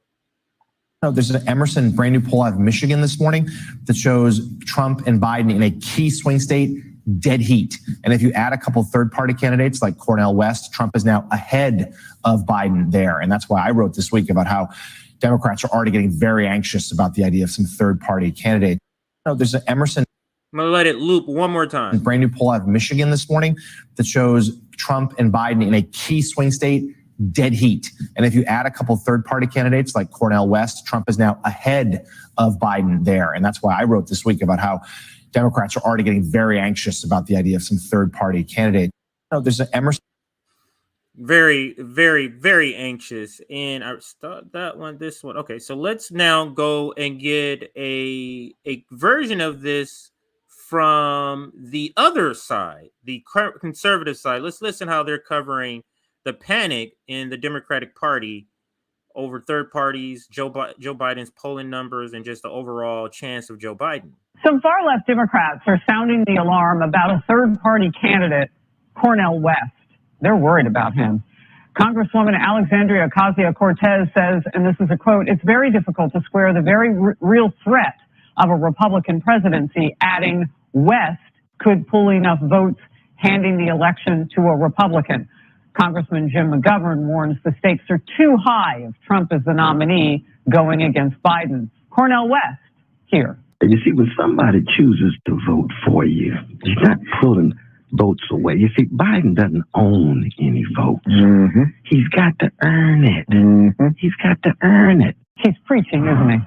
There's an Emerson brand new poll out of Michigan this morning that shows Trump and Biden in a key swing state dead heat. And if you add a couple third-party candidates like Cornel West, Trump is now ahead of Biden there. And that's why I wrote this week about how Democrats are already getting very anxious about the idea of some third-party candidate. There's an Emerson. I'm going to let it loop one more time. Brand new poll out of Michigan this morning that shows Trump and Biden in a key swing state dead heat. And if you add a couple third-party candidates like Cornel West, Trump is now ahead of Biden there. And that's why I wrote this week about how Democrats are already getting very anxious about the idea of some third-party candidate. There's an Emerson. Very, very, very anxious. And I start that one, this one. Okay, so let's now go and get a version of this from the other side, the conservative side. Let's listen how they're covering the panic in the Democratic Party over third parties, Joe Biden's polling numbers, and just the overall chance of Joe Biden. Some far-left Democrats are sounding the alarm about a third-party candidate, Cornel West. They're worried about him. Congresswoman Alexandria Ocasio-Cortez says, and this is a quote, "It's very difficult to square the very real threat of a Republican presidency," adding, "West could pull enough votes handing the election to a Republican." Congressman Jim McGovern warns the stakes are too high if Trump is the nominee going against Biden. Cornel West here. You see, when somebody chooses to vote for you, he's not pulling votes away. You see, Biden doesn't own any votes. Mm-hmm. He's got to earn it. Mm-hmm. He's got to earn it. He's preaching, isn't he?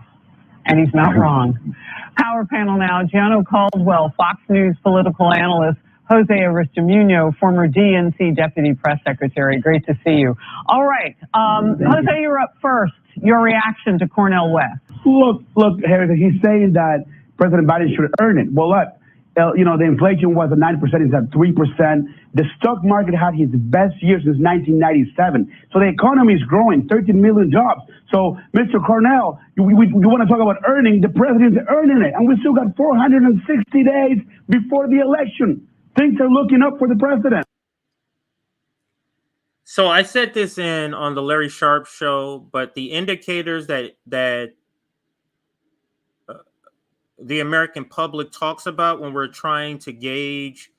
And he's not wrong. Power panel now. Gianno Caldwell, Fox News political analyst. Jose Aristimuño, former DNC deputy press secretary. Great to see you. All right. Jose, you're up first. Your reaction to Cornel West. Look, Harry, he's saying that President Biden should earn it. Well, look, the inflation was at 9%, it's at 3%. The stock market had its best year since 1997. So the economy is growing, 13 million jobs. So, Mr. Cornel, we want to talk about earning. The president's earning it. And we still got 460 days before the election. Things are looking up for the president. So I said this on the Larry Sharp show, but the indicators that the American public talks about when we're trying to gauge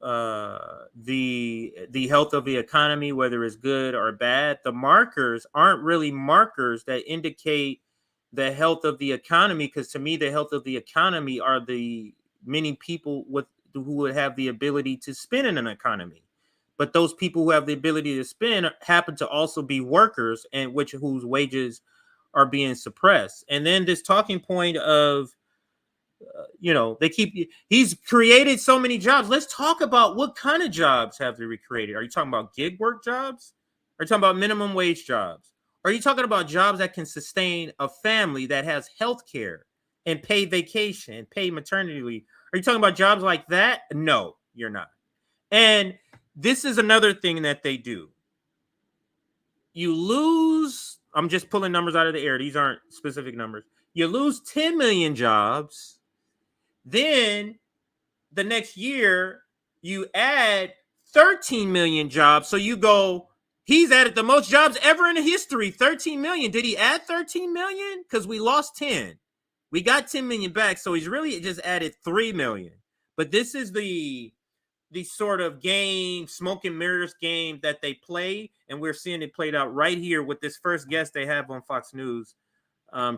the health of the economy, whether it's good or bad, the markers aren't really markers that indicate the health of the economy. Because to me, the health of the economy are the many people who would have the ability to spend in an economy. But those people who have the ability to spend happen to also be workers, and whose wages are being suppressed. And then this talking point of, he's created so many jobs. Let's talk about what kind of jobs have they recreated. Are you talking about gig work jobs? Are you talking about minimum wage jobs? Are you talking about jobs that can sustain a family that has health care and paid vacation and paid maternity leave? Are you talking about jobs like that? No, you're not. And this is another thing that they do. You lose, I'm just pulling numbers out of the air. These aren't specific numbers. You lose 10 million jobs. Then the next year, you add 13 million jobs. So you go, he's added the most jobs ever in history, 13 million. Did he add 13 million? Because we lost 10. We got 10 million back, so he's really just added 3 million. But this is the sort of game, smoke and mirrors game that they play, and we're seeing it played out right here with this first guest they have on Fox News,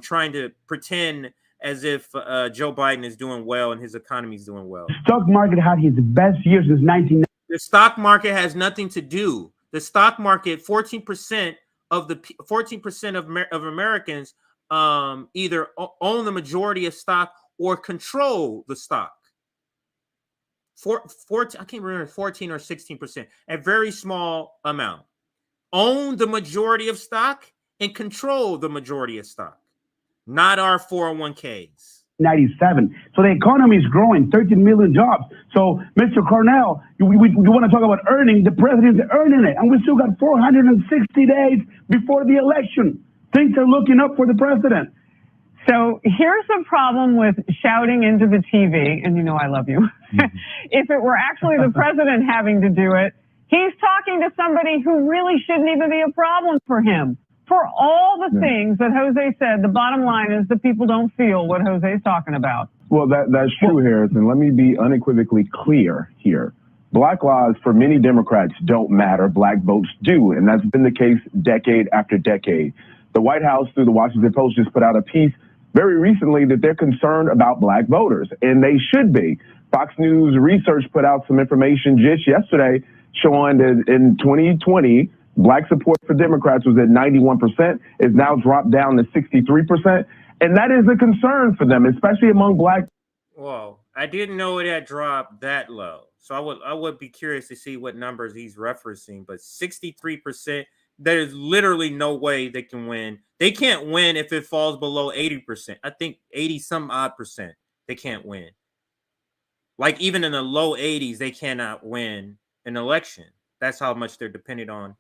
trying to pretend as if Joe Biden is doing well and his economy is doing well. Stock market had its best year since 1990. The stock market has nothing to do. The stock market, 14% of Americans either own the majority of stock or control the stock. 14, I can't remember, 14 or 16%, a very small amount. Own the majority of stock and control the majority of stock, not our 401ks. 97. So the economy is growing, 13 million jobs. So, Mr. Cornell, you want to talk about earning, the president's earning it. And we still got 460 days before the election. Things are looking up for the president. So here's the problem with shouting into the TV, and you know I love you. If it were actually the president having to do it, he's talking to somebody who really shouldn't even be a problem for him. For all the things that Jose said, the bottom line is that people don't feel what Jose's talking about. Well, that's true, Harrison. Let me be unequivocally clear here. Black lives for many Democrats don't matter. Black votes do. And that's been the case decade after decade. The White House, through the Washington Post, just put out a piece very recently that they're concerned about black voters, and they should be. Fox News Research put out some information just yesterday showing that in 2020, black support for Democrats was at 91%. It's now dropped down to 63%. And that is a concern for them, especially among black. Whoa, I didn't know it had dropped that low. So I would be curious to see what numbers he's referencing, but 63%, there is literally no way they can win. They can't win if it falls below 80%. I think 80 some odd percent, they can't win. Like even in the low 80s, they cannot win an election. That's how much they're dependent on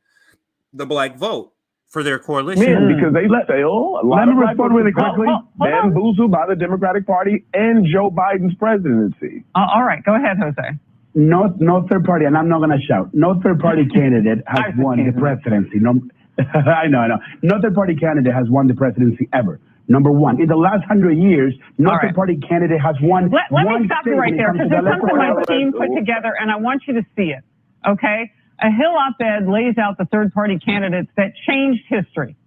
the black vote for their coalition. Yeah, because they let me respond really quickly. Bamboozled by the Democratic Party and Joe Biden's presidency. All right, go ahead, Jose. No third party, and I'm not going to shout. No third party candidate has won the presidency. No, I know. No third party candidate has won the presidency ever. Number one, in the last 100 years, no third party candidate has won. Let me stop you right there, because there's something my team put together, and I want you to see it. Okay, a Hill op-ed lays out the third party candidates that changed history,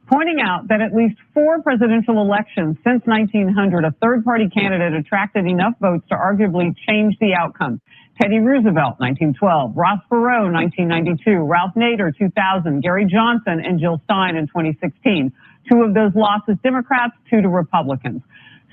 pointing out that at least 4 presidential elections since 1900, a third party candidate attracted enough votes to arguably change the outcome. Teddy Roosevelt, 1912, Ross Perot, 1992, Ralph Nader, 2000, Gary Johnson, and Jill Stein in 2016. 2 of those losses Democrats, 2 to Republicans.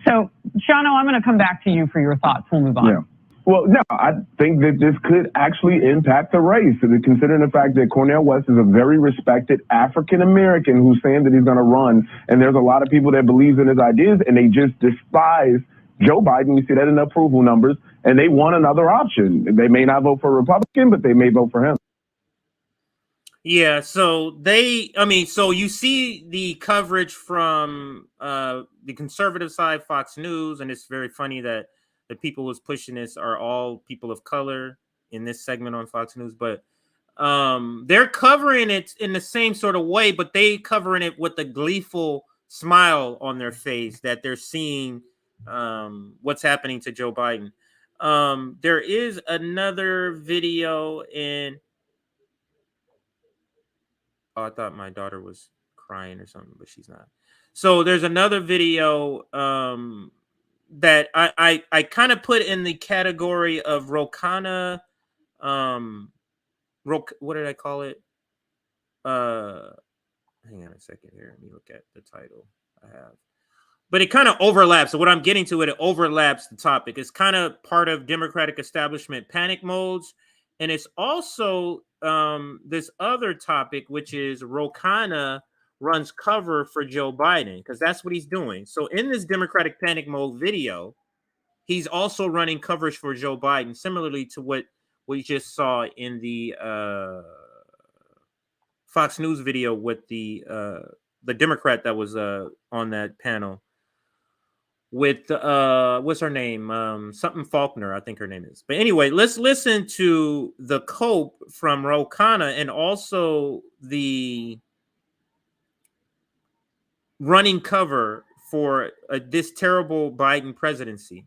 So, Shano, I'm going to come back to you for your thoughts. We'll move on. Yeah. Well, no, I think that this could actually impact the race, considering the fact that Cornel West is a very respected African-American who's saying that he's going to run. And there's a lot of people that believe in his ideas, and they just despise Joe Biden. We see that in the approval numbers, and they want another option. They may not vote for a Republican, but they may vote for him. Yeah, so so you see the coverage from the conservative side, Fox News, and it's very funny that the people who's pushing this are all people of color in this segment on Fox News, but they're covering it in the same sort of way, but they covering it with a gleeful smile on their face that they're seeing what's happening to Joe Biden. There is another video in... Oh, I thought my daughter was crying or something, but she's not. So there's another video that I kind of put in the category of Khanna. What did I call it? Hang on a second here. Let me look at the title I have. But it kind of overlaps. So what I'm getting to, it overlaps the topic. It's kind of part of Democratic establishment panic modes. And it's also this other topic, which is Khanna runs cover for Joe Biden, because that's what he's doing. So in this Democratic panic mode video, he's also running coverage for Joe Biden, similarly to what we just saw in the Fox News video with the Democrat that was on that panel with what's her name? Something Faulkner, I think her name is. But anyway, let's listen to the cope from Khanna and also the running cover for this terrible Biden presidency.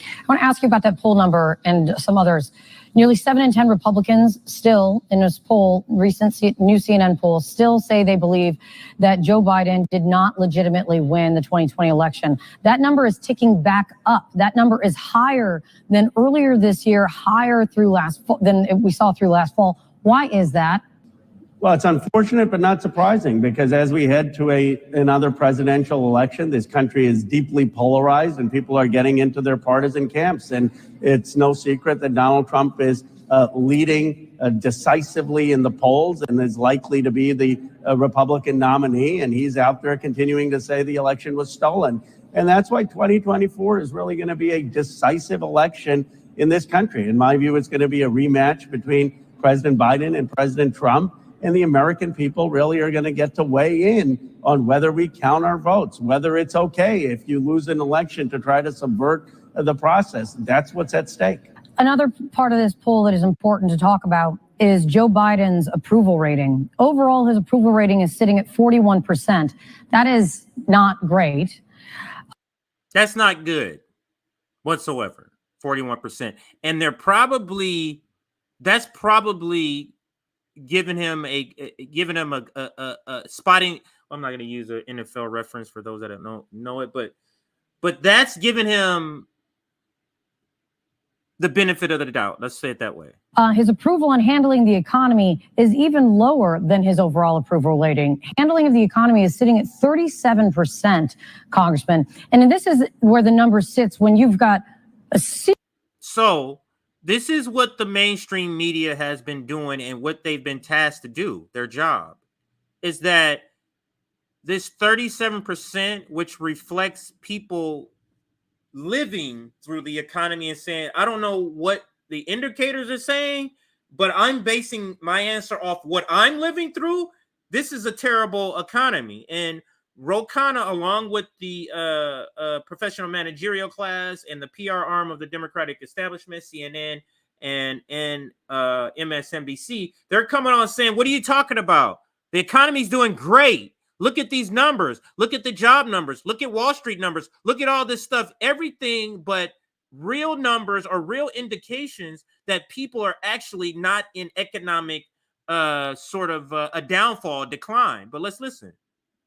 I want to ask you about that poll number and some others. Nearly 7 in 10 Republicans still, in this poll, recent new CNN poll, still say they believe that Joe Biden did not legitimately win the 2020 election. That number is ticking back up. That number is higher than earlier this year, higher than we saw through last fall. Why is that? Well, it's unfortunate, but not surprising, because as we head to another presidential election, this country is deeply polarized and people are getting into their partisan camps. And it's no secret that Donald Trump is leading decisively in the polls and is likely to be the Republican nominee, and he's out there continuing to say the election was stolen. And that's why 2024 is really going to be a decisive election in this country. In my view, it's going to be a rematch between President Biden and President Trump, and the American people really are going to get to weigh in on whether we count our votes, whether it's okay if you lose an election to try to subvert the process. That's what's at stake. Another part of this poll that is important to talk about is Joe Biden's approval rating. Overall, his approval rating is sitting at 41%. That is not great. That's not good whatsoever. 41%. And that's probably giving him a spotting. I'm not going to use an NFL reference for those that don't know it, but that's giving him the benefit of the doubt. Let's say it that way. His approval on handling the economy is even lower than his overall approval rating. Handling of the economy is sitting at 37%, Congressman. And this is where the number sits when you've got a... So this is what the mainstream media has been doing and what they've been tasked to do. Their job is that this 37%, which reflects people living through the economy and saying, I don't know what the indicators are saying, but I'm basing my answer off what I'm living through. This is a terrible economy. And Khanna, along with the professional managerial class and the PR arm of the Democratic establishment, CNN and MSNBC, they're coming on saying, what are you talking about? The economy's doing great. Look at these numbers. Look at the job numbers. Look at Wall Street numbers. Look at all this stuff. Everything but real numbers or real indications that people are actually not in economic a downfall, decline. But let's listen.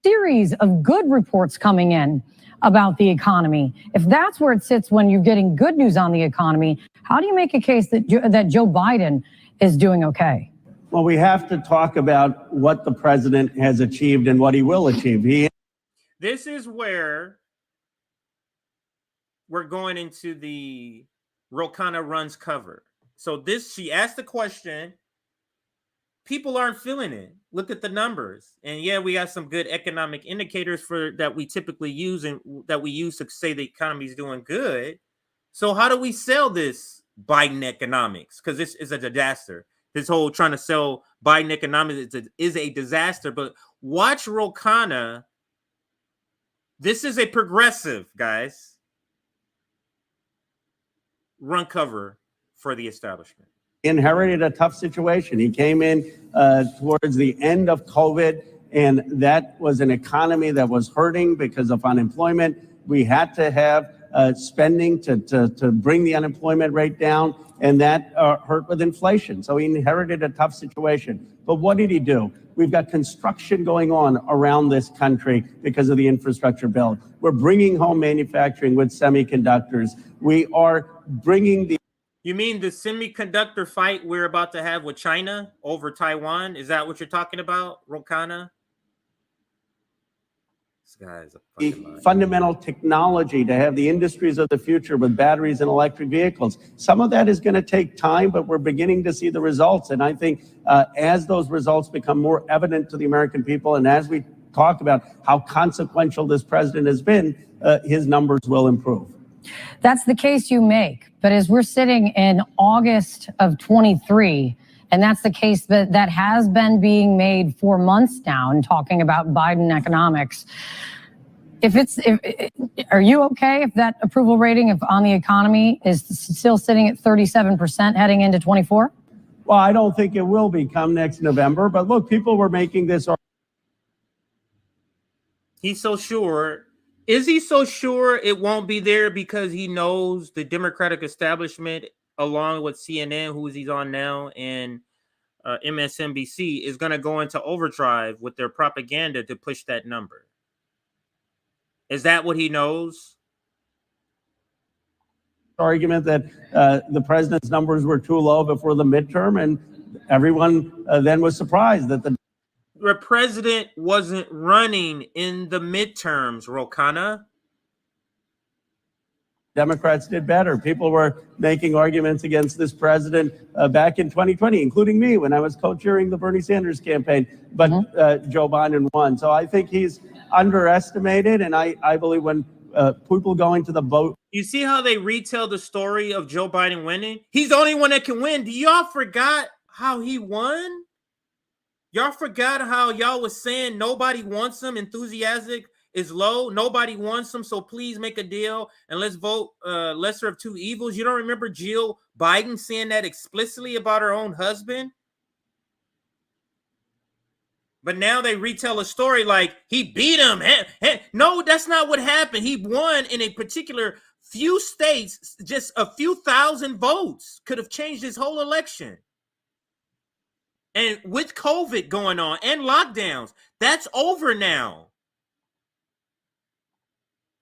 Series of good reports coming in about the economy. If that's where it sits when you're getting good news on the economy, how do you make a case that Joe Biden is doing okay? Well, we have to talk about what the president has achieved and what he will achieve. This is where we're going into the Khanna runs cover. So she asked the question. People aren't feeling it. Look at the numbers. And yeah, we got some good economic indicators that we typically use and that we use to say the economy is doing good. So how do we sell this Biden economics? Because this is a disaster. This whole trying to sell Biden economics is a disaster. But watch Khanna. This is a progressive, guys. Run cover for the establishment. Inherited a tough situation. He came in towards the end of COVID, and that was an economy that was hurting because of unemployment. We had to have spending to bring the unemployment rate down, and that hurt with inflation. So he inherited a tough situation. But what did he do? We've got construction going on around this country because of the infrastructure bill. We're bringing home manufacturing with semiconductors. We are bringing the... You mean the semiconductor fight we're about to have with China over Taiwan? Is that what you're talking about, Khanna? This guy is a fucking liar. Fundamental technology to have the industries of the future with batteries and electric vehicles. Some of that is going to take time, but we're beginning to see the results. And I think as those results become more evident to the American people, and as we talk about how consequential this president has been, his numbers will improve. That's the case you make. But as we're sitting in August of 23, and that's the case that has been being made for months now and talking about Biden economics. Are you okay if that approval rating on the economy is still sitting at 37% heading into 24? Well, I don't think it will be come next November. But look, people were making this. He's so sure. Is he so sure it won't be there because he knows the Democratic establishment, along with CNN, who he's on now, and MSNBC, is going to go into overdrive with their propaganda to push that number? Is that what he knows? Argument that the president's numbers were too low before the midterm, and everyone then was surprised that the president wasn't running in the midterms, Khanna. Democrats did better. People were making arguments against this president back in 2020, including me when I was co-chairing the Bernie Sanders campaign, but Joe Biden won. So I think he's underestimated, and I believe when people go into the vote. You see how they retell the story of Joe Biden winning? He's the only one that can win. Do y'all forgot how he won? Y'all forgot how y'all was saying nobody wants him, enthusiastic is low, nobody wants him, so please make a deal and let's vote lesser of two evils. You don't remember Jill Biden saying that explicitly about her own husband? But now they retell a story like he beat him. No, that's not what happened. He won in a particular few states, just a few thousand votes could have changed his whole election. And with COVID going on and lockdowns, that's over now.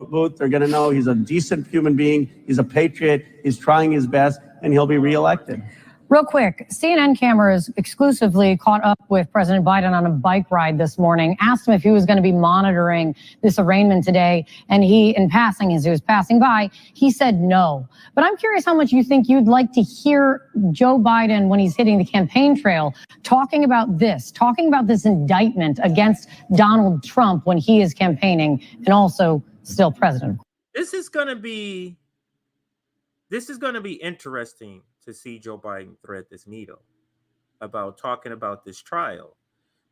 Vote, they're going to know he's a decent human being. He's a patriot. He's trying his best, and he'll be reelected. Real quick, CNN cameras exclusively caught up with President Biden on a bike ride this morning, asked him if he was going to be monitoring this arraignment today. And he, in passing, as he was passing by, he said no. But I'm curious how much you think you'd like to hear Joe Biden, when he's hitting the campaign trail, talking about this indictment against Donald Trump when he is campaigning and also still president. This is going to be interesting to see Joe Biden thread this needle about talking about this trial,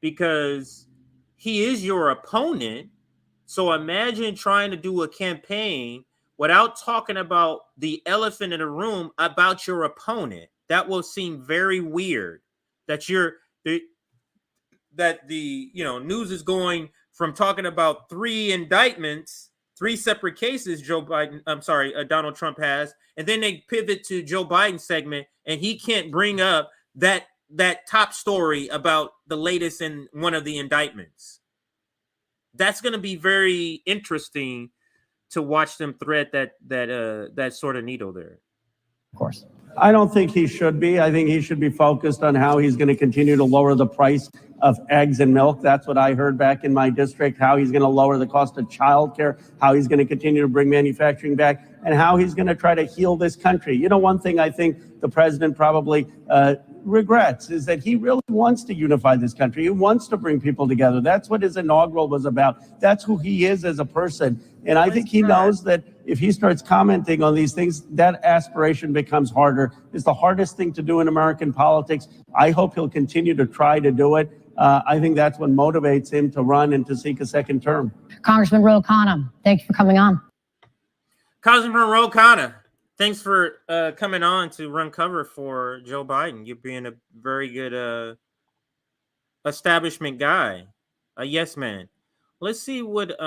because he is your opponent. So imagine trying to do a campaign without talking about the elephant in the room about your opponent. That will seem very weird. That the news is going from talking about three indictments, three separate cases Donald Trump has, and then they pivot to Joe Biden's segment, and he can't bring up that top story about the latest in one of the indictments. That's going to be very interesting to watch them thread that sort of needle there. Of course. I don't think he should be. I think he should be focused on how he's going to continue to lower the price of eggs and milk. That's what I heard back in my district, how he's going to lower the cost of childcare, how he's going to continue to bring manufacturing back, and how he's going to try to heal this country. You know, one thing I think the president probably regrets is that he really wants to unify this country. He wants to bring people together. That's what his inaugural was about. That's who he is as a person. And I think he knows that if he starts commenting on these things, that aspiration becomes harder. It's the hardest thing to do in American politics. I hope he'll continue to try to do it. I think that's what motivates him to run and to seek a second term. Congressman Ro Khanna, thank you for coming on. Congressman Ro Khanna, thanks for coming on to run cover for Joe Biden. You're being a very good establishment guy, a yes man. Let's see what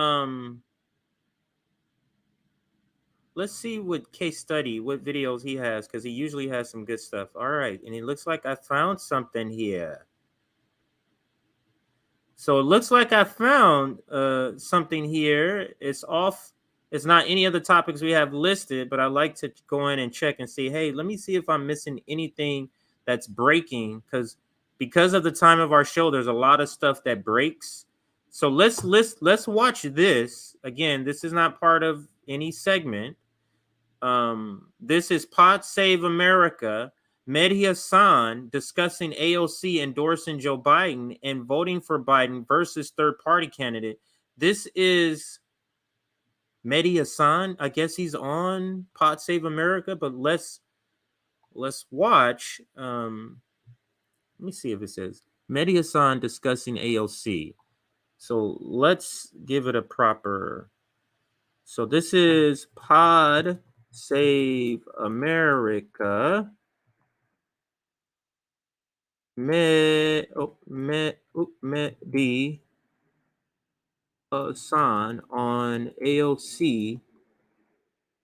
case study, what videos he has, because he usually has some good stuff. All right, and it looks like I found something here. So it looks like I found something here. It's off. It's not any of the topics we have listed, but I like to go in and check and see, hey, let me see if I'm missing anything that's breaking, because of the time of our show, there's a lot of stuff that breaks. So let's watch this. Again, this is not part of any segment. This is Pod Save America. Mehdi Hassan discussing AOC endorsing Joe Biden and voting for Biden versus third-party candidate. This is Mehdi Hassan. I guess he's on Pod Save America, but let's watch. Let me see if it says Mehdi Hassan discussing AOC. So let's give it a proper. So this is Pod Save America. Mehdi Hassan on AOC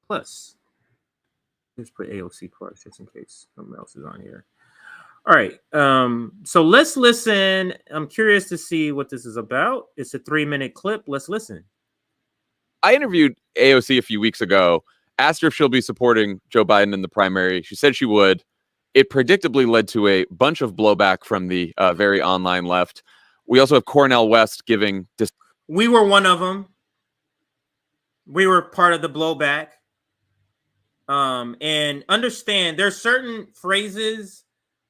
Plus. Let's put AOC Plus just in case something else is on here. All right. So let's listen. I'm curious to see what this is about. It's a 3-minute clip. Let's listen. I interviewed AOC a few weeks ago, asked her if she'll be supporting Joe Biden in the primary. She said she would. It predictably led to a bunch of blowback from the very online left. We also have Cornel West giving... We were one of them. We were part of the blowback. And understand there's certain phrases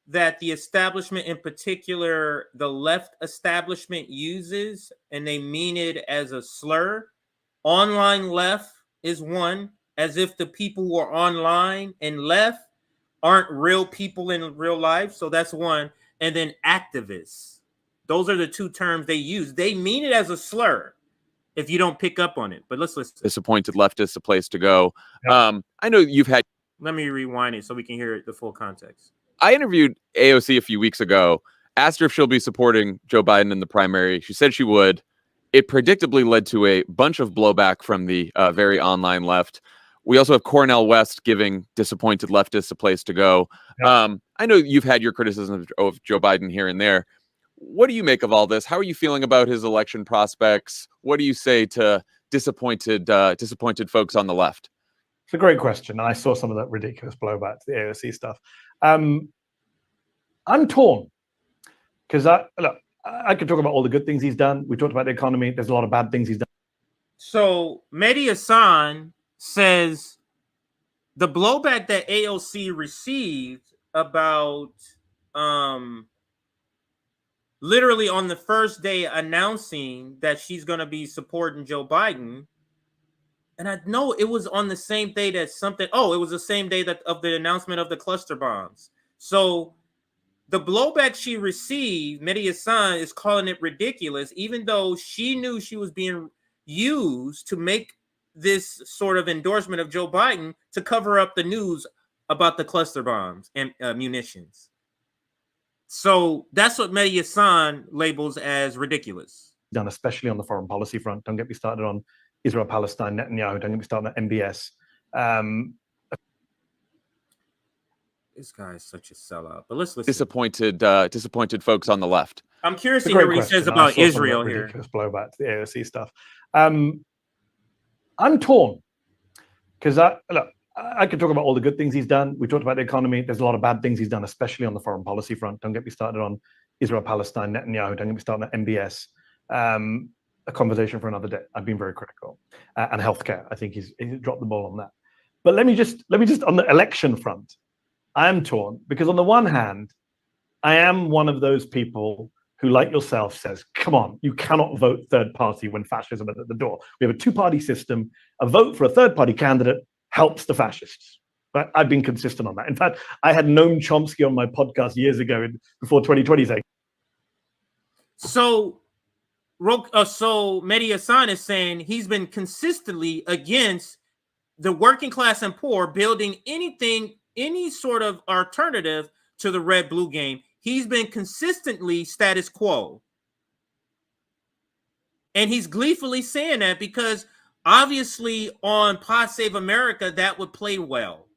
that the establishment, in particular, the left establishment uses, and they mean it as a slur. Online left is one, as if the people who are online and left aren't real people in real life. So that's one. And then activists. Those are the two terms they use. They mean it as a slur if you don't pick up on it. But let's listen. Disappointed leftist, a place to go. I know you've had. Let me rewind it so we can hear the full context. I interviewed AOC a few weeks ago, asked her if she'll be supporting Joe Biden in the primary. She said she would. It predictably led to a bunch of blowback from the very online left. We also have Cornel West giving disappointed leftists a place to go. I know you've had your criticism of Joe Biden here and there. What do you make of all this? How are you feeling about his election prospects? What do you say to disappointed folks on the left? It's a great question. I saw some of that ridiculous blowback to the AOC stuff. I'm torn because I could talk about all the good things he's done. We talked about the economy. There's a lot of bad things he's done. So Mehdi Hasan says the blowback that AOC received about literally on the first day announcing that she's going to be supporting Joe Biden. And I know it was on the same day that it was the same day that of the announcement of the cluster bombs. So the blowback she received, Mehdi Hasan is calling it ridiculous, even though she knew she was being used to make this sort of endorsement of Joe Biden to cover up the news about the cluster bombs and munitions. So that's what Mehdi Hasan labels as ridiculous. Done, especially on the foreign policy front. Don't get me started on Israel, Palestine, Netanyahu. Don't get me started on MBS. This guy is such a sellout. But let's listen. Disappointed folks on the left. I'm curious to hear what he says about Israel here. Ridiculous blowback to the AOC stuff. I'm torn because I could talk about all the good things he's done. We talked about the economy. There's a lot of bad things he's done, especially on the foreign policy front. Don't get me started on Israel, Palestine, Netanyahu. Don't get me started on MBS. A conversation for another day. I've been very critical. And healthcare. I think he's dropped the ball on that. But let me just on the election front, I am torn because on the one hand, I am one of those people who, like yourself, says, come on, you cannot vote third party when fascism is at the door. We have a two-party system. A vote for a third-party candidate helps the fascists. But I've been consistent on that. In fact, I had Noam Chomsky on my podcast years ago before 2020 saying. So Mehdi Hasan is saying he's been consistently against the working class and poor building any sort of alternative to the red-blue game. He's been consistently status quo. And he's gleefully saying that because obviously on Pod Save America, that would play well.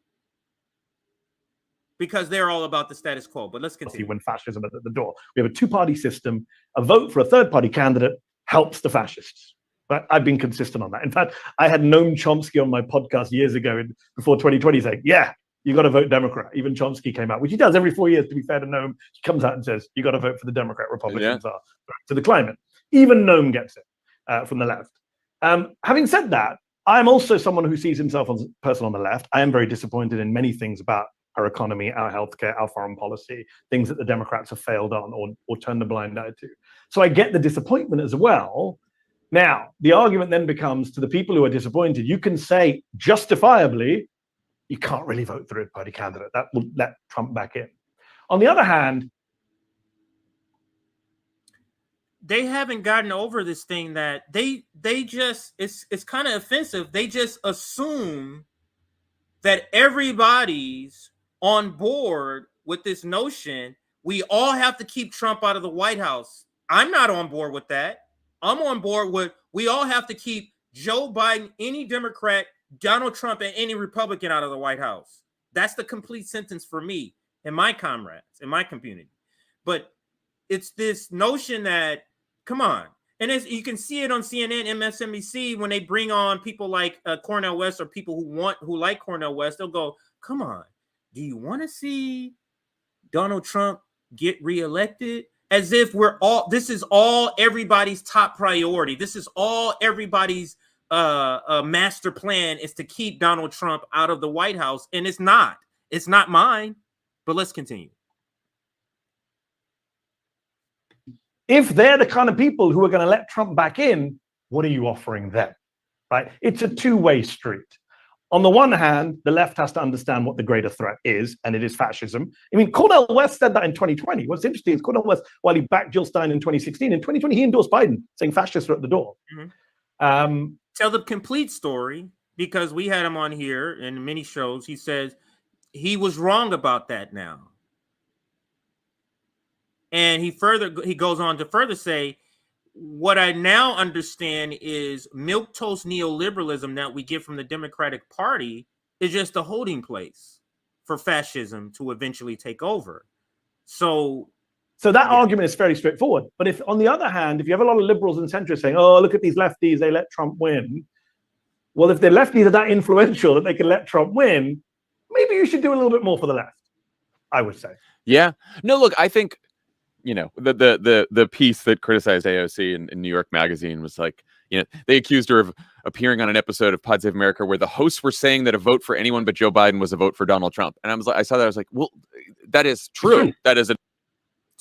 Because they're all about the status quo. But let's continue. When fascism is at the door. We have a two-party system. A vote for a third-party candidate helps the fascists. But I've been consistent on that. In fact, I had Noam Chomsky on my podcast years ago before 2020 saying, yeah, you got to vote Democrat. Even Chomsky came out, which he does every 4 years, to be fair to Noam. He comes out and says, you got to vote for the Democrat. Republicans are to the climate. Even Noam gets it from the left. Having said that, I'm also someone who sees himself as a person on the left. I am very disappointed in many things about our economy, our healthcare, our foreign policy, things that the Democrats have failed on or turned a blind eye to. So I get the disappointment as well. Now, the argument then becomes to the people who are disappointed, you can say justifiably, you can't really vote third-party candidate. That will let Trump back in. On the other hand, they haven't gotten over this thing that they just, it's kind of offensive. They just assume that everybody's on board with this notion. We all have to keep Trump out of the White House. I'm not on board with that. I'm on board with we all have to keep Joe Biden, any Democrat, Donald Trump, and any Republican out of the White House. That's the complete sentence for me and my comrades in my community. But it's this notion that, come on. And as you can see it on CNN, MSNBC, when they bring on people like Cornel West or people who like Cornel West, they'll go, come on, do you want to see Donald Trump get reelected? As if this is all everybody's top priority. This is all everybody's master plan is to keep Donald Trump out of the White House, and it's not. It's not mine. But let's continue. If they're the kind of people who are going to let Trump back in, what are you offering them? Right? It's a two-way street. On the one hand, the left has to understand what the greater threat is, and it is fascism. I mean, Cornel West said that in 2020. What's interesting is Cornel West, while he backed Jill Stein in 2016, in 2020 he endorsed Biden, saying fascists are at the door. Mm-hmm. Tell the complete story, because we had him on here in many shows. He says he was wrong about that now. And he goes on to further say, what I now understand is milquetoast neoliberalism that we get from the Democratic Party is just a holding place for fascism to eventually take over. So that argument is fairly straightforward. But if, on the other hand, if you have a lot of liberals and centrists saying, oh, look at these lefties, they let Trump win. Well, if the lefties are that influential that they can let Trump win, maybe you should do a little bit more for the left, I would say. Yeah. No, look, I think, you know, the piece that criticized AOC in New York Magazine was like, you know, they accused her of appearing on an episode of Pod Save America where the hosts were saying that a vote for anyone but Joe Biden was a vote for Donald Trump. And I saw that, I was like, well, that is true. That is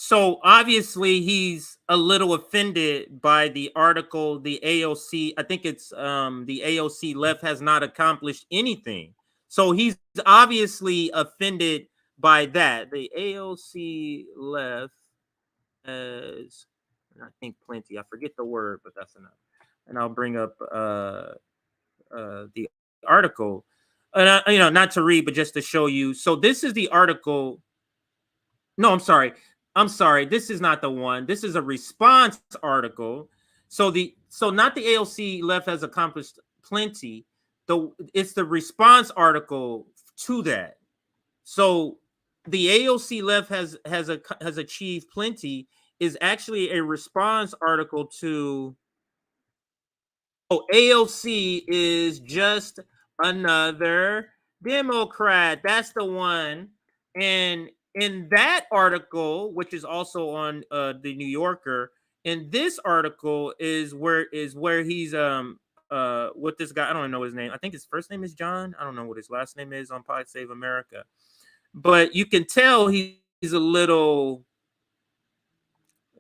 So obviously he's a little offended by the article, the AOC. I think it's the AOC left has not accomplished anything. So he's obviously offended by that. The AOC left as, I think, plenty. I forget the word, but that's enough. And I'll bring up the article. And you know, not to read, but just to show you. So this is the article. No, I'm sorry. This is not the one. This is a response article. So not the AOC left has accomplished plenty. It's the response article to that. So the AOC left has achieved plenty is actually a response article to. Oh, AOC is just another Democrat. That's the one. And in that article, which is also on the New Yorker, in this article is where he's with this guy. I don't know his name. I think his first name is John. I don't know what his last name is on Pod Save America. But you can tell he's a little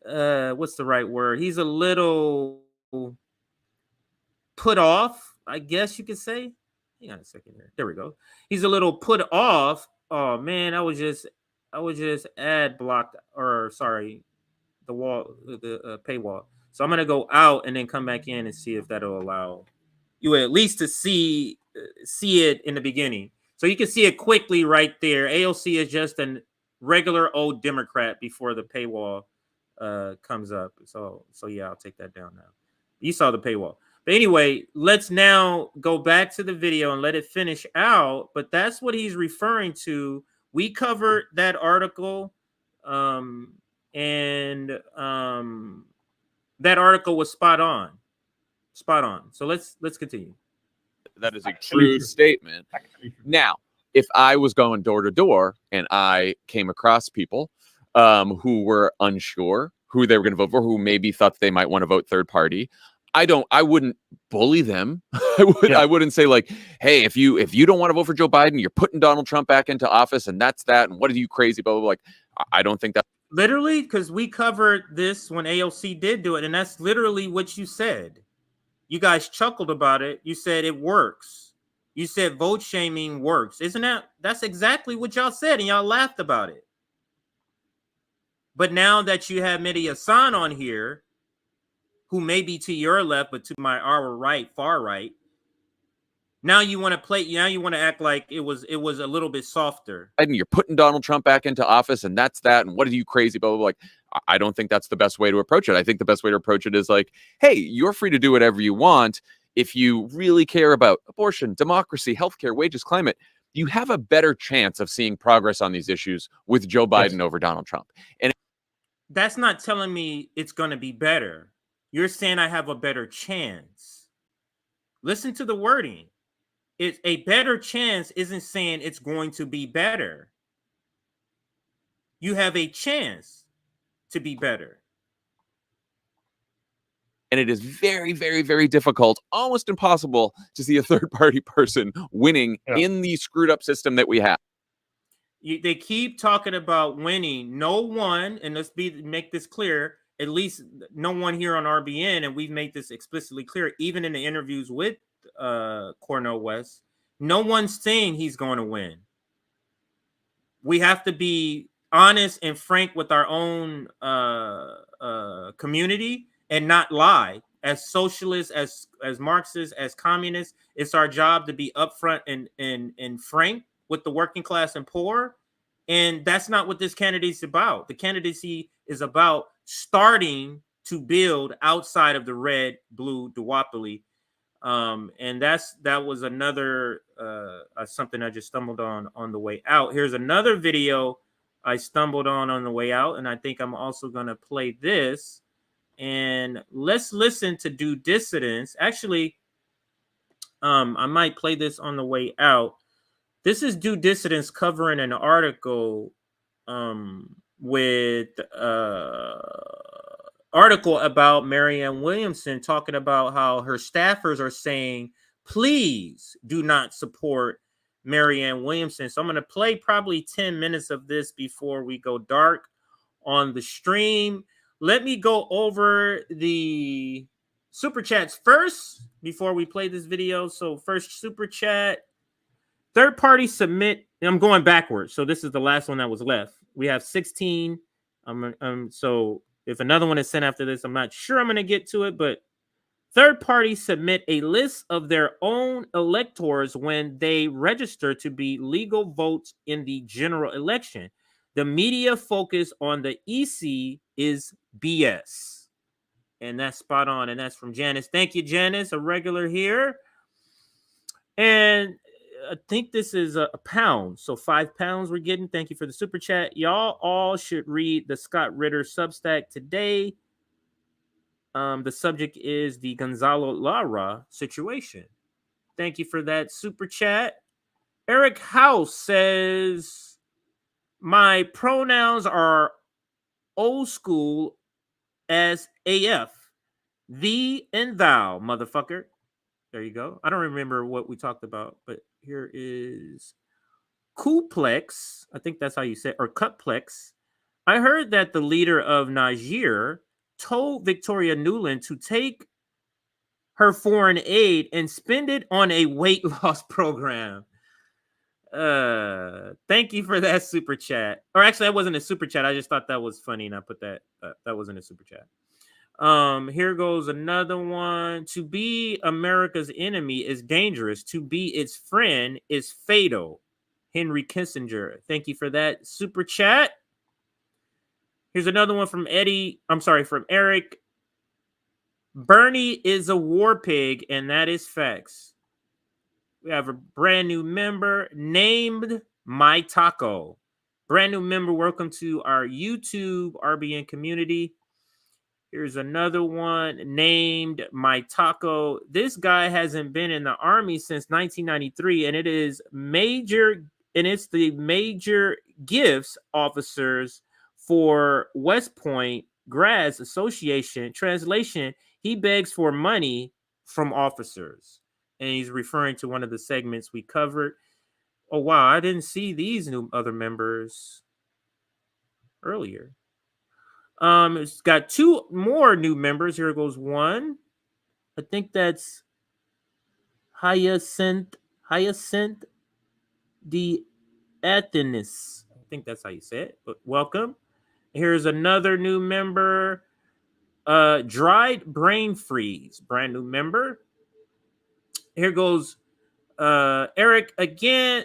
what's the right word? He's a little put off, I guess you could say. Hang on a second here. There we go. He's a little put off. Oh man, I was just ad blocked, or sorry, the wall, the paywall. So I'm gonna go out and then come back in and see if that'll allow you at least to see it in the beginning. So you can see it quickly right there. AOC is just a regular old Democrat before the paywall comes up. So yeah, I'll take that down now. You saw the paywall. But anyway, let's now go back to the video and let it finish out. But that's what he's referring to. We covered that article, and that article was spot on. So let's continue. That is a true statement. Now, if I was going door to door and I came across people who were unsure who they were going to vote for, who maybe thought they might want to vote third party, I wouldn't bully them. I wouldn't say like, hey, if you don't want to vote for Joe Biden, you're putting Donald Trump back into office, and that's that. And what are you crazy? Blah, blah, blah. Like, I don't think that. Literally, because we covered this when AOC did do it, and that's literally what you said. You guys chuckled about it. You said it works. You said vote shaming works. That's exactly what y'all said, and y'all laughed about it. But now that you have Mehdi Hassan on here, who may be to your left, but to our right, far right, now you want to play. Now you want to act like it was a little bit softer. And you're putting Donald Trump back into office, and that's that. And what are you crazy? Blah, blah, blah. Like, I don't think that's the best way to approach it. I think the best way to approach it is like, hey, you're free to do whatever you want. If you really care about abortion, democracy, healthcare, wages, climate, you have a better chance of seeing progress on these issues with Joe Biden over Donald Trump. And that's not telling me it's going to be better. You're saying I have a better chance. Listen to the wording. It's a better chance isn't saying it's going to be better. You have a chance to be better. And it is very, very, very difficult, almost impossible, to see a third-party person winning in the screwed-up system that we have. They keep talking about winning. No one, and make this clear, at least no one here on RBN, and we've made this explicitly clear, even in the interviews with Cornel West, no one's saying he's going to win. We have to be honest and frank with our own community and not lie. As socialists, as Marxists, as communists, it's our job to be upfront and frank with the working class and poor. And that's not what this candidacy is about. The candidacy is about starting to build outside of the red-blue duopoly. And that was another something I just stumbled on the way out. Here's another video I stumbled on the way out, and I think I'm also going to play this. And let's listen to Due Dissidence. Actually, I might play this on the way out. This is Due Dissidence covering an article with article about Marianne Williamson, talking about how her staffers are saying, please do not support Marianne Williamson. So I'm going to play probably 10 minutes of this before we go dark on the stream. Let me go over the super chats first before we play this video. So first super chat. Third party submit. I'm going backwards. So this is the last one that was left. We have 16. So if another one is sent after this, I'm not sure I'm going to get to it. But third party submit a list of their own electors when they register to be legal votes in the general election. The media focus on the EC is BS. And that's spot on. And that's from Janice. Thank you, Janice, a regular here. And I think this is a pound. So £5 we're getting. Thank you for the super chat. Y'all all should read the Scott Ritter Substack today. The subject is the Gonzalo Lara situation. Thank you for that super chat. Eric House says, my pronouns are old school as AF. Thee and thou, motherfucker. There you go. I don't remember what we talked about, but here is Kuplex. I think that's how you say it, or Cutplex. I heard that the leader of Niger told Victoria Nuland to take her foreign aid and spend it on a weight loss program. Thank you for that super chat. Or actually, that wasn't a super chat. I just thought that was funny, and I put that. That wasn't a super chat. Here goes another one. To be America's enemy is dangerous. To be its friend is fatal. Henry Kissinger. Thank you for that super chat. Here's another one from from Eric. Bernie is a war pig, and that is facts. We have a brand new member named My Taco. Brand new member, welcome to our YouTube RBN community. Here's another one named My Taco. This guy hasn't been in the army since 1993, and it's the major gifts officers for West Point Grads Association. Translation, he begs for money from officers. And he's referring to one of the segments we covered. Oh, wow, I didn't see these new other members earlier. It's got two more new members. Here goes one. I think that's Hyacinth the Athenis. I think that's how you say it, but welcome. Here's another new member. Dried Brain Freeze, brand new member. Here goes Eric again.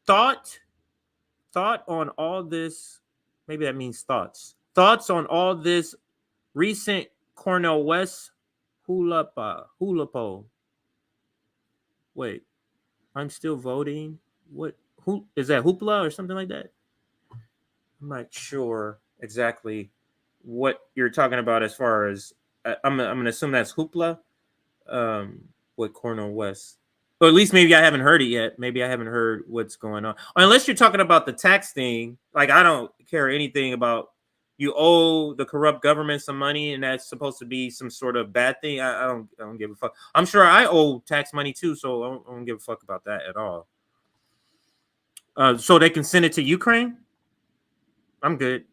Thought on all this. Maybe that means thoughts. Thoughts on all this recent Cornel West hula po. Wait, I'm still voting. What? Who is that? Hoopla or something like that? I'm not sure exactly what you're talking about as far as I'm gonna assume that's hoopla. With Cornel West, or at least maybe I haven't heard it yet. Maybe I haven't heard what's going on. Unless you're talking about the tax thing. Like, I don't care anything about you owe the corrupt government some money, and that's supposed to be some sort of bad thing. I don't give a fuck. I'm sure I owe tax money too, so I don't give a fuck about that at all. So they can send it to Ukraine. I'm good.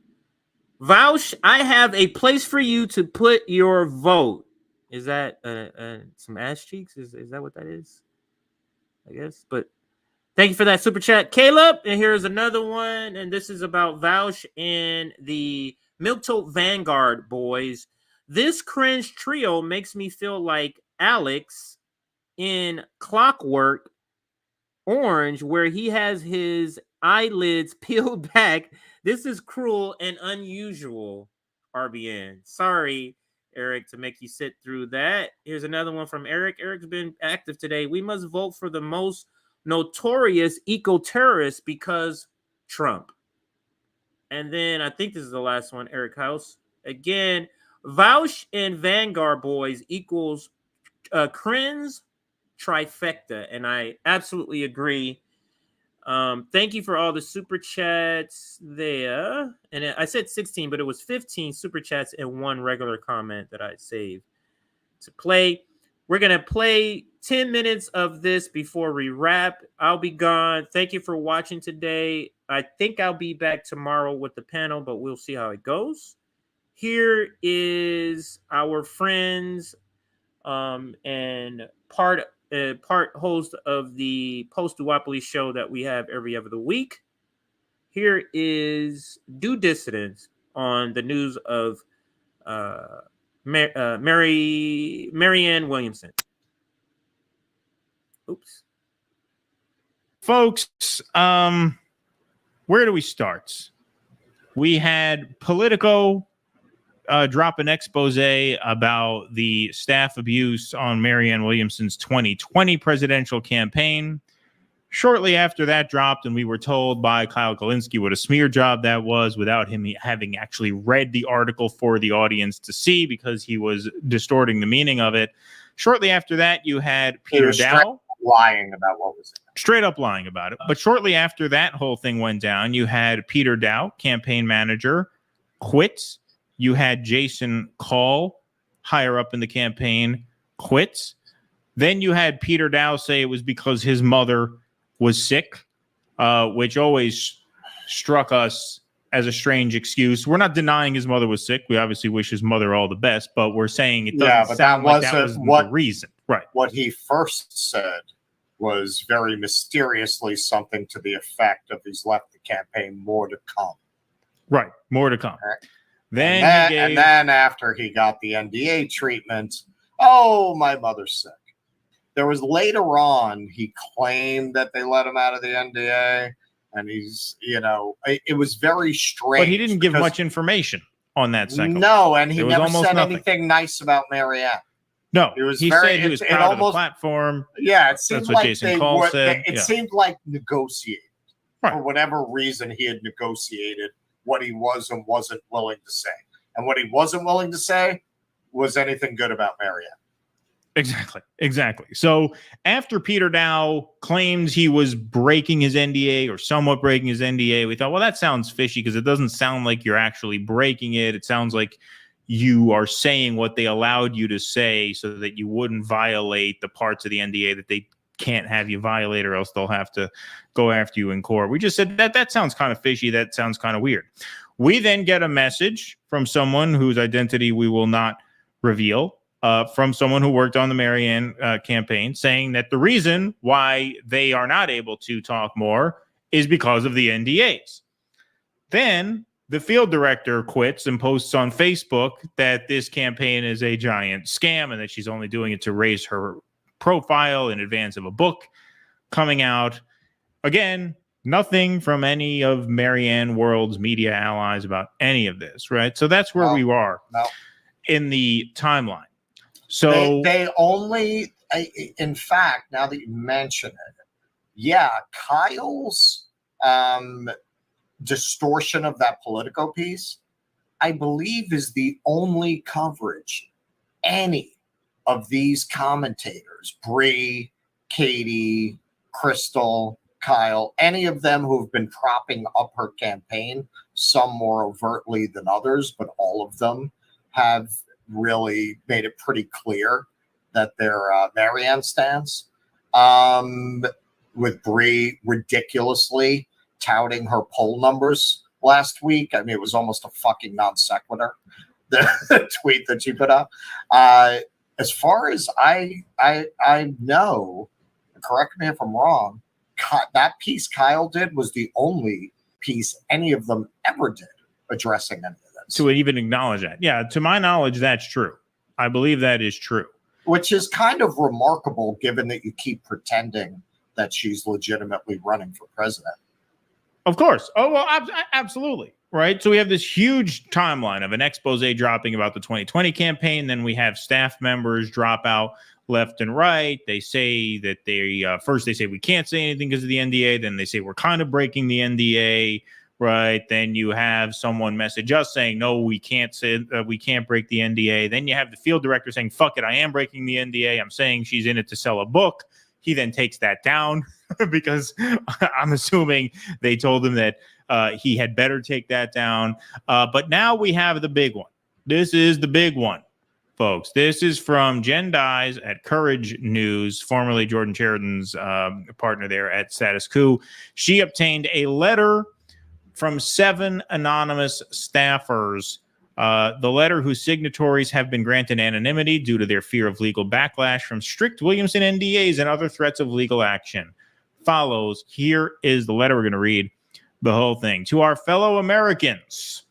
Vaush, I have a place for you to put your vote. Is that some ass cheeks? Is that what that is? I guess. But thank you for that super chat, Caleb. And here's another one, and this is about Vaush and the Milk Tote Vanguard boys. This cringe trio makes me feel like Alex in Clockwork Orange, where he has his eyelids peeled back. This is cruel and unusual, RBN. Sorry, Eric, to make you sit through that. Here's another one from Eric. Eric's been active today. We must vote for the most notorious eco-terrorist because Trump. And then I think this is the last one, Eric House. Again, Vaush and Vanguard boys equals cringe trifecta, and I absolutely agree. Thank you for all the super chats there. And I said 16, but it was 15 super chats and one regular comment that I saved to play. We're going to play 10 minutes of this before we wrap. I'll be gone. Thank you for watching today. I think I'll be back tomorrow with the panel, but we'll see how it goes. Here is our friends and part host of the Post Duopoly show that we have every other week. Here is Due Dissidence on the news of Marianne Williamson. Oops. Folks, where do we start? We had Politico drop an expose about the staff abuse on Marianne Williamson's 2020 presidential campaign. Shortly after that dropped, and we were told by Kyle Kalinske what a smear job that was without him having actually read the article for the audience to see because he was distorting the meaning of it. Shortly after that, you had Peter Dow lying about what was in it. Straight up lying about it. But shortly after that whole thing went down, you had Peter Dow, campaign manager, quits. You had Jason Call, higher up in the campaign, quits. Then you had Peter Dow say it was because his mother was sick, which always struck us as a strange excuse. We're not denying his mother was sick. We obviously wish his mother all the best, but we're saying it doesn't sound like that was the reason. Right. What he first said was very mysteriously something to the effect of he's left the campaign more to come. Right. More to come. Right. And then after he got the NDA treatment, oh, my mother's sick. There was later on, he claimed that they let him out of the NDA, and he's, it was very strange. But he didn't give much information on that cycle. No, and he never said anything nice about Marianne. No, it was he said he was proud of the platform. Yeah, it seemed That's what like Jason Call said. It seemed like negotiated. For whatever reason, he had negotiated what he was and wasn't willing to say. And what he wasn't willing to say was anything good about Marianne. Exactly. So after Peter Dow claims he was breaking his NDA or somewhat breaking his NDA, we thought, well, that sounds fishy because it doesn't sound like you're actually breaking it. It sounds like you are saying what they allowed you to say so that you wouldn't violate the parts of the NDA that they can't have you violate, or else they'll have to go after you in court. We just said that sounds kind of fishy. That sounds kind of weird. We then get a message from someone whose identity we will not reveal, from someone who worked on the Marianne campaign, saying that the reason why they are not able to talk more is because of the NDAs. Then the field director quits and posts on Facebook that this campaign is a giant scam and that she's only doing it to raise her profile in advance of a book coming out. Again, nothing from any of Marianne World's media allies about any of this, right? So that's where we are in the timeline. So they only, in fact, now that you mention it, Kyle's distortion of that Politico piece, I believe, is the only coverage any of these commentators, Bree, Katie, Crystal, Kyle, any of them who've been propping up her campaign, some more overtly than others, but all of them have really made it pretty clear that they're Marianne stance. With Bree ridiculously touting her poll numbers last week. I mean, it was almost a fucking non sequitur, the tweet that she put up. As far as I know, correct me if I'm wrong, that piece Kyle did was the only piece any of them ever did addressing any of this. To even acknowledge that. Yeah, to my knowledge, that's true. I believe that is true. Which is kind of remarkable given that you keep pretending that she's legitimately running for president. Of course. Oh, well, absolutely. Right. So we have this huge timeline of an expose dropping about the 2020 campaign. Then we have staff members drop out left and right. They say that first they say we can't say anything because of the NDA. Then they say we're kind of breaking the NDA. Right. Then you have someone message us saying, no, we can't say we can't break the NDA. Then you have the field director saying, fuck it, I am breaking the NDA. I'm saying she's in it to sell a book. He then takes that down because I'm assuming they told him that he had better take that down. But now we have the big one. This is the big one, folks. This is from Jen Dyes at Courage News, formerly Jordan Sheridan's partner there at Status Quo. She obtained a letter from 7 anonymous staffers. The letter, whose signatories have been granted anonymity due to their fear of legal backlash from strict Williamson NDAs and other threats of legal action, follows. Here is the letter. We're going to read the whole thing. To our fellow Americans,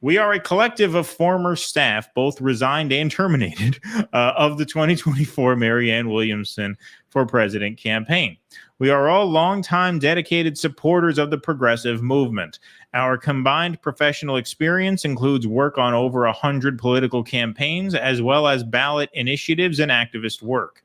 we are a collective of former staff, both resigned and terminated, of the 2024 Marianne Williamson for President campaign. We are all longtime dedicated supporters of the progressive movement. Our combined professional experience includes work on over 100 political campaigns, as well as ballot initiatives and activist work.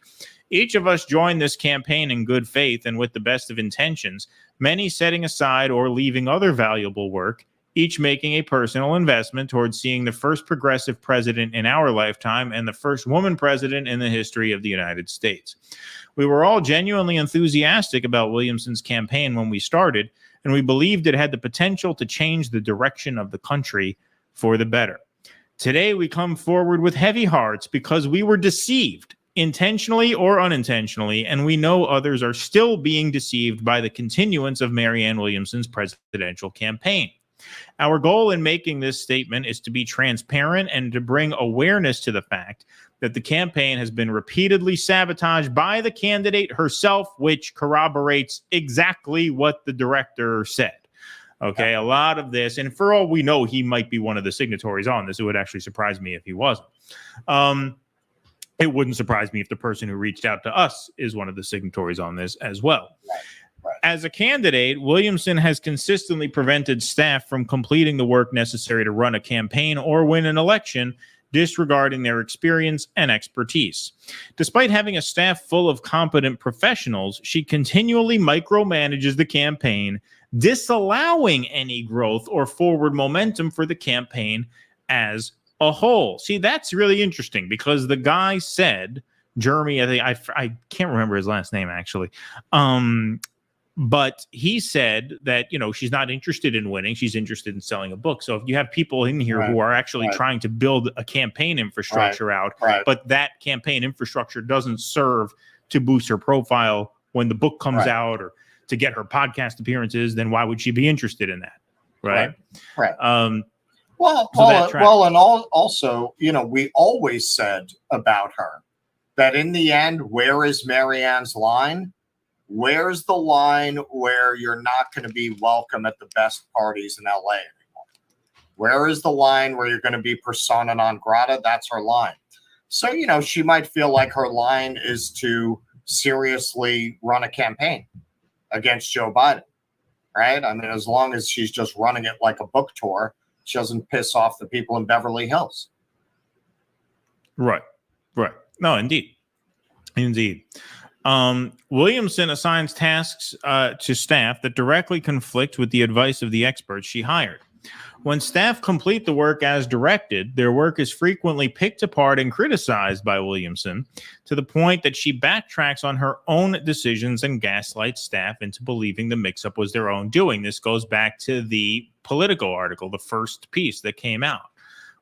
Each of us joined this campaign in good faith and with the best of intentions, many setting aside or leaving other valuable work, each making a personal investment towards seeing the first progressive president in our lifetime and the first woman president in the history of the United States. We were all genuinely enthusiastic about Williamson's campaign when we started, and we believed it had the potential to change the direction of the country for the better. Today, we come forward with heavy hearts because we were deceived, intentionally or unintentionally, and we know others are still being deceived by the continuance of Marianne Williamson's presidential campaign. Our goal in making this statement is to be transparent and to bring awareness to the fact that the campaign has been repeatedly sabotaged by the candidate herself, which corroborates exactly what the director said. Okay, a lot of this, and for all we know, he might be one of the signatories on this. It would actually surprise me if he wasn't. It wouldn't surprise me if the person who reached out to us is one of the signatories on this as well. As a candidate, Williamson has consistently prevented staff from completing the work necessary to run a campaign or win an election, disregarding their experience and expertise. Despite having a staff full of competent professionals, she continually micromanages the campaign, disallowing any growth or forward momentum for the campaign as a whole. See, that's really interesting because the guy said, Jeremy, I can't remember his last name actually, but he said that, she's not interested in winning. She's interested in selling a book. So if you have people in here who are actually trying to build a campaign infrastructure out, but that campaign infrastructure doesn't serve to boost her profile when the book comes out or to get her podcast appearances, then why would she be interested in that? Right. Also, we always said about her that in the end, where is Marianne's line? Where's the line where you're not going to be welcome at the best parties in LA anymore? Where is the line where you're going to be persona non grata? That's her line. So, she might feel like her line is to seriously run a campaign against Joe Biden, right? I mean, as long as she's just running it like a book tour, she doesn't piss off the people in Beverly Hills. Right. No, indeed. Williamson assigns tasks to staff that directly conflict with the advice of the experts she hired. When staff complete the work as directed, their work is frequently picked apart and criticized by Williamson to the point that she backtracks on her own decisions and gaslights staff into believing the mix-up was their own doing. This goes back to the Politico article, the first piece that came out,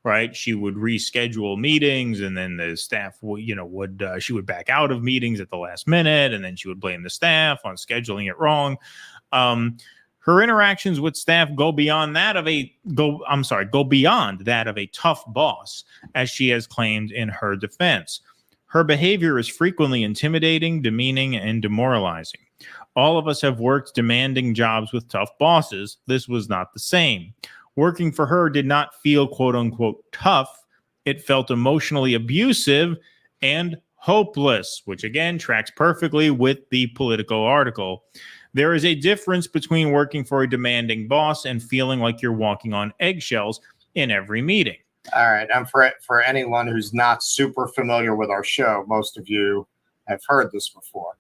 right? She would reschedule meetings, and then the staff she would back out of meetings at the last minute, and then she would blame the staff on scheduling it wrong. Her interactions with staff go beyond that of a tough boss, as she has claimed in her defense. Her behavior is frequently intimidating, demeaning, and demoralizing. All of us have worked demanding jobs with tough bosses. This was not the same. Working for her did not feel quote unquote tough. It felt emotionally abusive and hopeless, which again tracks perfectly with the Politico article. There is a difference between working for a demanding boss and feeling like you're walking on eggshells in every meeting. All right. And for anyone who's not super familiar with our show, most of you have heard this before.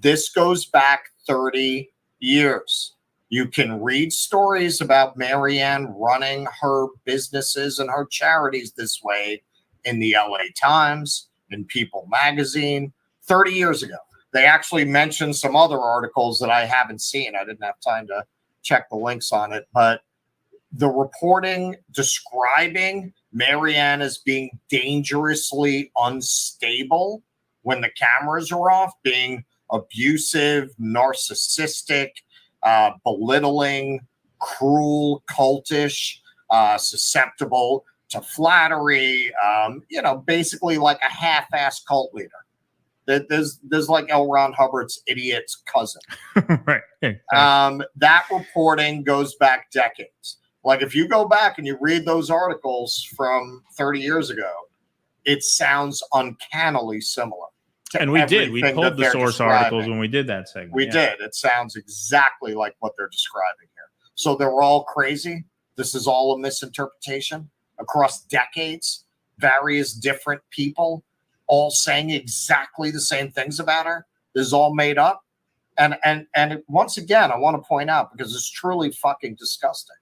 This goes back 30 years. You can read stories about Marianne running her businesses and her charities this way in the LA Times, in People magazine, 30 years ago. They actually mentioned some other articles that I haven't seen. I didn't have time to check the links on it, but the reporting describing Marianne as being dangerously unstable when the cameras are off, being abusive, narcissistic, belittling, cruel, cultish, susceptible to flattery, basically like a half-assed cult leader. There's like L. Ron Hubbard's idiot's cousin. Right. That reporting goes back decades. Like if you go back and you read those articles from 30 years ago, it sounds uncannily similar. And we did. We pulled the source articles when we did that segment. We did. It sounds exactly like what they're describing here. So they were all crazy. This is all a misinterpretation across decades. Various different people all saying exactly the same things about her. This is all made up. And once again, I want to point out, because it's truly fucking disgusting,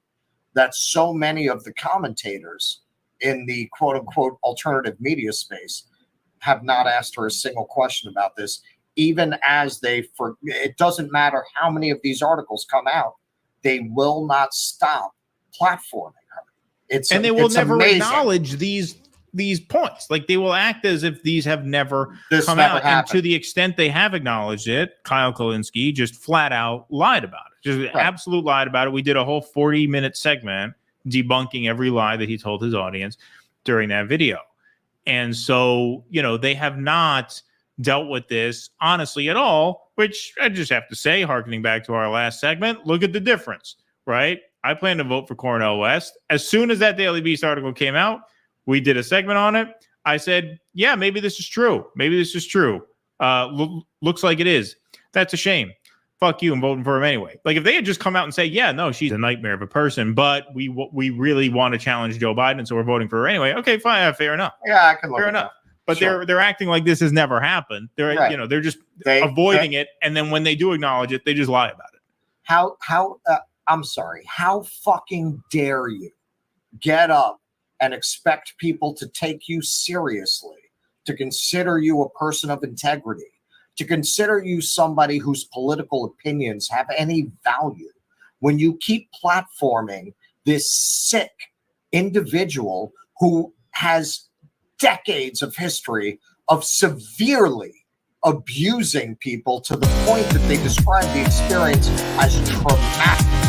that so many of the commentators in the quote unquote alternative media space have not asked her a single question about this, even as it doesn't matter how many of these articles come out, they will not stop platforming her. And they will never amazing. Acknowledge these points. Like they will act as if these have never come never out. happened. And to the extent they have acknowledged it, Kyle Kulinski just flat out lied about it. Just absolute lied about it. We did a whole 40-minute segment debunking every lie that he told his audience during that video. And so, they have not dealt with this honestly at all, which I just have to say, hearkening back to our last segment, look at the difference, right? I plan to vote for Cornel West. As soon as that Daily Beast article came out, we did a segment on it. I said, yeah, maybe this is true. Maybe this is true. Looks like it is. That's a shame. Fuck you, I'm voting for him anyway. Like if they had just come out and say, yeah, no, she's a nightmare of a person, but we really want to challenge Joe Biden, so we're voting for her anyway. Okay, fine, fair enough. Yeah, I can look fair at enough. that. But Sure. they're acting like this has never happened. They're they're just avoiding it, and then when they do acknowledge it, they just lie about it. I'm sorry. How fucking dare you get up and expect people to take you seriously, to consider you a person of integrity, to consider you somebody whose political opinions have any value, when you keep platforming this sick individual who has decades of history of severely abusing people to the point that they describe the experience as traumatic.